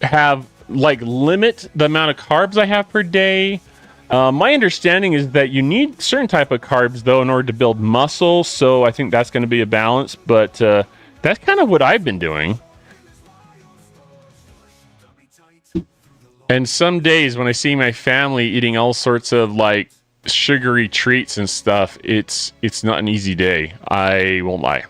have limit the amount of carbs I have per day. My understanding is that you need certain type of carbs though in order to build muscle. So I think that's going to be a balance, but that's kind of what I've been doing. And some days when I see my family eating all sorts of sugary treats and stuff, it's not an easy day. I won't lie.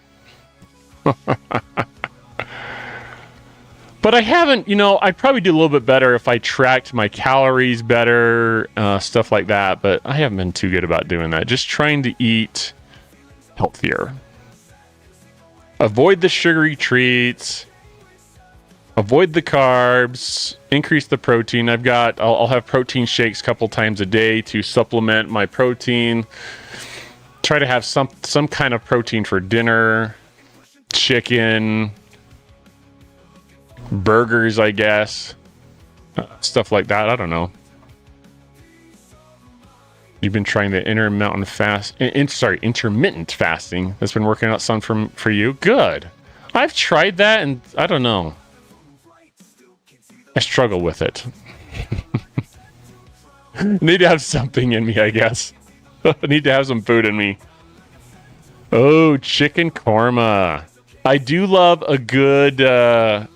But I haven't, I'd probably do a little bit better if I tracked my calories better, stuff like that. But I haven't been too good about doing that. Just trying to eat healthier. Avoid the sugary treats. Avoid the carbs. Increase the protein. I'll have protein shakes a couple times a day to supplement my protein. Try to have some kind of protein for dinner. Chicken. Burgers, I guess. Stuff like that. I don't know. You've been trying the intermittent fasting. That's been working out some for you. Good. I've tried that, and I don't know. I struggle with it. Need to have something in me, I guess. I need to have some food in me. Oh, chicken korma. I do love a good. I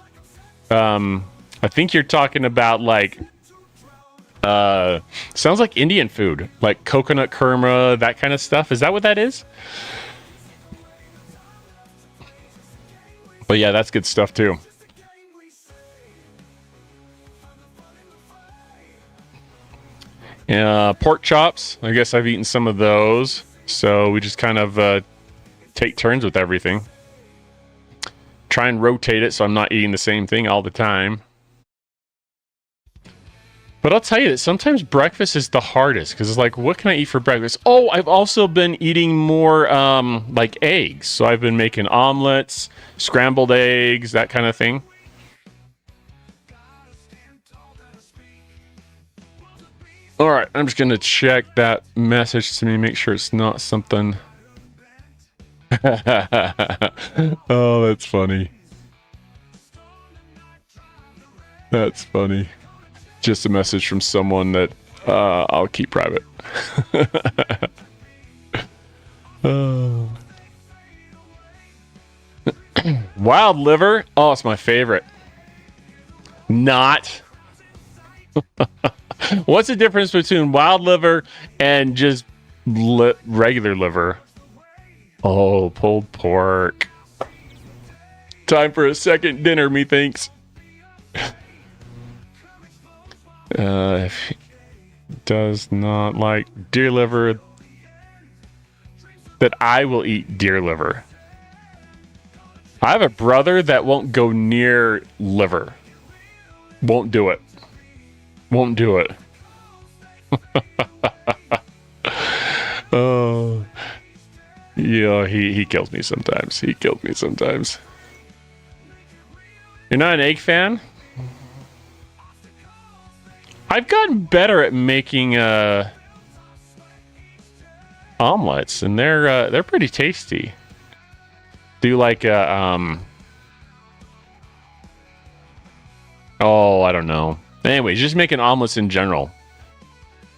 think you're talking about like. Sounds like Indian food, like coconut korma, that kind of stuff. Is that what that is? But yeah, that's good stuff too. Pork chops. I guess I've eaten some of those. So we just kind of take turns with everything. Try and rotate it so I'm not eating the same thing all the time. But I'll tell you that sometimes breakfast is the hardest because it's like, what can I eat for breakfast? Oh, I've also been eating more like eggs. So I've been making omelets, scrambled eggs, that kind of thing. All right, I'm just going to check that message to me, make sure it's not something. Oh, that's funny. That's funny. Just a message from someone that I'll keep private. Oh. Wild liver. Oh, it's my favorite. Not. What's the difference between wild liver and just regular liver? Oh, pulled pork. Time for a second dinner, methinks. If he does not like deer liver, that I will eat deer liver. I have a brother that won't go near liver. Won't do it. Won't do it. Oh. Yeah, he kills me sometimes. He kills me sometimes. You're not an egg fan? I've gotten better at making omelets, and they're pretty tasty. Do like a oh, I don't know. Anyways, just making omelets in general.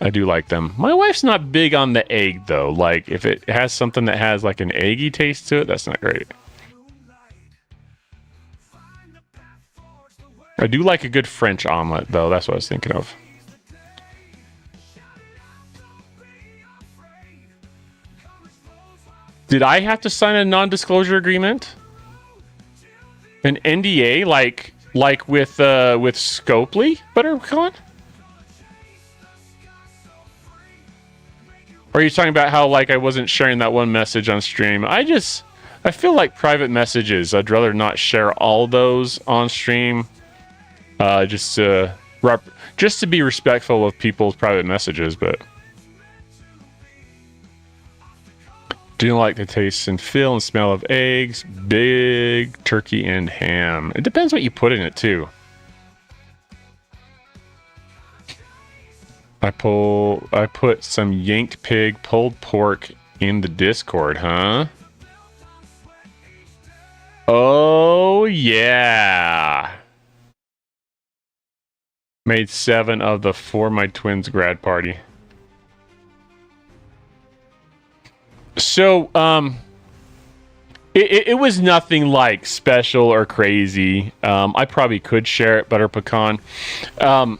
I do like them. My wife's not big on the egg though. Like if it has something that has like an eggy taste to it, that's not great. I do like a good French omelet though. That's what I was thinking of. Did I have to sign a non-disclosure agreement? An NDA like with Scopely, ButterCon? Or are you talking about how like I wasn't sharing that one message on stream? I feel like private messages, I'd rather not share all those on stream. Just to be respectful of people's private messages, but do you like the taste and feel and smell of eggs, big turkey and ham? It depends what you put in it too. I put some yanked pig pulled pork in the Discord, huh? Oh yeah. Made 7 of the For My Twins grad party. So, it was nothing like special or crazy. I probably could share it, Butter Pecan. And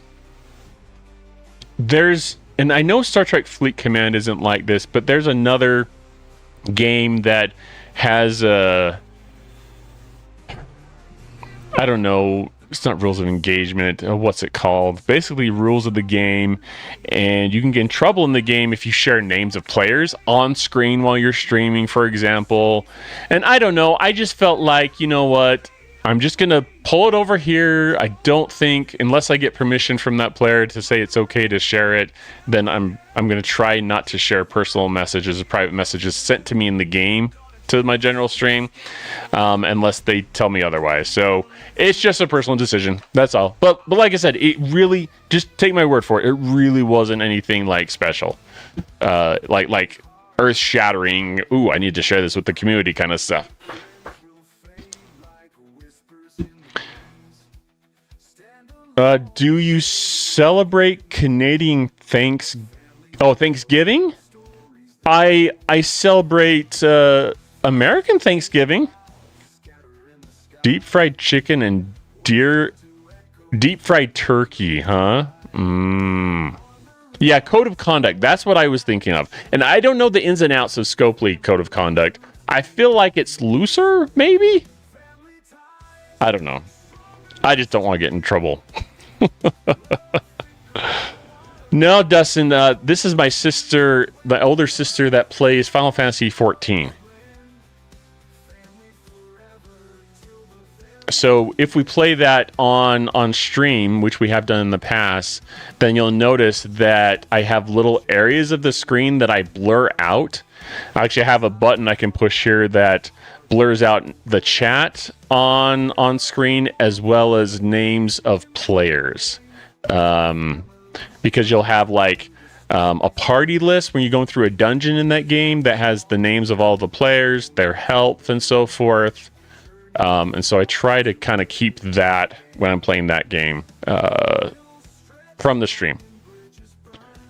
I know Star Trek Fleet Command isn't like this, but there's another game that has I don't know, it's not rules of engagement. What's it called? Basically, rules of the game, and you can get in trouble in the game if you share names of players on screen while you're streaming, for example. And I don't know. I just felt like, you know what? I'm just gonna pull it over here. I don't think, unless I get permission from that player to say it's okay to share it, then I'm gonna try not to share personal messages or private messages sent to me in the game to my general stream, unless they tell me otherwise. So it's just a personal decision. That's all. But like I said, it really, just take my word for it. It really wasn't anything like special, like earth shattering. Ooh, I need to share this with the community kind of stuff. Do you celebrate Canadian Thanksgiving? I celebrate American Thanksgiving. Deep fried chicken and deep fried turkey, huh? Yeah, code of conduct. That's what I was thinking of. And I don't know the ins and outs of Scopely code of conduct. I feel like it's looser, maybe? I don't know. I just don't want to get in trouble. No, Dustin, this is my sister, the older sister that plays Final Fantasy 14. So if we play that on stream, which we have done in the past, then you'll notice that I have little areas of the screen that I blur out. I actually have a button I can push here that blurs out the chat on screen, as well as names of players. Because you'll have like a party list when you're going through a dungeon in that game that has the names of all the players, their health, and so forth. And so I try to kind of keep that when I'm playing that game from the stream.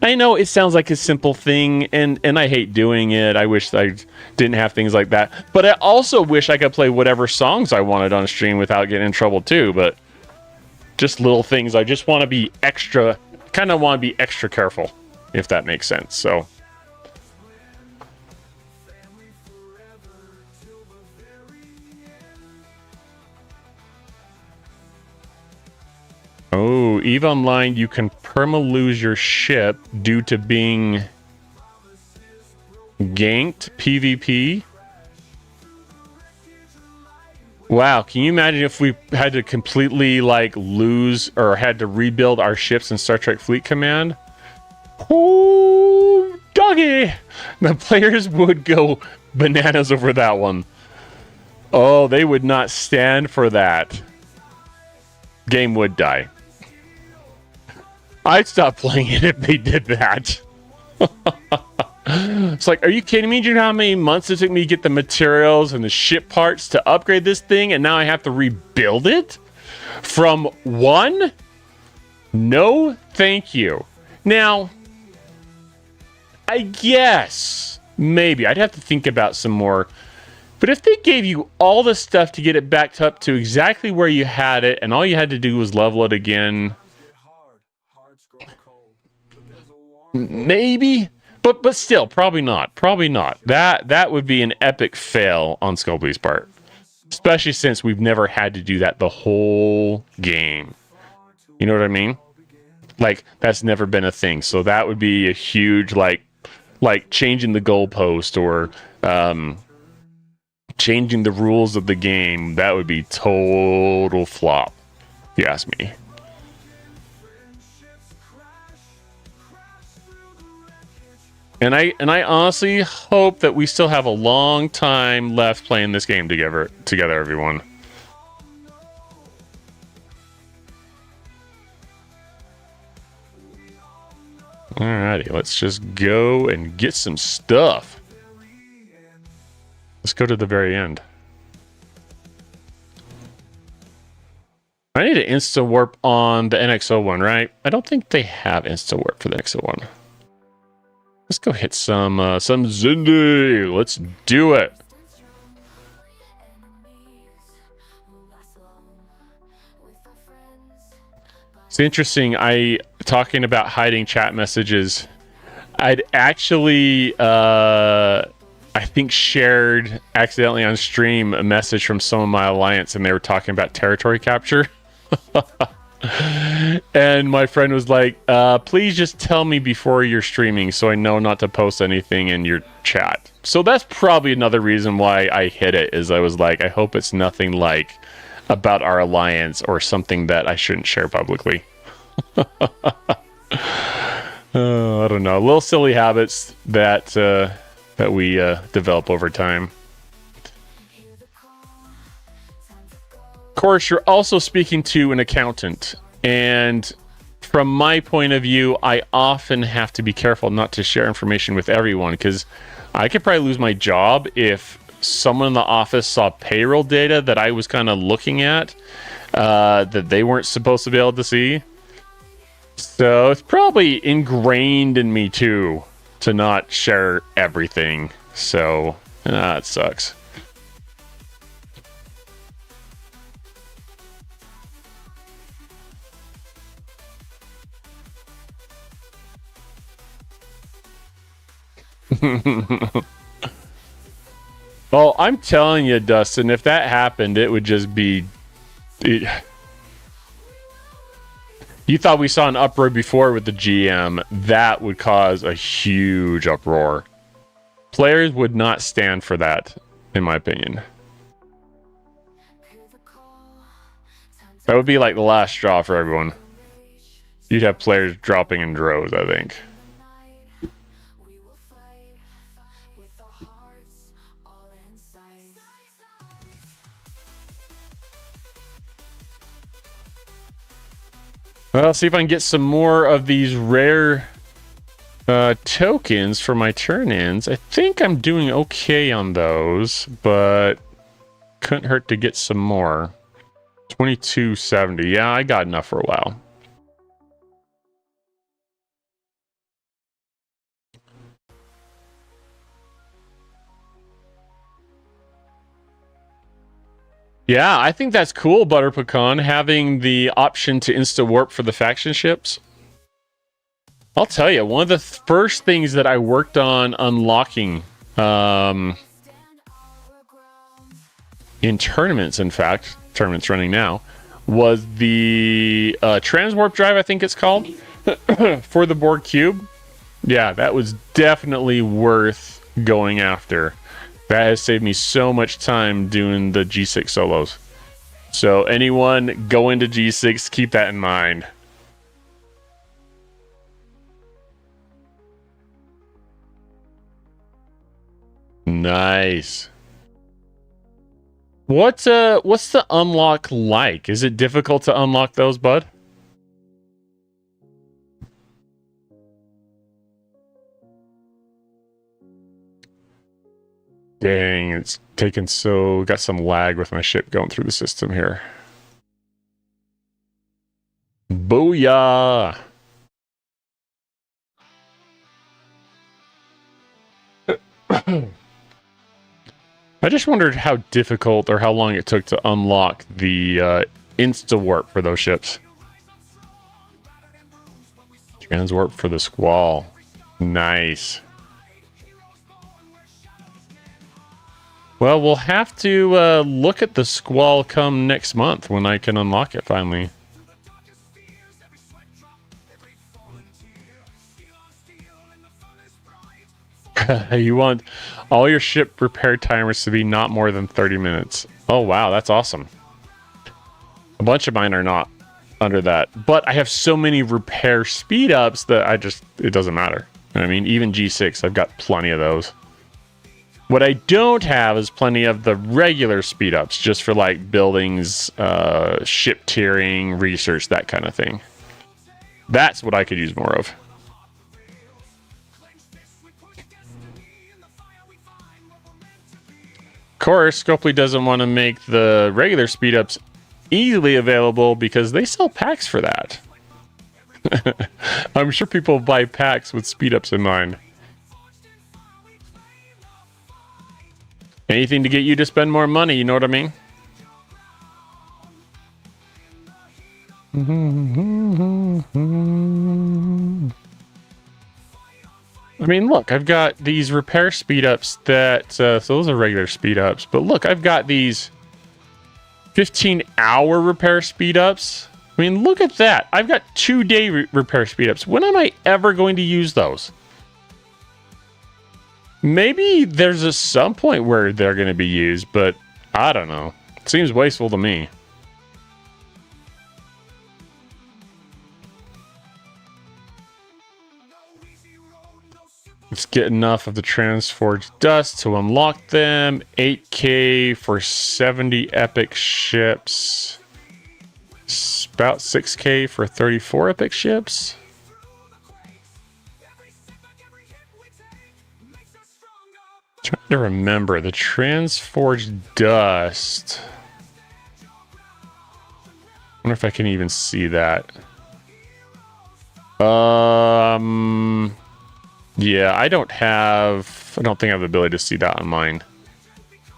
I know it sounds like a simple thing, and I hate doing it. I wish I didn't have things like that. But I also wish I could play whatever songs I wanted on stream without getting in trouble too. But just little things. I just want to be extra, kind of want to be extra careful, if that makes sense. So. Oh, EVE Online, you can perma-lose your ship due to being ganked PvP. Wow, can you imagine if we had to completely like lose or had to rebuild our ships in Star Trek Fleet Command? Oh, doggy! The players would go bananas over that one. Oh, they would not stand for that. Game would die. I'd stop playing it if they did that. It's like, are you kidding me? Do you know how many months it took me to get the materials and the ship parts to upgrade this thing, and now I have to rebuild it from one? No, thank you. Now, I guess maybe I'd have to think about some more. But if they gave you all the stuff to get it backed up to exactly where you had it, and all you had to do was level it again, maybe. But still, probably not. Probably not. That would be an epic fail on Scopely's part, especially since we've never had to do that the whole game. You know what I mean? Like, that's never been a thing. So that would be a huge like changing the goalpost or changing the rules of the game. That would be total flop, if you ask me. And I honestly hope that we still have a long time left playing this game together, everyone. Alrighty, let's just go and get some stuff. Let's go to the very end. I need to insta warp on the NXO one, right? I don't think they have insta warp for the NXO one. Let's go hit some Zindi. Let's do it. It's interesting. Talking about hiding chat messages. I'd actually, I think, shared accidentally on stream a message from some of my alliance, and they were talking about territory capture. And my friend was like, please just tell me before you're streaming so I know not to post anything in your chat. So that's probably another reason why I hit it, is I was like, I hope it's nothing like about our alliance or something that I shouldn't share publicly. I don't know. Little silly habits that that we develop over time. Of course, you're also speaking to an accountant, and from my point of view, I often have to be careful not to share information with everyone, because I could probably lose my job if someone in the office saw payroll data that I was kind of looking at that they weren't supposed to be able to see. So it's probably ingrained in me too to not share everything. So it sucks. Well, I'm telling you, Dustin, if that happened, it would just be... You thought we saw an uproar before with the GM. That would cause a huge uproar. Players would not stand for that, in my opinion. That would be like the last straw for everyone. You'd have players dropping in droves, I think. Well, I'll see if I can get some more of these rare tokens for my turn-ins. I think I'm doing okay on those, but couldn't hurt to get some more. 2270. Yeah, I got enough for a while. Yeah, I think that's cool, Butter Pecan, having the option to insta-warp for the faction ships. I'll tell you, one of the first things that I worked on unlocking in tournaments, in fact, tournaments running now, was the transwarp drive, I think it's called, for the Borg Cube. Yeah, that was definitely worth going after. That has saved me so much time doing the G6 solos. So anyone go into G6, keep that in mind. Nice. What's the unlock like? Is it difficult to unlock those, bud? Dang, it's taken so... Got some lag with my ship going through the system here. Booyah! I just wondered how difficult or how long it took to unlock the insta-warp for those ships. Transwarp for the Squall. Nice. Well, we'll have to look at the Squall come next month when I can unlock it finally. You want all your ship repair timers to be not more than 30 minutes. Oh, wow, that's awesome. A bunch of mine are not under that. But I have so many repair speed ups that it doesn't matter. I mean, even G6, I've got plenty of those. What I don't have is plenty of the regular speed ups, just for like buildings, ship tiering, research, that kind of thing. That's what I could use more of. Of course, Scopely doesn't want to make the regular speed ups easily available because they sell packs for that. I'm sure people buy packs with speed ups in mind. Anything to get you to spend more money, you know what I mean? I mean, look, I've got these repair speed ups that, so those are regular speed ups, but look, I've got these 15-hour repair speed ups. I mean, look at that. I've got 2-day repair speed ups. When am I ever going to use those? Maybe there's some point where they're going to be used, but I don't know. It seems wasteful to me. Let's get enough of the Transforged Dust to unlock them. 8K for 70 epic ships. About 6K for 34 epic ships. Trying to remember the Transforged Dust. Wonder if I can even see that. Yeah, I don't think I have the ability to see that on mine.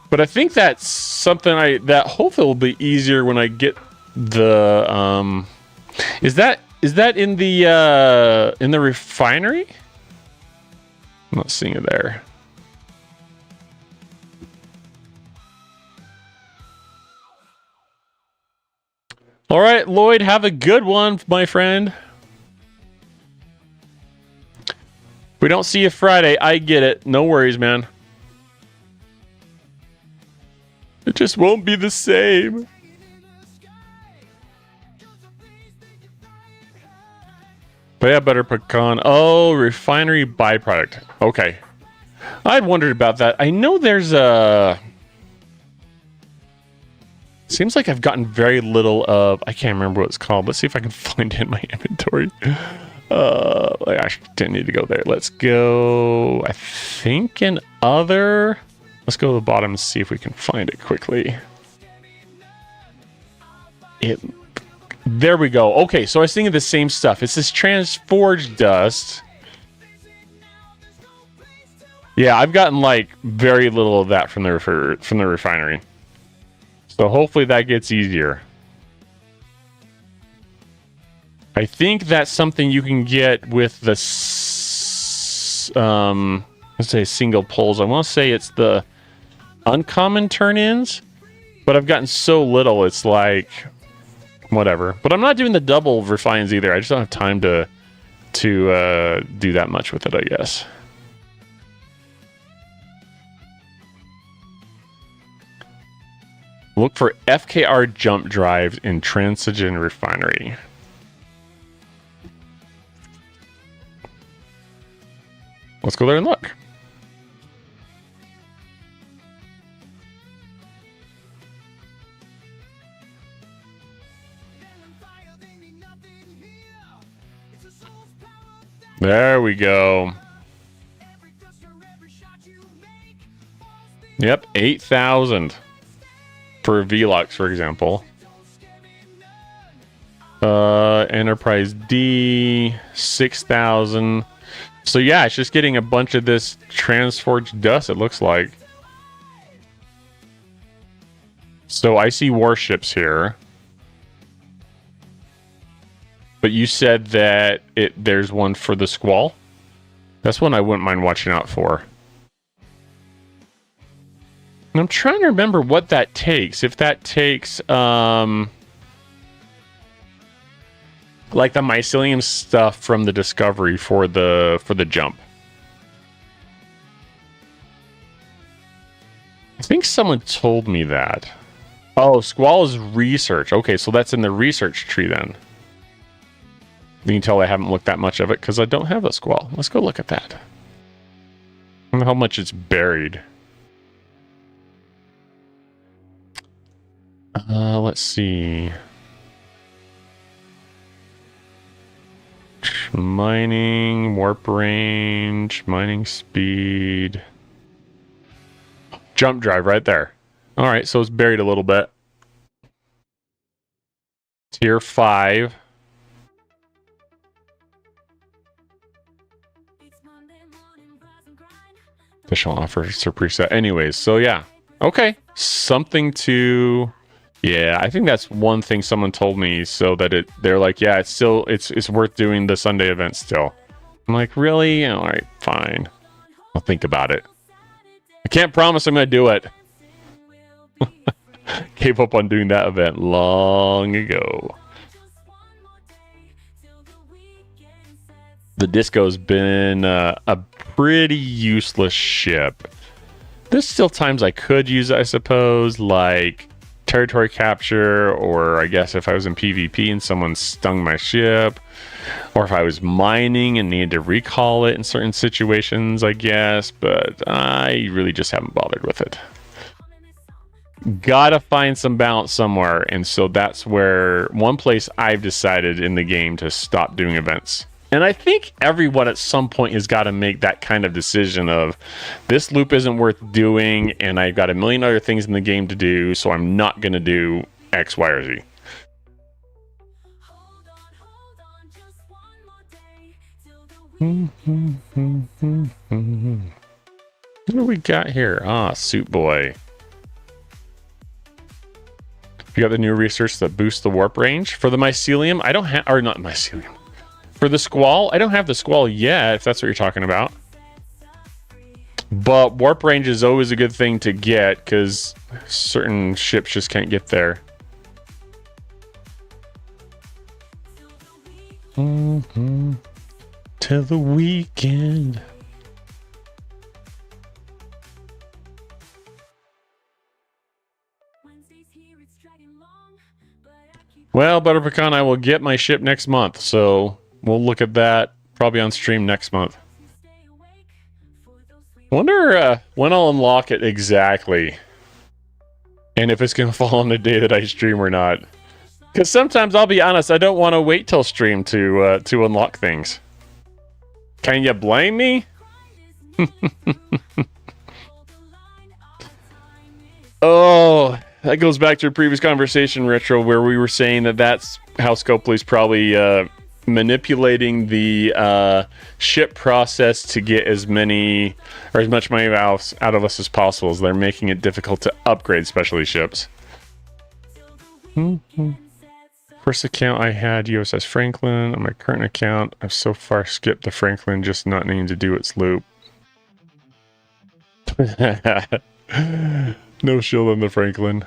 But I think that's something that hopefully will be easier when I get the is that in the refinery? I'm not seeing it there. All right, Lloyd, have a good one, my friend. We don't see you Friday. I get it. No worries, man. It just won't be the same. But yeah, butter pecan. Oh, refinery byproduct. Okay. I'd wondered about that. I know there's a... Seems like I've gotten very little of... I can't remember what it's called. Let's see if I can find it in my inventory. I actually didn't need to go there. Let's go... I think in other... Let's go to the bottom and see if we can find it quickly. There we go. Okay, so I was thinking the same stuff. It's this Transforged Dust. Yeah, I've gotten like very little of that from the refinery. So hopefully that gets easier. I think that's something you can get with the let's say single pulls. I want to say it's the uncommon turn-ins, but I've gotten so little it's like whatever. But I'm not doing the double refines either. I just don't have time to do that much with it, I guess. Look for FKR jump drives in Transigen Refinery. Let's go there and look. There we go. Yep, 8,000 for Velux, for example. Enterprise D, 6,000. So yeah, it's just getting a bunch of this Transforged Dust, it looks like. So I see warships here. But you said that there's one for the Squall. That's one I wouldn't mind watching out for. And I'm trying to remember what that takes. If that takes like the mycelium stuff from the Discovery for the jump. I think someone told me that. Oh, Squall is research. Okay, so that's in the research tree then. You can tell I haven't looked that much of it because I don't have a Squall. Let's go look at that. I wonder how much it's buried. Let's see. Mining, warp range, mining speed. Jump drive right there. All right, so it's buried a little bit. Tier 5. Official offers are preset. Anyways, so yeah. Okay. Something to... Yeah, I think that's one thing someone told me, so that they're like, yeah, it's worth doing the Sunday event still. I'm like, really? All right, fine. I'll think about it. I can't promise I'm going to do it. Gave up on doing that event long ago. The Disco's been a pretty useless ship. There's still times I could use it, I suppose, like territory capture, or I guess if I was in PvP and someone stung my ship, or if I was mining and needed to recall it in certain situations, I guess, but I really just haven't bothered with it. Gotta find some balance somewhere, and so that's where one place I've decided in the game to stop doing events. And I think everyone at some point has got to make that kind of decision of, this loop isn't worth doing, and I've got a million other things in the game to do, so I'm not going to do X, Y, or Z. What do we got here? Ah, Suit Boy. You got the new research that boosts the warp range. For the mycelium, I don't have, or not mycelium. For the squall, I don't have the squall yet, if that's what you're talking about. But warp range is always a good thing to get, because certain ships just can't get there. Till the weekend. Well, Butter Pecan, I will get my ship next month, so we'll look at that probably on stream next month. Wonder when I'll unlock it exactly, and if it's gonna fall on the day that I stream or not. Because sometimes, I'll be honest, I don't want to wait till stream to unlock things. Can you blame me? Oh, that goes back to a previous conversation, Retro, where we were saying that that's how Scopely's probably manipulating the ship process to get as many or as much money out of us as possible, as they're making it difficult to upgrade specialty ships. First account I had USS Franklin. On my current account, I've so far skipped the Franklin, just not needing to do its loop. No shield on the Franklin.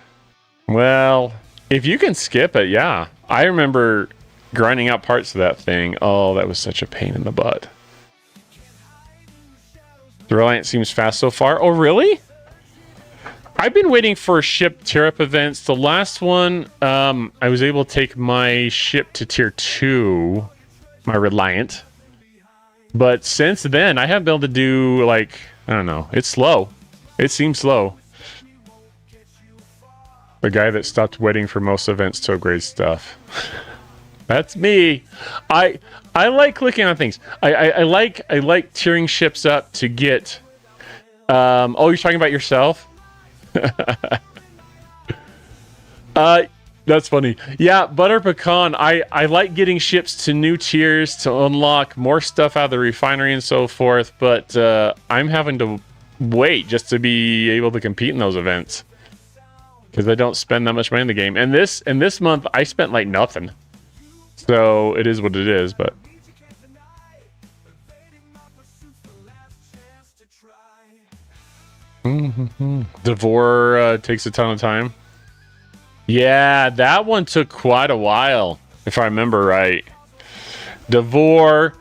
Well, if you can skip it, yeah. I remember grinding out parts of that thing. Oh, that was such a pain in the butt. The Reliant seems fast so far. Oh, really? I've been waiting for ship tier up events. The last one, I was able to take my ship to tier 2, my Reliant. But since then, I haven't been able to do, like, I don't know. It's slow. It seems slow. The guy that stopped waiting for most events to upgrade stuff. That's me. I like clicking on things. I like tiering ships up to get. Oh, you're talking about yourself? That's funny. Yeah, Butter Pecan. I like getting ships to new tiers to unlock more stuff out of the refinery and so forth. But I'm having to wait just to be able to compete in those events, because I don't spend that much money in the game. And this month I spent like nothing. So it is what it is, but Devore takes a ton of time. Yeah, that one took quite a while, if I remember right. Devore,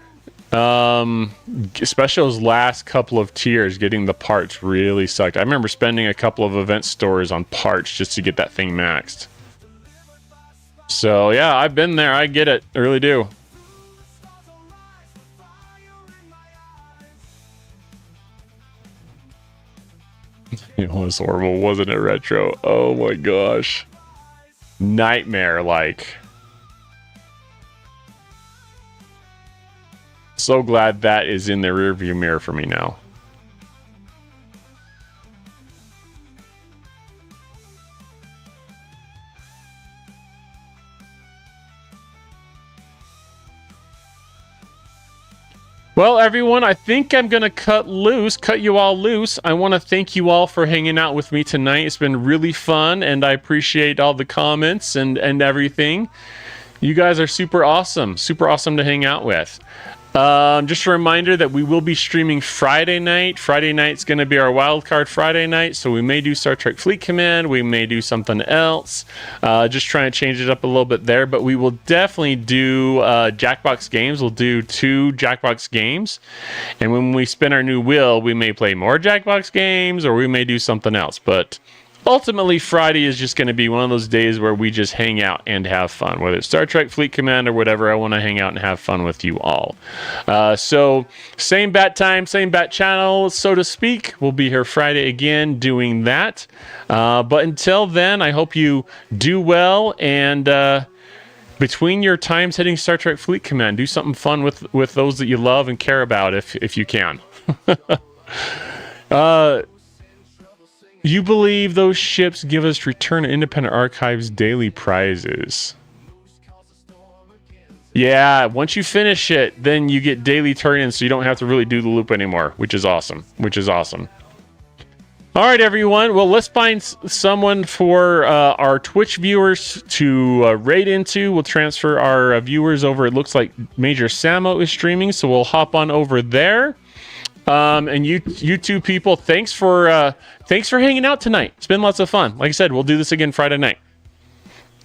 especially those last couple of tiers, getting the parts really sucked. I remember spending a couple of event stores on parts just to get that thing maxed. So yeah, I've been there. I get it. I really do. It was horrible, wasn't it, Retro? Oh my gosh. Nightmare-like. So glad that is in the rearview mirror for me now. Well, everyone, I think I'm going to cut you all loose. I want to thank you all for hanging out with me tonight. It's been really fun, and I appreciate all the comments and everything. You guys are super awesome to hang out with. Just a reminder that we will be streaming Friday night. Friday night's going to be our wildcard Friday night, so we may do Star Trek Fleet Command. We may do something else. Just trying to change it up a little bit there, but we will definitely do Jackbox games. We'll do 2 Jackbox games, and when we spin our new wheel, we may play more Jackbox games, or we may do something else, but ultimately, Friday is just going to be one of those days where we just hang out and have fun. Whether it's Star Trek Fleet Command or whatever, I want to hang out and have fun with you all. So, same bat time, same bat channel, so to speak. We'll be here Friday again doing that. But until then, I hope you do well. And between your times hitting Star Trek Fleet Command, do something fun with those that you love and care about if you can. You believe those ships give us Return to Independent Archives daily prizes? Yeah, once you finish it, then you get daily turn-ins, so you don't have to really do the loop anymore, which is awesome. All right, everyone. Well, let's find someone for our Twitch viewers to raid into. We'll transfer our viewers over. It looks like Major Samo is streaming, so we'll hop on over there. And you two people, thanks for hanging out tonight. It's been lots of fun. Like I said, we'll do this again Friday night.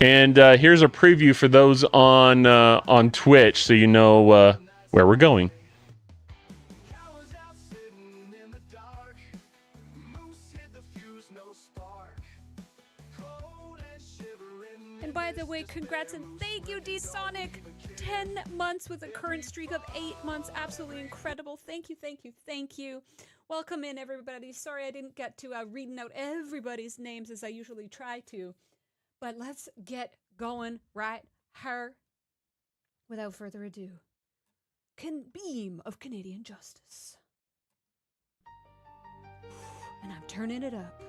And here's a preview for those on Twitch, so you know where we're going. And by the way, congrats and thank you, D-Sonic. 10 months with a current streak of 8 months. Absolutely incredible. Thank you. Welcome in, everybody. Sorry I didn't get to reading out everybody's names as I usually try to. But let's get going right here. Without further ado, Beam of Canadian Justice. And I'm turning it up.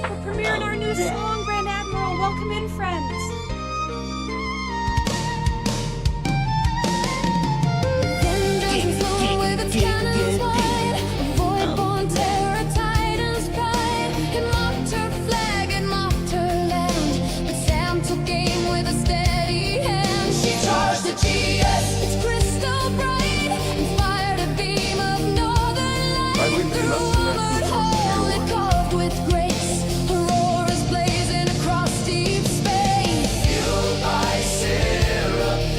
We're premiering our new song, Grand Admiral. Welcome in, friends.